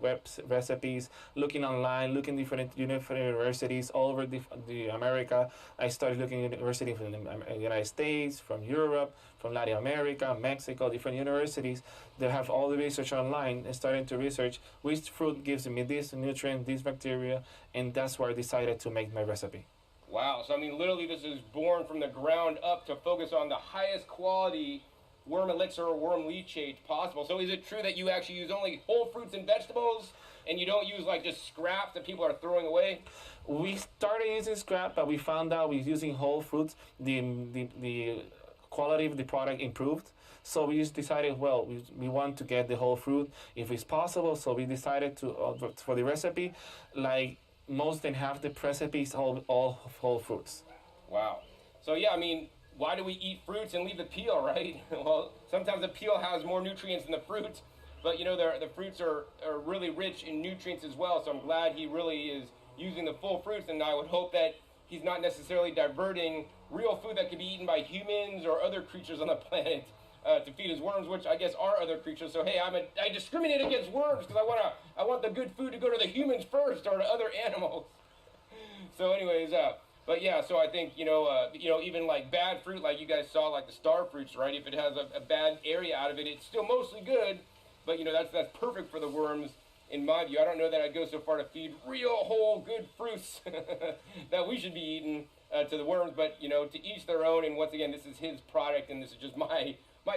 P: recipes, looking online, looking different universities all over the America. I started looking at universities from the United States, from Europe, from Latin America, Mexico, different universities. They have all the research online and starting to research which fruit gives me this nutrient, this bacteria, and that's where I decided to make my recipe.
N: Wow. So, I mean, literally this is born from the ground up to focus on the highest quality worm elixir or worm leachate possible. So is it true that you actually use only whole fruits and vegetables, and you don't use like just scraps that people are throwing away?
P: We started using scrap, but we found out with using whole fruits, the quality of the product improved. So we just decided, well, we want to get the whole fruit if it's possible. So we decided to, for the recipe, like most than half the recipes, all whole fruits.
N: Wow. So yeah, I mean, why do we eat fruits and leave the peel, right? Well, sometimes the peel has more nutrients than the fruit.
Q: but the fruits are really rich in nutrients as well. So I'm glad he really is using the full fruits, and I would hope that he's not necessarily diverting real food that could be eaten by humans or other creatures on the planet to feed his worms, which I guess are other creatures. So hey, I discriminate against worms because I want the good food to go to the humans first or to other animals. So anyways, but yeah, so I think even like bad fruit, like you guys saw, like the star fruits, right? If it has a bad area out of it, it's still mostly good. But that's perfect for the worms, in my view. I don't know that I'd go so far to feed real whole good fruits that we should be eating to the worms. But to each their own. And once again, this is his product, and this is just my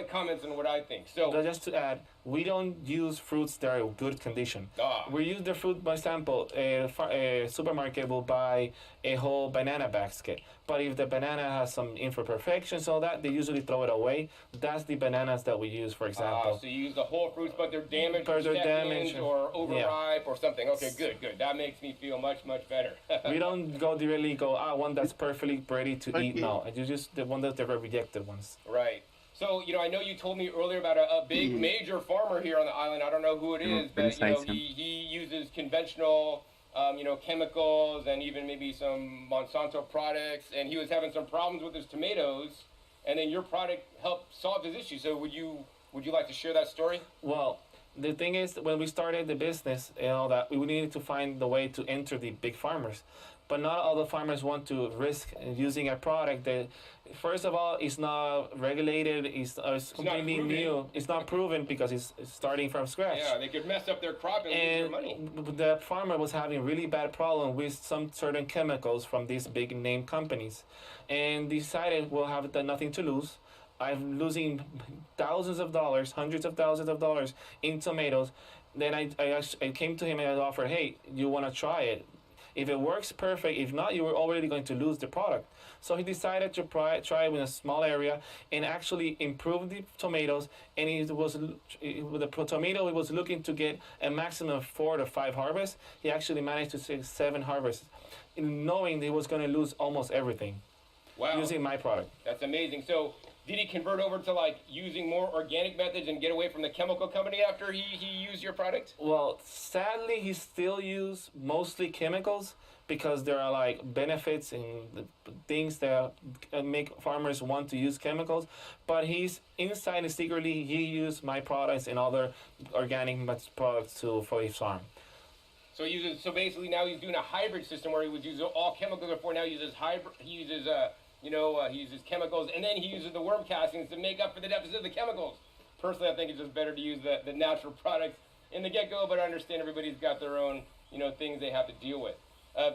Q: comments on what I think. So
P: just to add, we don't use fruits that are in good condition. We use the fruit, by example, a supermarket will buy a whole banana basket. But if the banana has some imperfections, all that, they usually throw it away. That's the bananas that we use, for example.
Q: So you use the whole fruits, but they're damaged, or overripe or something. Okay, good. That makes me feel much, much better.
P: We don't directly go, one that's perfectly ready to eat. No, you just the one that they're rejected ones.
Q: Right. So, I know you told me earlier about a big major farmer here on the island. I don't know who it is, but, he uses conventional, chemicals and even maybe some Monsanto products. And he was having some problems with his tomatoes. And then your product helped solve his issue. So would you like to share that story?
P: Well, the thing is, when we started the business and all that, we needed to find the way to enter the big farmers. But not all the farmers want to risk using a product that, first of all, is not regulated, it's completely new. It's not proven because it's starting from scratch.
Q: Yeah, they could mess up their crop and lose their money.
P: The farmer was having really bad problem with some certain chemicals from these big name companies, and decided we'll have nothing to lose. I'm losing thousands of dollars, hundreds of thousands of dollars in tomatoes. Then I came to him and I offered, hey, you want to try it? If it works, perfect. If not, you were already going to lose the product. So he decided to try it in a small area and actually improve the tomatoes. And with the tomato, he was looking to get a maximum of 4 to 5 harvests. He actually managed to see 7 harvests, knowing that he was going to lose almost everything.
Q: Wow.
P: Using my product.
Q: That's amazing. So did he convert over to using more organic methods and get away from the chemical company after he used your product?
P: Well, sadly, he still used mostly chemicals because there are benefits and things that make farmers want to use chemicals. But he's inside and secretly he used my products and other organic products for his farm.
Q: So basically now he's doing a hybrid system where he was using all chemicals before. Now he uses hybrid. He uses he uses chemicals, and then he uses the worm castings to make up for the deficit of the chemicals. Personally, I think it's just better to use the natural products in the get-go, but I understand everybody's got their own, things they have to deal with.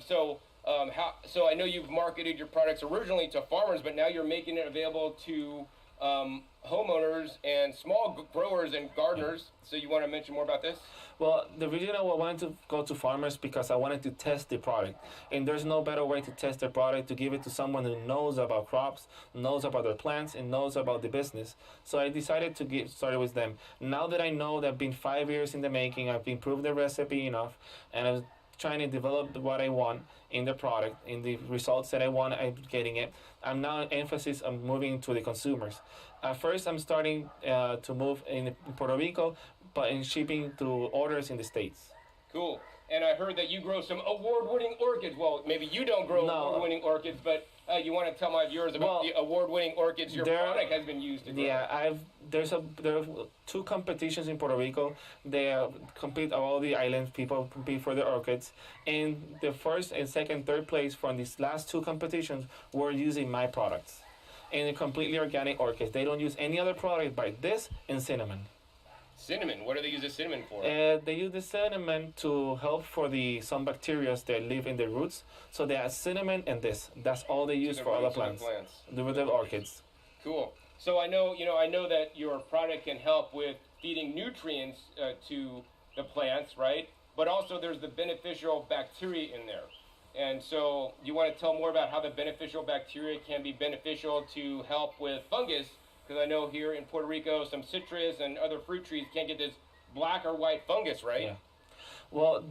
Q: So I know you've marketed your products originally to farmers, but now you're making it available to homeowners and small growers and gardeners. So you want to mention more about this?
P: Well, the reason I wanted to go to farmers because I wanted to test the product. And there's no better way to test the product to give it to someone who knows about crops, knows about their plants, and knows about the business. So I decided to get started with them. Now that I know that I've been 5 years in the making, I've improved the recipe enough, and I was trying to develop what I want in the product, in the results that I want, I'm getting it. I'm now emphasis on moving to the consumers. First, I'm starting to move in Puerto Rico, but in shipping through orders in the States.
Q: Cool. And I heard that you grow some award-winning orchids. Well, maybe you don't grow award-winning orchids, but you want to tell my viewers about the award-winning orchids your product has been used to grow.
P: Yeah, there are 2 competitions in Puerto Rico. They compete all the islands. People compete for the orchids, and the first and second, third place from these last 2 competitions were using my products, and completely organic orchids. They don't use any other product but this and cinnamon.
Q: Cinnamon. What do they use the cinnamon for?
P: They use the cinnamon to help for some bacteria that live in the roots. So they add cinnamon and this. That's all they use for other plants. With the orchids.
Q: Cool. So I know that your product can help with feeding nutrients to the plants, right? But also there's the beneficial bacteria in there. And so you want to tell more about how the beneficial bacteria can be beneficial to help with fungus. Because I know here in Puerto Rico, some citrus and other fruit trees can't get this black or white fungus, right?
P: Yeah. Well,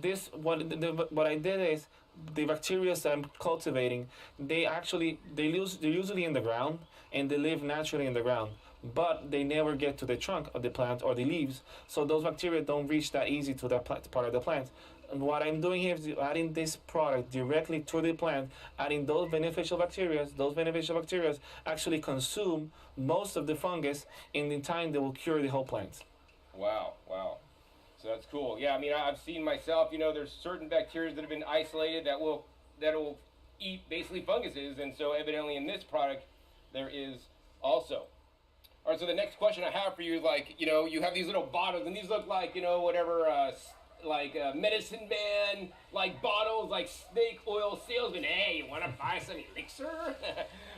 P: what I did is the bacteria that I'm cultivating, they're usually in the ground and they live naturally in the ground. but they never get to the trunk of the plant or the leaves. So those bacteria don't reach that easy to that part of the plant. And what I'm doing here is adding this product directly to the plant, adding those beneficial bacteria. Those beneficial bacteria actually consume most of the fungus, and in time they will cure the whole plant.
Q: Wow, wow. So that's cool. Yeah, I mean, I've seen myself, there's certain bacteria that have been isolated that will eat basically funguses, and so evidently in this product there is also. All right, so the next question I have for you is you have these little bottles, and these look like, medicine man, bottles, like snake oil salesman. Hey, you want to buy some elixir?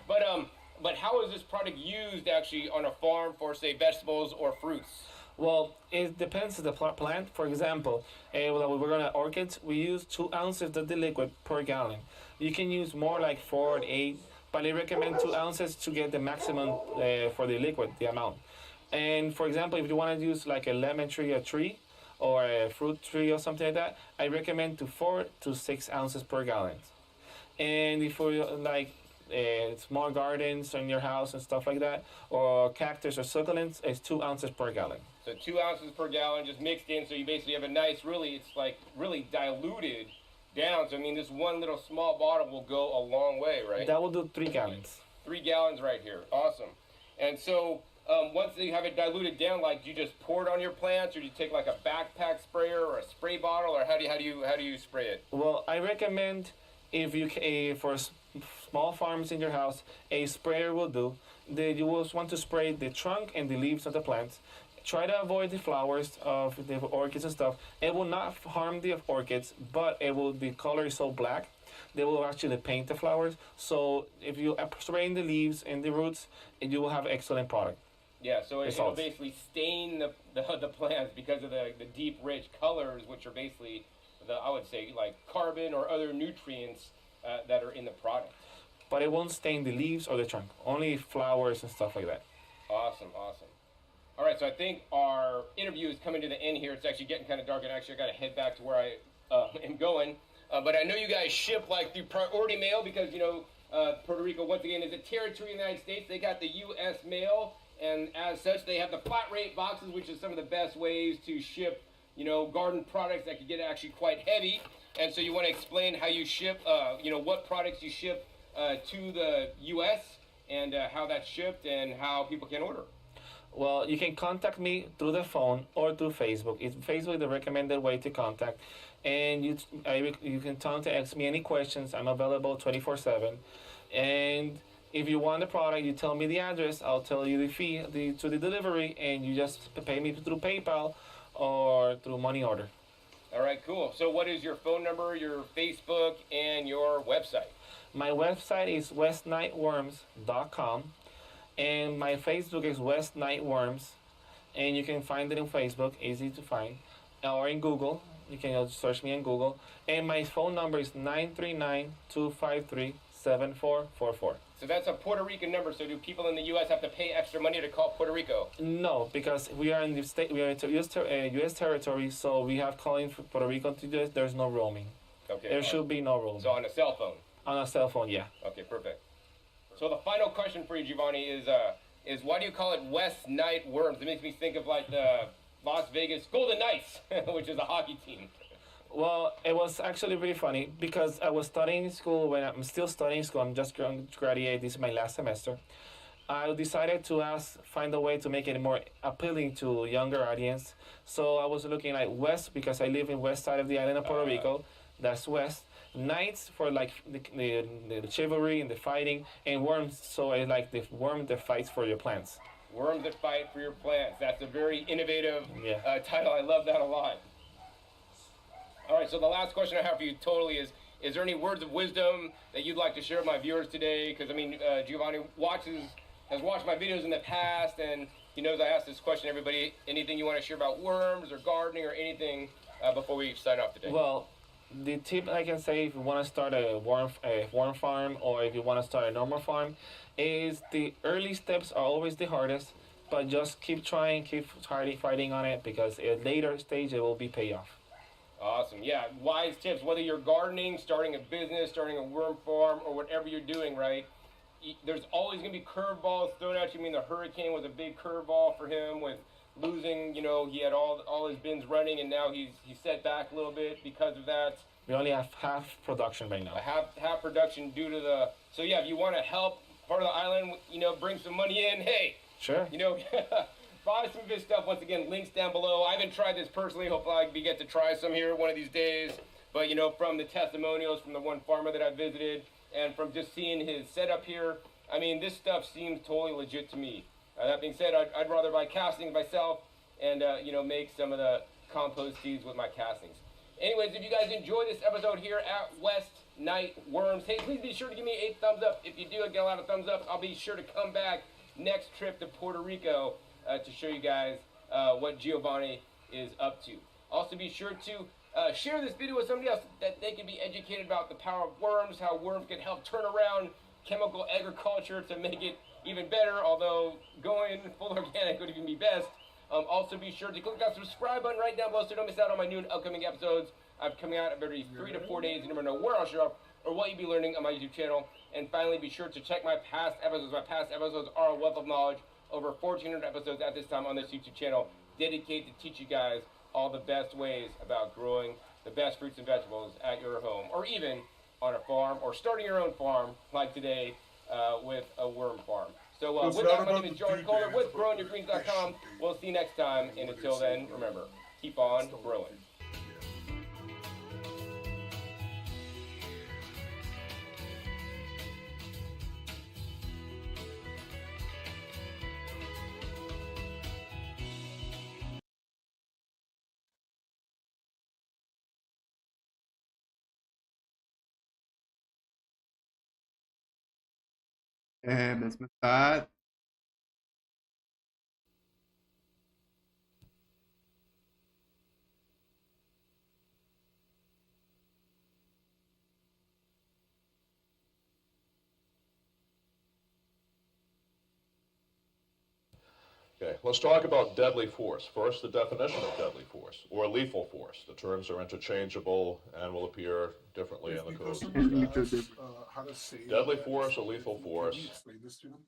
Q: But how is this product used actually on a farm for, say, vegetables or fruits?
P: Well, it depends on the plant. For example, when we're going to orchids, we use 2 ounces of the liquid per gallon. You can use more, like 4 or 8, but I recommend 2 ounces to get the maximum for the liquid, the amount. And for example, if you want to use like a lemon tree, a tree, or a fruit tree or something like that, I recommend 4 to 6 ounces per gallon. And if you like small gardens in your house and stuff like that, or cactus or succulents, it's 2 ounces per gallon.
Q: So 2 ounces per gallon just mixed in, so you basically have a nice, really diluted down. So I mean, this one little small bottle will go a long way, right?
P: That will do 3 gallons.
Q: 3 gallons right here. Awesome. And so once you have it diluted down, do you just pour it on your plants, or do you take like a backpack sprayer or a spray bottle, or how do you spray it?
P: Well, I recommend if you for small farms in your house, a sprayer will do. You will want to spray the trunk and the leaves of the plants. Try to avoid the flowers of the orchids and stuff. It will not harm the orchids, but the color is so black, they will actually paint the flowers. So if you spray in the leaves and the roots, you will have excellent product.
Q: Yeah, so it'll basically stain the plants because of the deep, rich colors, which are basically, I would say, like carbon or other nutrients that are in the product.
P: But it won't stain the leaves or the trunk, only flowers and stuff like that.
Q: Awesome, awesome. All right, so I think our interview is coming to the end here. It's actually getting kind of dark, and actually I got to head back to where I am going. But I know you guys ship through priority mail because, Puerto Rico, once again, is a territory of the United States. They got the U.S. mail, and as such, they have the flat rate boxes, which is some of the best ways to ship, garden products that could get actually quite heavy. And so you want to explain how you ship, what products you ship to the U.S. and how that's shipped and how people can order.
P: Well, you can contact me through the phone or through Facebook. Facebook is the recommended way to contact. And you can contact me any questions. I'm available 24/7. And if you want the product, you tell me the address. I'll tell you the fee to the delivery, and you just pay me through PayPal or through money order.
Q: All right, cool. So what is your phone number, your Facebook, and your website?
P: My website is westnightworms.com. And my Facebook is West Night Worms, and you can find it on Facebook, easy to find, or in Google. You can search me in Google. And my phone number is 939-253-7444.
Q: So that's a Puerto Rican number. So do people in the U.S. have to pay extra money to call Puerto Rico?
P: No, because we are in the state. We are in U.S. territory, so we have calling for Puerto Rico to U.S. There's no roaming.
Q: Okay.
P: There should be no roaming.
Q: So on a cell phone.
P: On a cell phone, yeah.
Q: Okay, perfect. So the final question for you, Giovanni, is why do you call it West Night Worms? It makes me think of the Las Vegas Golden Knights, which is a hockey team.
P: Well, it was actually really funny because I was studying in school. I'm still studying school. I'm just going to graduate. This is my last semester. I decided to find a way to make it more appealing to younger audience. So I was looking at West because I live in west side of the island of Puerto Rico. That's West. Knights for the chivalry and the fighting, and worms, so I like the worm that fights for your plants.
Q: Worms that fight for your plants. That's a very innovative title. I love that a lot. All right, so the last question I have for you totally is there any words of wisdom that you'd like to share with my viewers today? Because, Giovanni has watched my videos in the past, and he knows I ask this question to everybody. Anything you want to share about worms or gardening or anything before we sign off today?
P: Well, the tip I can say if you want to start a worm farm or if you want to start a normal farm is the early steps are always the hardest, but just keep trying, keep fighting on it because at a later stage it will be payoff.
Q: Awesome. Yeah, wise tips, whether you're gardening, starting a business, starting a worm farm, or whatever you're doing, right? there's always going to be curveballs thrown at you. I mean, the hurricane was a big curveball for him with losing. You know, he had all his bins running, and now he's set back a little bit because of that.
P: We only have half production right now.
Q: Half production due to the. So yeah, if you want to help part of the island, you know, bring some money in. Hey,
P: sure.
Q: You know, buy some of his stuff. Once again, links down below. I haven't tried this personally. Hopefully, I get to try some here one of these days. But you know, from the testimonials from the one farmer that I visited, and from just seeing his setup here, I mean, this stuff seems totally legit to me. That being said, I'd rather buy castings myself and you know, make some of the compost seeds with my castings. Anyways, if you guys enjoyed this episode here at West Night Worms, hey, please be sure to give me 8 thumbs up. If you do get a lot of thumbs up, I'll be sure to come back next trip to Puerto Rico to show you guys what Giovanni is up to. Also, be sure to share this video with somebody else that they can be educated about the power of worms, how worms can help turn around chemical agriculture to make it even better, although going full organic would even be best. Also, be sure to click that subscribe button right down below so you don't miss out on my new and upcoming episodes. I'm coming out every 3 to 4 days. You never know where I'll show up or what you'll be learning on my YouTube channel. And finally, be sure to check my past episodes. My past episodes are a wealth of knowledge. Over 1,400 episodes at this time on this YouTube channel, dedicated to teach you guys all the best ways about growing the best fruits and vegetables at your home, or even on a farm, or starting your own farm, like today with a worm farm. So with that, my name is John Kohler with GrowingYourGreens.com. We'll see you next time, and until then, remember, keep on growing.
A: بسم بعد
R: Okay, let's talk about deadly force. First, the definition of deadly force, or lethal force. The terms are interchangeable and will appear differently in the code.
I: How to say
R: Deadly force or lethal force
I: Can you explain this to them?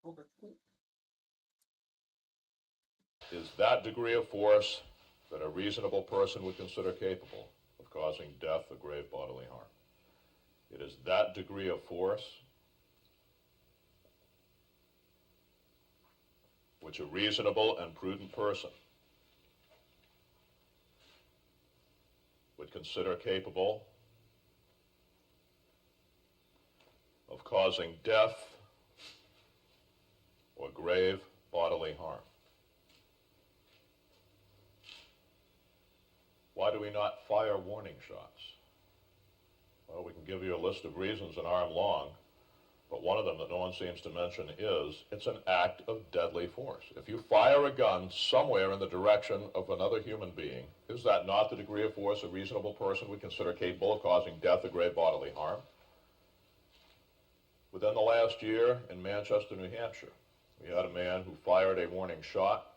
I: Okay.
R: is that degree of force that a reasonable person would consider capable of causing death or grave bodily harm. It is that degree of force which a reasonable and prudent person would consider capable of causing death or grave bodily harm. Why do we not fire warning shots? Well, we can give you a list of reasons an arm long, but one of them that no one seems to mention is it's an act of deadly force. If you fire a gun somewhere in the direction of another human being, is that not the degree of force a reasonable person would consider capable of causing death or grave bodily harm? Within the last year in Manchester, New Hampshire, we had a man who fired a warning shot,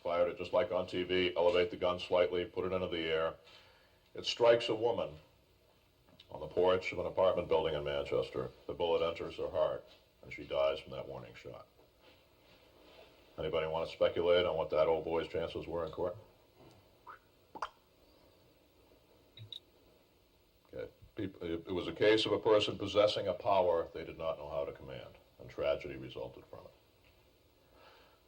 R: fired it just like on TV, elevate the gun slightly, put it into the air. It strikes a woman on the porch of an apartment building in Manchester. The bullet enters her heart, and she dies from that warning shot. Anybody want to speculate on what that old boy's chances were in court? Okay. It was a case of a person possessing a power they did not know how to command, and tragedy resulted from it.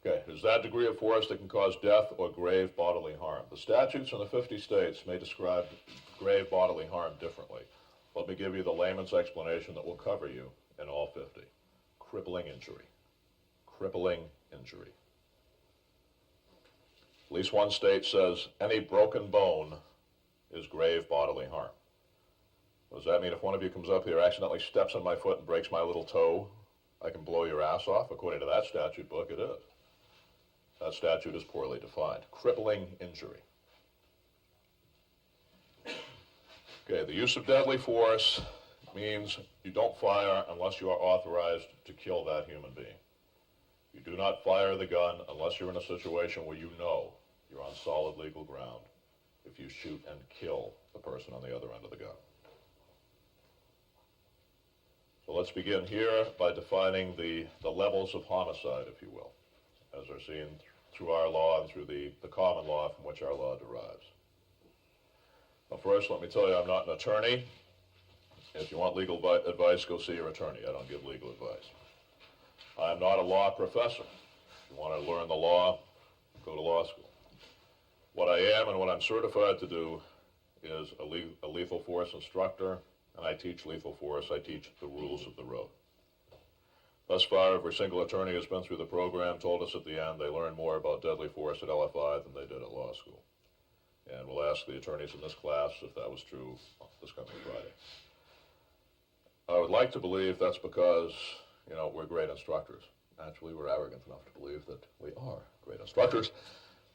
R: Okay, is that degree of force that can cause death or grave bodily harm? The statutes in the 50 states may describe grave bodily harm differently. Let me give you the layman's explanation that will cover you in all 50. Crippling injury. Crippling injury. At least one state says any broken bone is grave bodily harm. Does that mean if one of you comes up here, accidentally steps on my foot and breaks my little toe, I can blow your ass off? According to that statute book, it is. That statute is poorly defined. Crippling injury. Okay, the use of deadly force means you don't fire unless you are authorized to kill that human being. You do not fire the gun unless you're in a situation where you know you're on solid legal ground if you shoot and kill the person on the other end of the gun. So let's begin here by defining the levels of homicide, if you will, as are seen through our law and through the common law from which our law derives. Well, first, let me tell you, I'm not an attorney. If you want legal advice, go see your attorney. I don't give legal advice. I'm not a law professor. If you want to learn the law, go to law school. What I am and what I'm certified to do is a lethal force instructor, and I teach lethal force. I teach the rules of the road. Thus far, every single attorney who's been through the program told us at the end they learned more about deadly force at LFI than they did at law school. And we'll ask the attorneys in this class if that was true this coming Friday. I would like to believe that's because, we're great instructors. Actually, we're arrogant enough to believe that we are great instructors.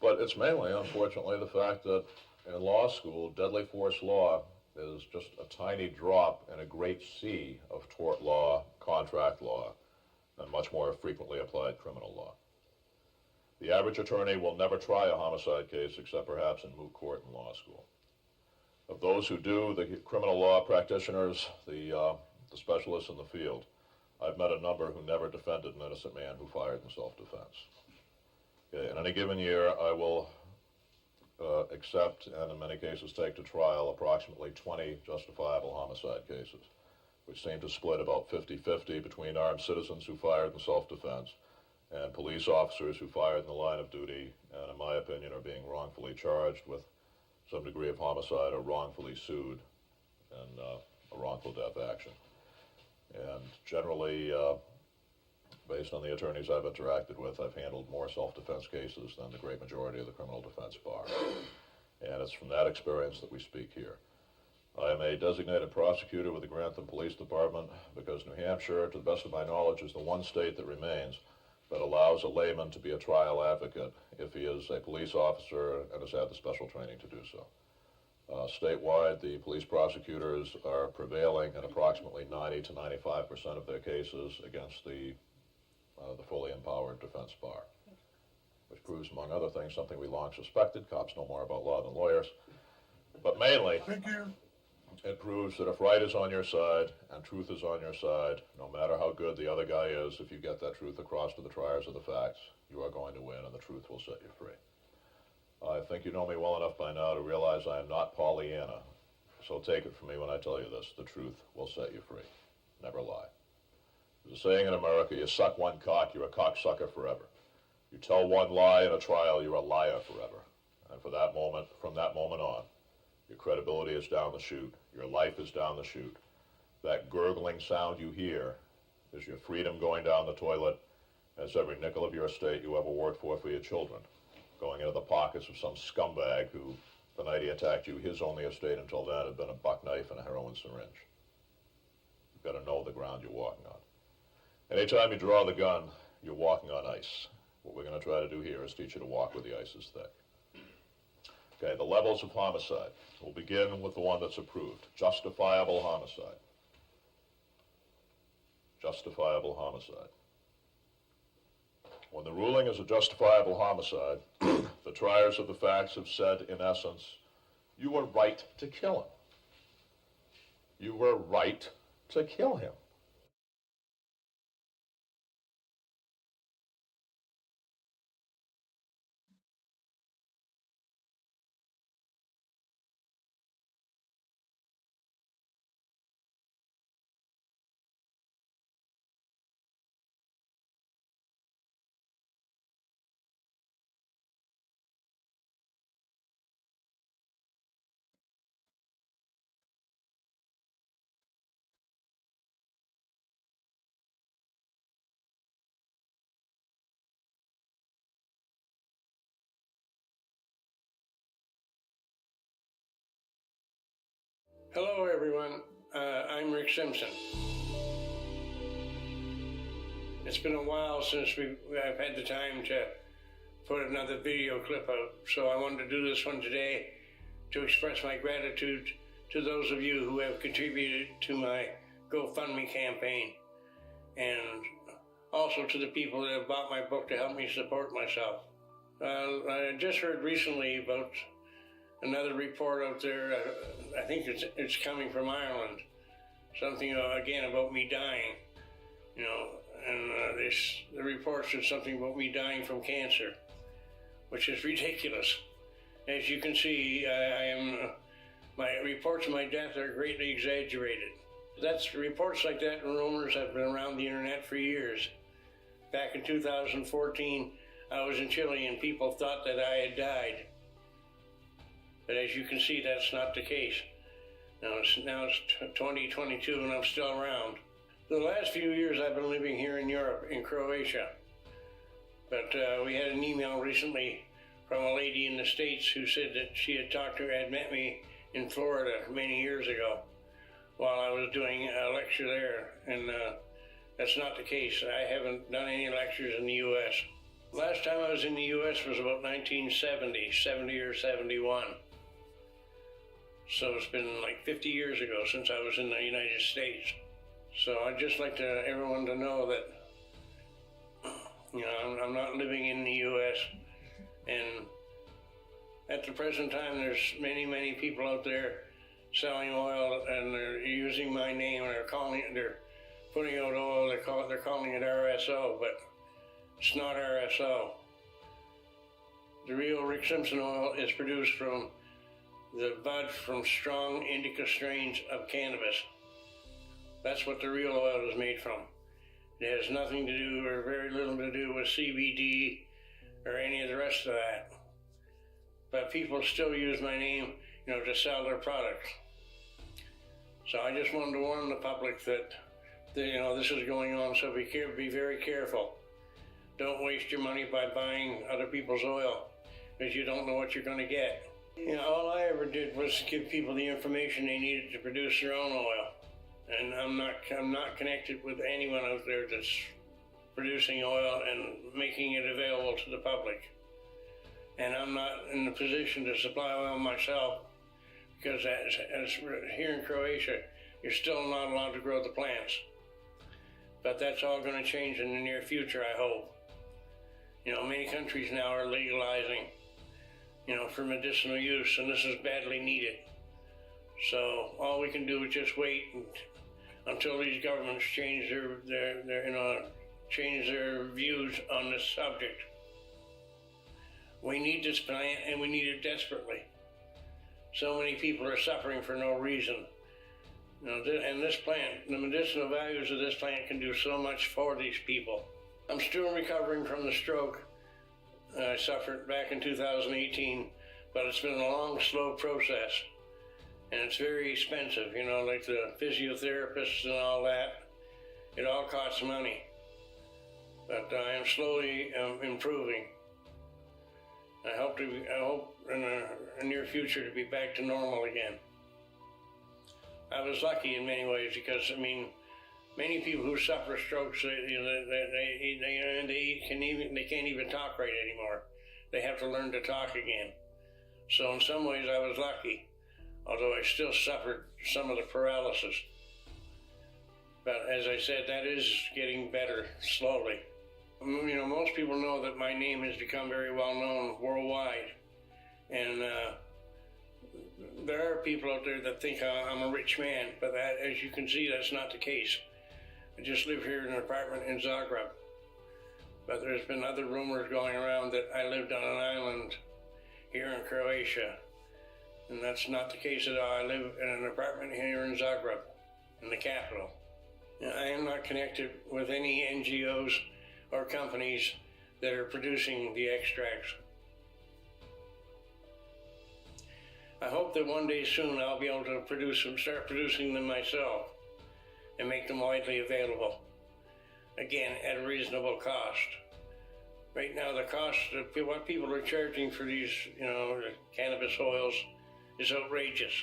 R: But it's mainly, unfortunately, the fact that in law school, deadly force law is just a tiny drop in a great sea of tort law, contract law, and much more frequently applied criminal law. The average attorney will never try a homicide case except perhaps in moot court in law school. Of those who do, the criminal law practitioners, the specialists in the field, I've met a number who never defended an innocent man who fired in self-defense. Okay, in any given year, I will accept and in many cases take to trial approximately 20 justifiable homicide cases, which seem to split about 50-50 between armed citizens who fired in self-defense and police officers who fired in the line of duty and, in my opinion, are being wrongfully charged with some degree of homicide or wrongfully sued in a wrongful death action. And generally, based on the attorneys I've interacted with, I've handled more self-defense cases than the great majority of the criminal defense bar. And it's from that experience that we speak here. I am a designated prosecutor with the Grantham Police Department because New Hampshire, to the best of my knowledge, is the one state that remains that allows a layman to be a trial advocate if he is a police officer and has had the special training to do so. Statewide, the police prosecutors are prevailing in approximately 90 to 95% of their cases against the fully empowered defense bar, which proves, among other things, something we long suspected. Cops know more about law than lawyers. But mainly, it proves that if right is on your side and truth is on your side, no matter how good the other guy is, if you get that truth across to the triers of the facts, you are going to win and the truth will set you free. I think you know me well enough by now to realize I am not Pollyanna. So take it from me when I tell you this. The truth will set you free. Never lie. There's a saying in America, you suck one cock, you're a cocksucker forever. You tell one lie in a trial, you're a liar forever. And from that moment on, your credibility is down the chute. Your life is down the chute. That gurgling sound you hear is your freedom going down the toilet, as every nickel of your estate you ever worked for your children, going into the pockets of some scumbag who, the night he attacked you, his only estate until then had been a buck knife and a heroin syringe. You've got to know the ground you're walking on. Anytime you draw the gun, you're walking on ice. What we're going to try to do here is teach you to walk where the ice is thick. Okay, the levels of homicide. We'll begin with the one that's approved. Justifiable homicide. Justifiable homicide. When the ruling is a justifiable homicide, the triers of the facts have said, in essence, you were right to kill him. You were right to kill him.
S: Hello, everyone. I'm Rick Simpson. It's been a while since I've had the time to put another video clip out, so I wanted to do this one today to express my gratitude to those of you who have contributed to my GoFundMe campaign, and also to the people that have bought my book to help me support myself. I just heard recently about another report out there, I think it's coming from Ireland, something again about me dying, you know, and the report said something about me dying from cancer, which is ridiculous. As you can see, my reports of my death are greatly exaggerated. Reports like that and rumors have been around the internet for years. Back in 2014, I was in Chile and people thought that I had died. But as you can see, that's not the case. Now it's 2022 and I'm still around. For the last few years I've been living here in Europe, in Croatia. But we had an email recently from a lady in the States who said that she had met me in Florida many years ago while I was doing a lecture there. And that's not the case. I haven't done any lectures in the U.S. Last time I was in the U.S. was about 1970, 70 or 71. So it's been like 50 years ago since I was in the United States. So I'd just like everyone to know that, you know, I'm not living in the U.S. And at the present time, there's many, many people out there selling oil, and they're using my name, and they're putting out oil. They're calling it RSO, but it's not RSO. The real Rick Simpson oil is produced from the bud from strong indica strains of cannabis. That's what the real oil is made from. It has nothing to do, or very little to do, with CBD or any of the rest of that. But people still use my name, you know, to sell their products. So I just wanted to warn the public that, you know, this is going on, so be very careful. Don't waste your money by buying other people's oil, because you don't know what you're going to get. You know, all I ever did was give people the information they needed to produce their own oil. And I'm not connected with anyone out there that's producing oil and making it available to the public. And I'm not in the position to supply oil myself, because as here in Croatia, you're still not allowed to grow the plants. But that's all going to change in the near future, I hope. You know, many countries now are legalizing, you know, for medicinal use, and this is badly needed. So all we can do is just wait until these governments change change their views on this subject. We need this plant, and we need it desperately. So many people are suffering for no reason. You know, and this plant, the medicinal values of this plant can do so much for these people. I'm still recovering from the stroke I suffered back in 2018, but it's been a long, slow process. And it's very expensive, you know, like the physiotherapists and all that. It all costs money. But I am slowly improving. I hope in the near future to be back to normal again. I was lucky in many ways because, I mean, many people who suffer strokes, they can't even talk right anymore. They have to learn to talk again. So in some ways I was lucky, although I still suffered some of the paralysis. But as I said, that is getting better slowly. You know, most people know that my name has become very well known worldwide. And there are people out there that think I'm a rich man, but that, as you can see, that's not the case. I just live here in an apartment in Zagreb. But there's been other rumors going around that I lived on an island here in Croatia. And that's not the case at all. I live in an apartment here in Zagreb, in the capital. I am not connected with any NGOs or companies that are producing the extracts. I hope that one day soon I'll be able to start producing them myself and make them widely available. Again, at a reasonable cost. Right now, the cost of what people are charging for these, you know, cannabis oils is outrageous.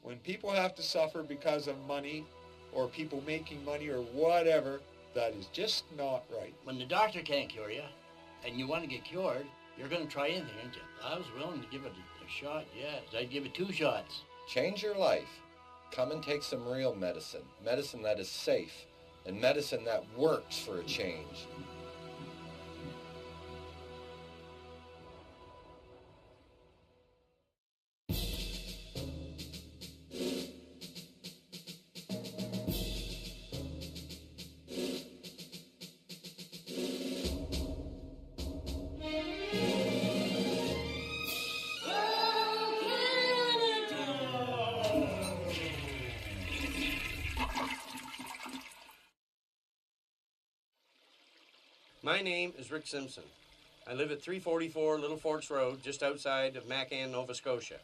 T: When people have to suffer because of money, or people making money, or whatever, that is just not right.
U: When the doctor can't cure you, and you want to get cured, you're going to try anything, aren't you? I was willing to give it a shot, yes. I'd give it 2 shots.
V: Change your life. Come and take some real medicine. Medicine that is safe, and medicine that works for a change.
W: My name is Rick Simpson. I live at 344 Little Forks Road, just outside of Macan, Nova Scotia.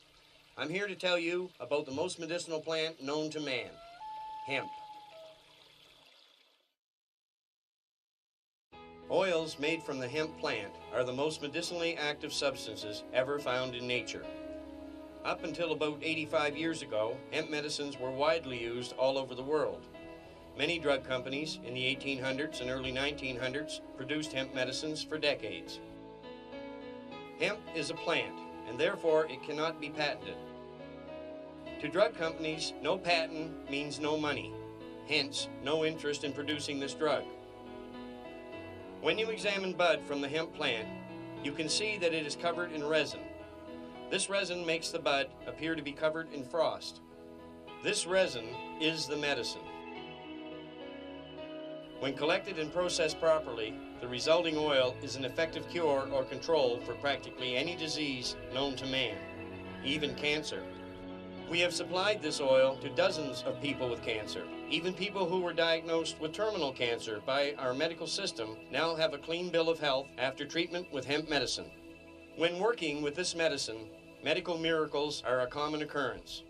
W: I'm here to tell you about the most medicinal plant known to man, hemp. Oils made from the hemp plant are the most medicinally active substances ever found in nature. Up until about 85 years ago, hemp medicines were widely used all over the world. Many drug companies in the 1800s and early 1900s produced hemp medicines for decades. Hemp is a plant, and therefore it cannot be patented. To drug companies, no patent means no money, hence no interest in producing this drug. When you examine bud from the hemp plant, you can see that it is covered in resin. This resin makes the bud appear to be covered in frost. This resin is the medicine. When collected and processed properly, the resulting oil is an effective cure or control for practically any disease known to man, even cancer. We have supplied this oil to dozens of people with cancer. Even people who were diagnosed with terminal cancer by our medical system now have a clean bill of health after treatment with hemp medicine. When working with this medicine, medical miracles are a common occurrence.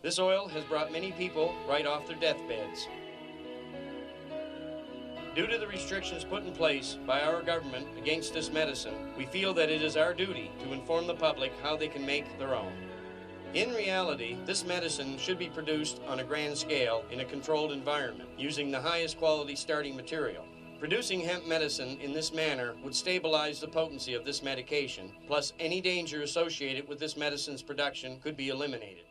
W: This oil has brought many people right off their deathbeds. Due to the restrictions put in place by our government against this medicine, we feel that it is our duty to inform the public how they can make their own. In reality, this medicine should be produced on a grand scale in a controlled environment, using the highest quality starting material. Producing hemp medicine in this manner would stabilize the potency of this medication, plus any danger associated with this medicine's production could be eliminated.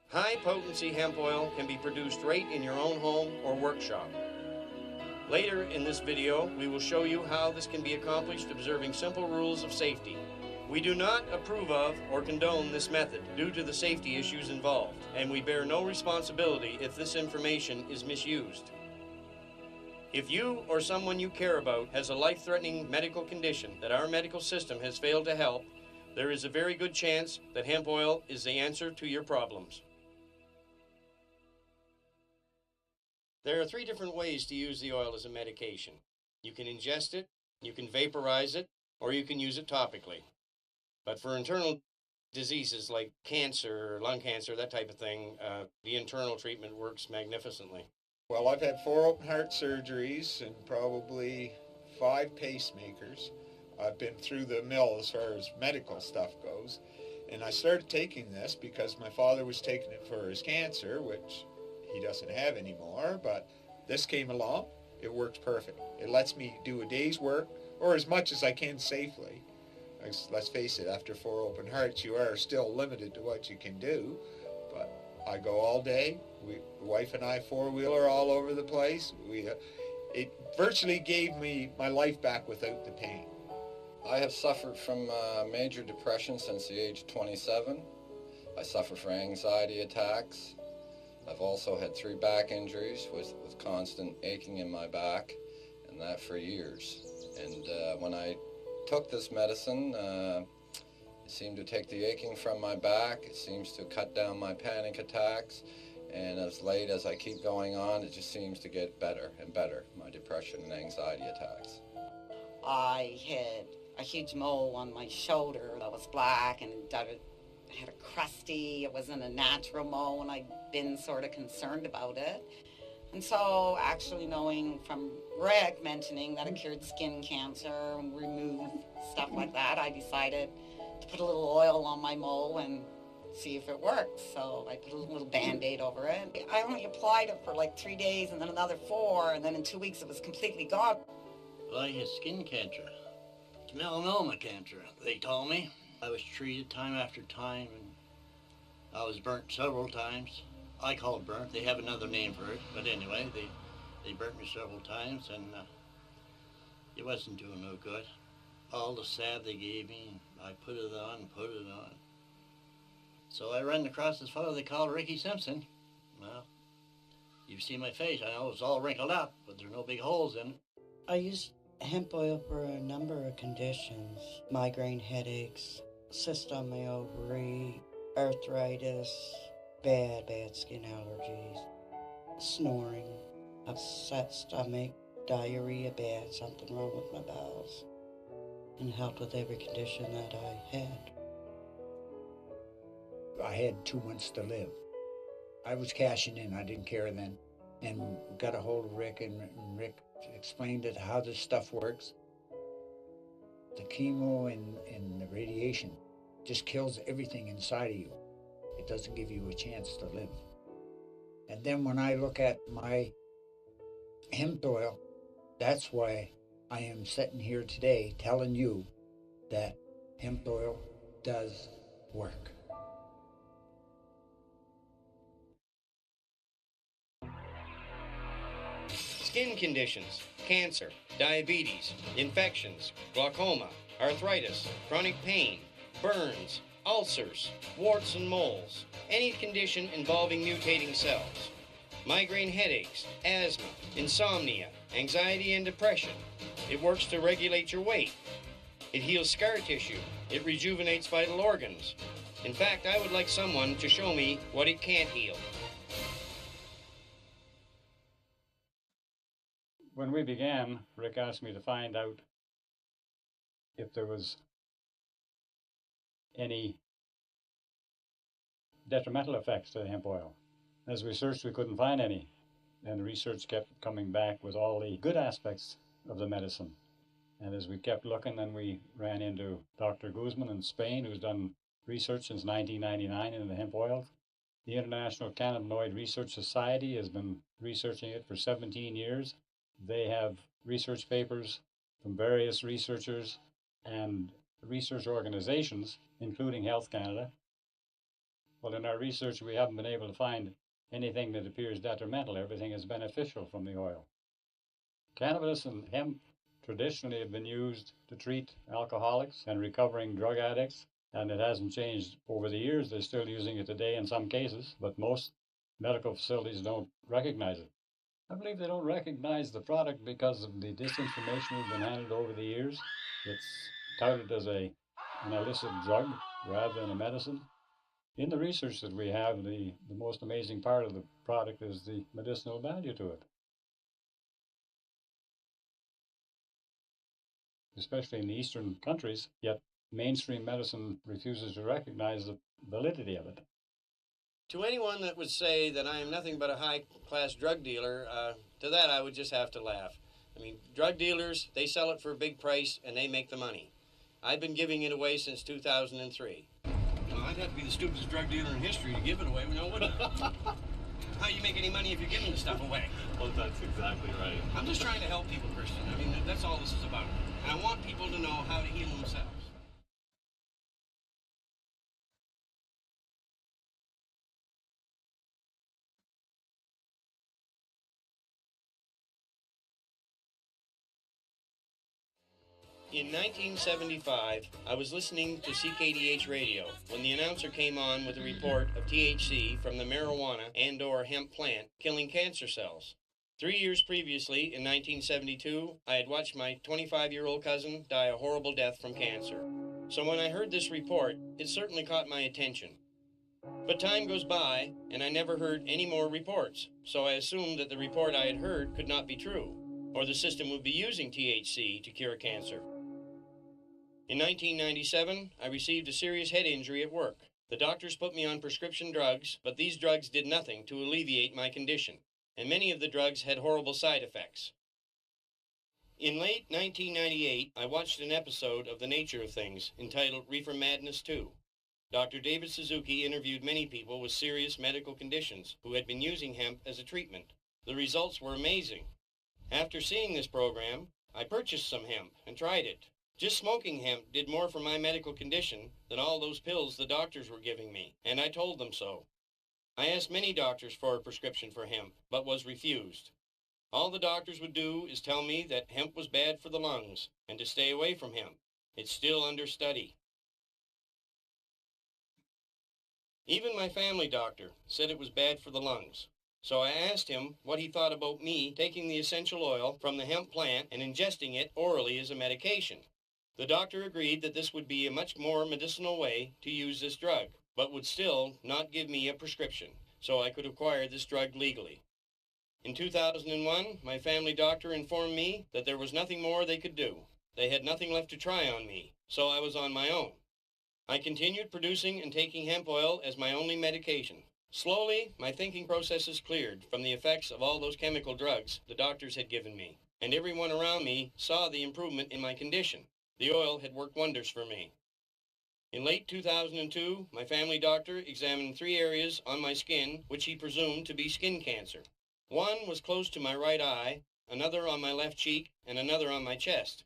W: High-potency hemp oil can be produced right in your own home or workshop. Later in this video, we will show you how this can be accomplished observing simple rules of safety. We do not approve of or condone this method due to the safety issues involved, and we bear no responsibility if this information is misused. If you or someone you care about has a life-threatening medical condition that our medical system has failed to help, there is a very good chance that hemp oil is the answer to your problems. There are 3 different ways to use the oil as a medication. You can ingest it, you can vaporize it, or you can use it topically. But for internal diseases like cancer, lung cancer, that type of thing, the internal treatment works magnificently.
T: Well, I've had 4 open heart surgeries and probably 5 pacemakers. I've been through the mill as far as medical stuff goes. And I started taking this because my father was taking it for his cancer, which he doesn't have anymore, but this came along. It works perfect. It lets me do a day's work, or as much as I can safely. Let's face it, after 4 open hearts, you are still limited to what you can do, but I go all day. The wife and I 4-wheeler all over the place. It virtually gave me my life back without the pain.
V: I have suffered from major depression since the age of 27. I suffer from anxiety attacks. I've also had 3 back injuries with constant aching in my back, and that for years. And when I took this medicine, it seemed to take the aching from my back. It seems to cut down my panic attacks. And as late as I keep going on, it just seems to get better and better, my depression and anxiety attacks.
X: I had a huge mole on my shoulder that was black and I had a crusty. It wasn't a natural mole, and I'd been sort of concerned about it. And so, actually knowing from Rick mentioning that it cured skin cancer and removed stuff like that, I decided to put a little oil on my mole and see if it works. So I put a little Band-Aid over it. I only applied it for like 3 days and then another 4, and then in 2 weeks it was completely gone.
U: Well, I had skin cancer. It's melanoma cancer, they told me. I was treated time after time, and I was burnt several times. I call it burnt. They have another name for it. But anyway, they burnt me several times, and it wasn't doing no good. All the salve they gave me, I put it on. So I ran across this fellow they call Ricky Simpson. Well, you've seen my face. I know it's all wrinkled up, but there's no big holes in it.
B: I used hemp oil for a number of conditions. Migraine headaches, cyst on my ovary, arthritis, bad skin allergies, snoring, upset stomach, diarrhea bad, something wrong with my bowels, and helped with every condition that I had.
C: I had 2 months to live. I was cashing in, I didn't care then, and got a hold of Rick, and Rick explained it, how this stuff works. The chemo and the radiation just kills everything inside of you. It doesn't give you a chance to live. And then when I look at my hemp oil, that's why I am sitting here today telling you that hemp oil does work.
W: Skin conditions, cancer, diabetes, infections, glaucoma, arthritis, chronic pain, burns, ulcers, warts and moles, any condition involving mutating cells, migraine headaches, asthma, insomnia, anxiety and depression. It works to regulate your weight. It heals scar tissue. It rejuvenates vital organs. In fact, I would like someone to show me what it can't heal.
D: When we began, Rick asked me to find out if there was any detrimental effects to hemp oil. As we searched, we couldn't find any, and the research kept coming back with all the good aspects of the medicine. And as we kept looking, then we ran into Dr. Guzman in Spain, who's done research since 1999 into the hemp oil. The International Cannabinoid Research Society has been researching it for 17 years. They have research papers from various researchers and research organizations, including Health Canada. Well, in our research, we haven't been able to find anything that appears detrimental. Everything is beneficial from the oil. Cannabis and hemp traditionally have been used to treat alcoholics and recovering drug addicts, and it hasn't changed over the years. They're still using it today in some cases, but most medical facilities don't recognize it. I believe they don't recognize the product because of the disinformation we've been handed over the years. It's touted as an illicit drug rather than a medicine. In the research that we have, the most amazing part of the product is the medicinal value to it. Especially in the Eastern countries, yet mainstream medicine refuses to recognize the validity of it.
W: To anyone that would say that I am nothing but a high-class drug dealer, to that I would just have to laugh. I mean, drug dealers, they sell it for a big price and they make the money. I've been giving it away since 2003. Well, I'd have to be the stupidest drug dealer in history to give it away, no, wouldn't I? How you make any money if you're giving the stuff away?
F: Well, that's exactly right.
W: I'm just trying to help people, Christian. I mean, that's all this is about. And I want people to know how to heal themselves. In 1975, I was listening to CKDH radio when the announcer came on with a report of THC from the marijuana and/or hemp plant killing cancer cells. 3 years previously, in 1972, I had watched my 25-year-old cousin die a horrible death from cancer. So when I heard this report, it certainly caught my attention. But time goes by, and I never heard any more reports, so I assumed that the report I had heard could not be true, or the system would be using THC to cure cancer. In 1997, I received a serious head injury at work. The doctors put me on prescription drugs, but these drugs did nothing to alleviate my condition. and many of the drugs had horrible side effects. In late 1998, I watched an episode of The Nature of Things entitled Reefer Madness 2. Dr. David Suzuki interviewed many people with serious medical conditions who had been using hemp as a treatment. The results were amazing. After seeing this program, I purchased some hemp and tried it. Just smoking hemp did more for my medical condition than all those pills the doctors were giving me, and I told them so. I asked many doctors for a prescription for hemp, but was refused. All the doctors would do is tell me that hemp was bad for the lungs and to stay away from hemp. It's still under study. Even my family doctor said it was bad for the lungs. So I asked him what he thought about me taking the essential oil from the hemp plant and ingesting it orally as a medication. The doctor agreed that this would be a much more medicinal way to use this drug, but would still not give me a prescription, so I could acquire this drug legally. In 2001, my family doctor informed me that there was nothing more they could do. They had nothing left to try on me, so I was on my own. I continued producing and taking hemp oil as my only medication. Slowly, my thinking processes cleared from the effects of all those chemical drugs the doctors had given me, and everyone around me saw the improvement in my condition. The oil had worked wonders for me. In late 2002, my family doctor examined 3 areas on my skin which he presumed to be skin cancer. One was close to my right eye, another on my left cheek, and another on my chest.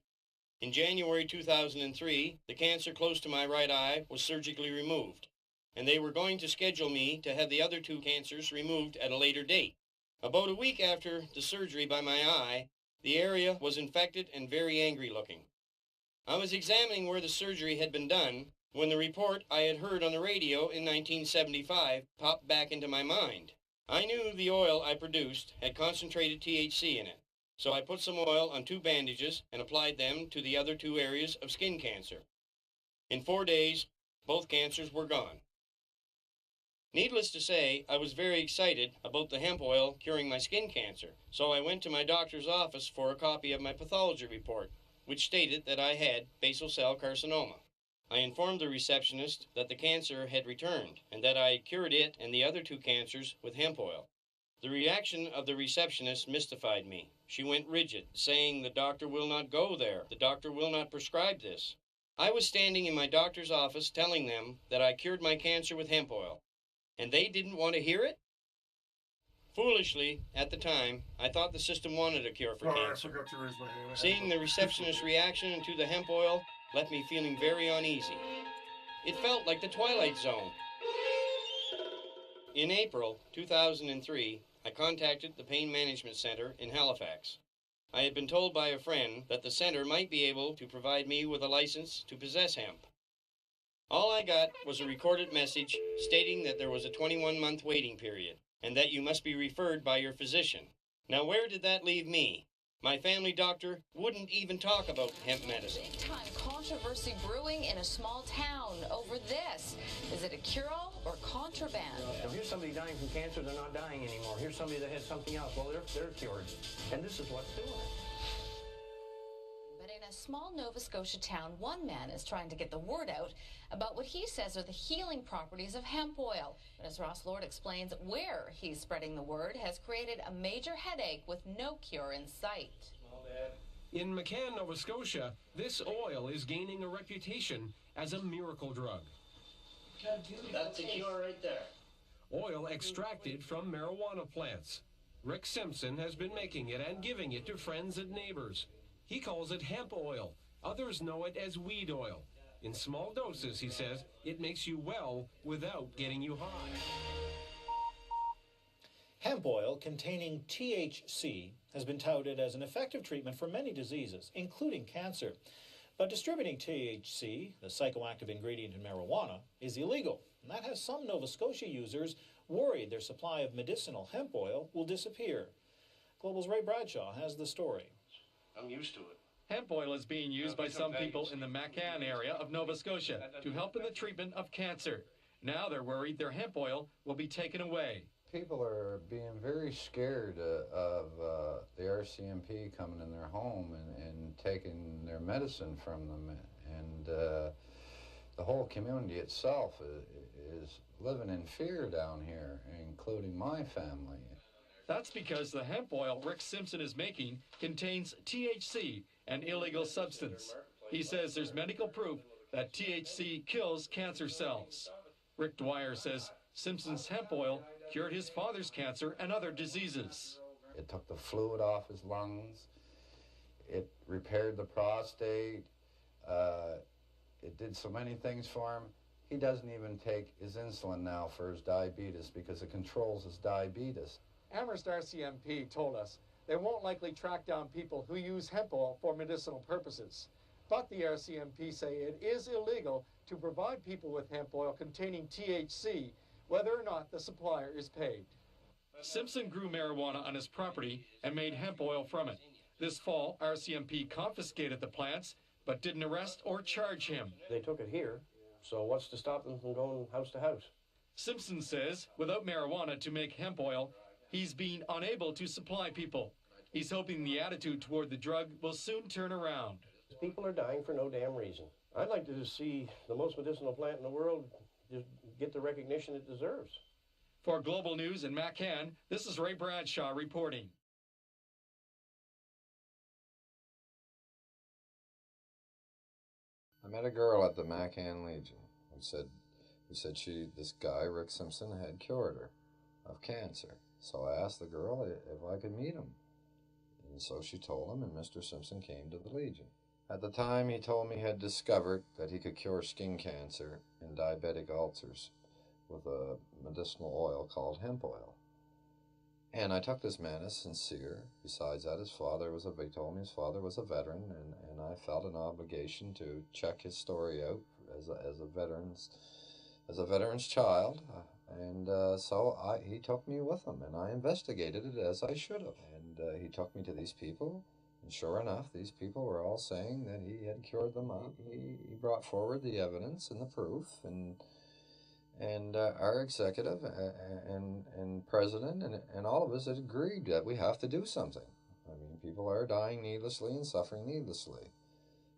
W: In January 2003, the cancer close to my right eye was surgically removed, and they were going to schedule me to have the other 2 cancers removed at a later date. About a week after the surgery by my eye, the area was infected and very angry looking. I was examining where the surgery had been done when the report I had heard on the radio in 1975 popped back into my mind. I knew the oil I produced had concentrated THC in it, so I put some oil on 2 bandages and applied them to the other 2 areas of skin cancer. In 4 days, both cancers were gone. Needless to say, I was very excited about the hemp oil curing my skin cancer, so I went to my doctor's office for a copy of my pathology report, which stated that I had basal cell carcinoma. I informed the receptionist that the cancer had returned and that I had cured it and the other 2 cancers with hemp oil. The reaction of the receptionist mystified me. She went rigid, saying, "The doctor will not go there. The doctor will not prescribe this." I was standing in my doctor's office telling them that I cured my cancer with hemp oil, and they didn't want to hear it? Foolishly, at the time, I thought the system wanted a cure for cancer.
I: I forgot to raise my hand.
W: Seeing the receptionist's reaction to the hemp oil left me feeling very uneasy. It felt like the Twilight Zone. In April 2003, I contacted the Pain Management Center in Halifax. I had been told by a friend that the center might be able to provide me with a license to possess hemp. All I got was a recorded message stating that there was a 21-month waiting period and that you must be referred by your physician. Now, where did that leave me? My family doctor wouldn't even talk about hemp medicine.
E: Big-time controversy brewing in a small town over this. Is it a cure-all or contraband?
G: Now, here's somebody dying from cancer, they're not dying anymore. Here's somebody that had something else, well, they're cured. And this is what's doing it.
E: But in a small Nova Scotia town, one man is trying to get the word out about what he says are the healing properties of hemp oil. But as Ross Lord explains, where he's spreading the word has created a major headache with no cure in sight.
H: In McCann, Nova Scotia, this oil is gaining a reputation as a miracle drug.
U: That's the cure right there.
H: Oil extracted from marijuana plants. Rick Simpson has been making it and giving it to friends and neighbors. He calls it hemp oil. Others know it as weed oil. In small doses, he says, it makes you well without getting you high.
J: Hemp oil containing THC has been touted as an effective treatment for many diseases, including cancer. But distributing THC, the psychoactive ingredient in marijuana, is illegal. And that has some Nova Scotia users worried their supply of medicinal hemp oil will disappear. Global's Ray Bradshaw has the story.
Y: I'm used to it.
Z: Hemp oil is being used by some people in the McCann area of Nova Scotia to help in the treatment of cancer. Now they're worried their hemp oil will be taken away.
V: People are being very scared of the RCMP coming in their home and taking their medicine from them. And the whole community itself is living in fear down here, including my family.
Z: That's because the hemp oil Rick Simpson is making contains THC, an illegal substance. He says there's medical proof that THC kills cancer cells. Rick Dwyer says Simpson's hemp oil cured his father's cancer and other diseases.
K: It took the fluid off his lungs. It repaired the prostate. It did so many things for him. He doesn't even take his insulin now for his diabetes because it controls his diabetes.
Z: Amherst RCMP told us they won't likely track down people who use hemp oil for medicinal purposes. But the RCMP say it is illegal to provide people with hemp oil containing THC, whether or not the supplier is paid. Simpson grew marijuana on his property and made hemp oil from it. This fall, RCMP confiscated the plants, but didn't arrest or charge him.
G: They took it here, so what's to stop them from going house to house?
Z: Simpson says without marijuana to make hemp oil, he's been unable to supply people. He's hoping the attitude toward the drug will soon turn around.
G: People are dying for no damn reason. I'd like to see the most medicinal plant in the world just get the recognition it deserves.
Z: For Global News in Macan, this is Ray Bradshaw reporting.
V: I met a girl at the Macan Legion who said this guy, Rick Simpson, had cured her of cancer. So I asked the girl if I could meet him. And so she told him, and Mr. Simpson came to the Legion. At the time, he told me he had discovered that he could cure skin cancer and diabetic ulcers with a medicinal oil called hemp oil. And I took this man as sincere. Besides that, he told me his father was a veteran, and I felt an obligation to check his story out as a veteran's child. So he took me with him, and I investigated it as I should have. And he took me to these people, and sure enough, these people were all saying that he had cured them up. He brought forward the evidence and the proof, and our executive and president and all of us had agreed that we have to do something. I mean, people are dying needlessly and suffering needlessly.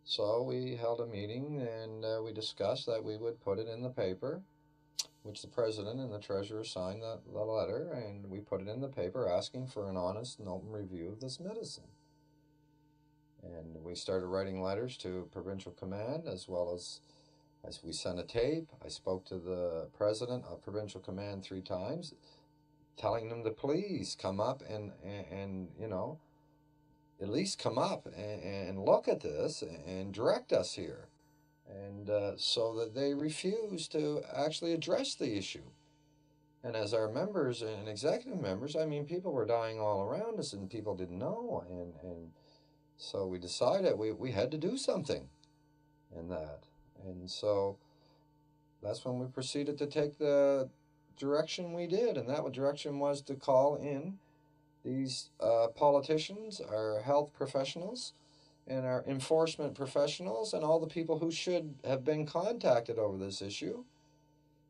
V: So we held a meeting, and we discussed that we would put it in the paper, which the president and the treasurer signed the letter, and we put it in the paper asking for an honest and open review of this medicine. And we started writing letters to provincial command, as we sent a tape. I spoke to the president of provincial command 3 times, telling them to please come up and at least come up and look at this and direct us here. And so that they refused to actually address the issue. And as our members and executive members, I mean, people were dying all around us and people didn't know. And so we decided we had to do something in that. And so that's when we proceeded to take the direction we did. And that direction was to call in these politicians, our health professionals, and our enforcement professionals, and all the people who should have been contacted over this issue.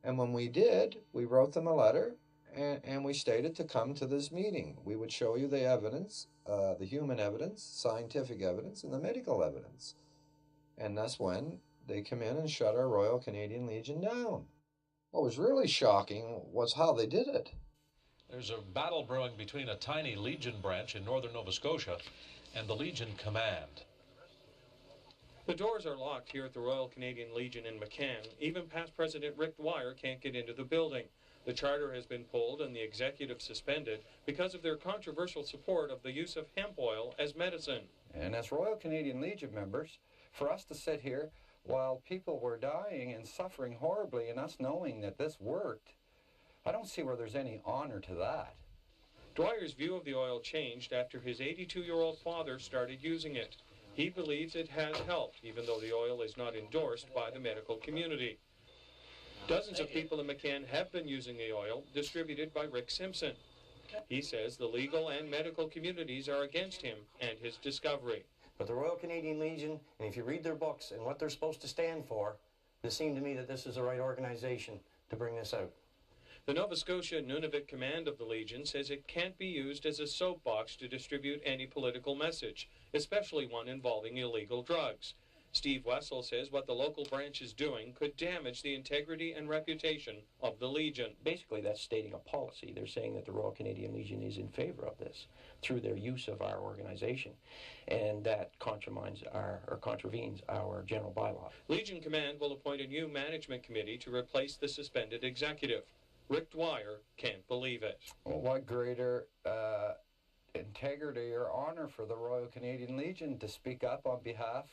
V: And when we did, we wrote them a letter, and we stated to come to this meeting. We would show you the evidence, the human evidence, scientific evidence, and the medical evidence. And that's when they come in and shut our Royal Canadian Legion down. What was really shocking was how they did it.
L: There's a battle brewing between a tiny Legion branch in northern Nova Scotia and the Legion Command.
M: The doors are locked here at the Royal Canadian Legion in McCann. Even past President Rick Dwyer can't get into the building. The charter has been pulled and the executive suspended because of their controversial support of the use of hemp oil as medicine.
K: And as Royal Canadian Legion members, for us to sit here while people were dying and suffering horribly and us knowing that this worked, I don't see where there's any honor to that.
M: Dwyer's view of the oil changed after his 82-year-old father started using it. He believes it has helped, even though the oil is not endorsed by the medical community. Dozens of people in McCann have been using the oil, distributed by Rick Simpson. He says the legal and medical communities are against him and his discovery.
G: But the Royal Canadian Legion, and if you read their books and what they're supposed to stand for, it seemed to me that this is the right organization to bring this out.
M: The Nova Scotia Nunavut Command of the Legion says it can't be used as a soapbox to distribute any political message, especially one involving illegal drugs. Steve Wessel says what the local branch is doing could damage the integrity and reputation of the Legion.
A: Basically, that's stating a policy. They're saying that the Royal Canadian Legion is in favor of this through their use of our organization, and that contravenes our general bylaw.
M: Legion Command will appoint a new management committee to replace the suspended executive. Rick Dwyer can't believe it.
K: Well, what greater integrity or honor for the Royal Canadian Legion to speak up on behalf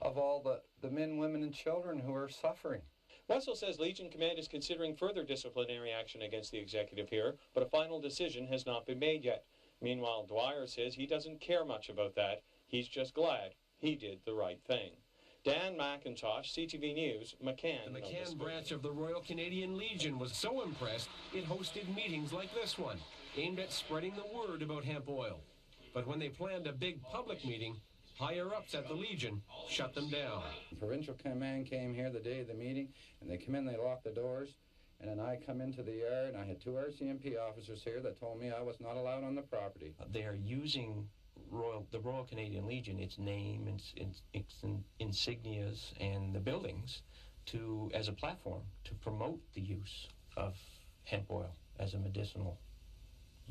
K: of all the men, women, and children who are suffering.
M: Wessel says Legion Command is considering further disciplinary action against the executive here, but a final decision has not been made yet. Meanwhile, Dwyer says he doesn't care much about that. He's just glad he did the right thing. Dan McIntosh, CTV News, McCann.
H: The McCann branch of the Royal Canadian Legion was so impressed it hosted meetings like this one, aimed at spreading the word about hemp oil. But when they planned a big public meeting, higher-ups at the Legion shut them down.
V: Provincial command came here the day of the meeting, and they come in, they locked the doors, and then I come into the yard, and I had 2 RCMP officers here that told me I was not allowed on the property.
A: They are using the Royal Canadian Legion, its name, its insignias, and the buildings as a platform to promote the use of hemp oil as a medicinal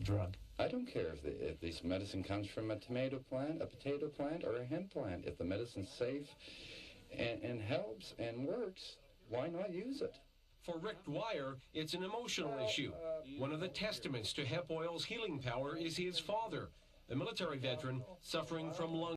A: drug.
K: I don't care if this medicine comes from a tomato plant, a potato plant, or a hemp plant. If the medicine's safe and helps and works, why not use it?
H: For Rick Dwyer, it's an emotional issue. One of the testaments to hemp oil's healing power is his father, a military veteran suffering from lung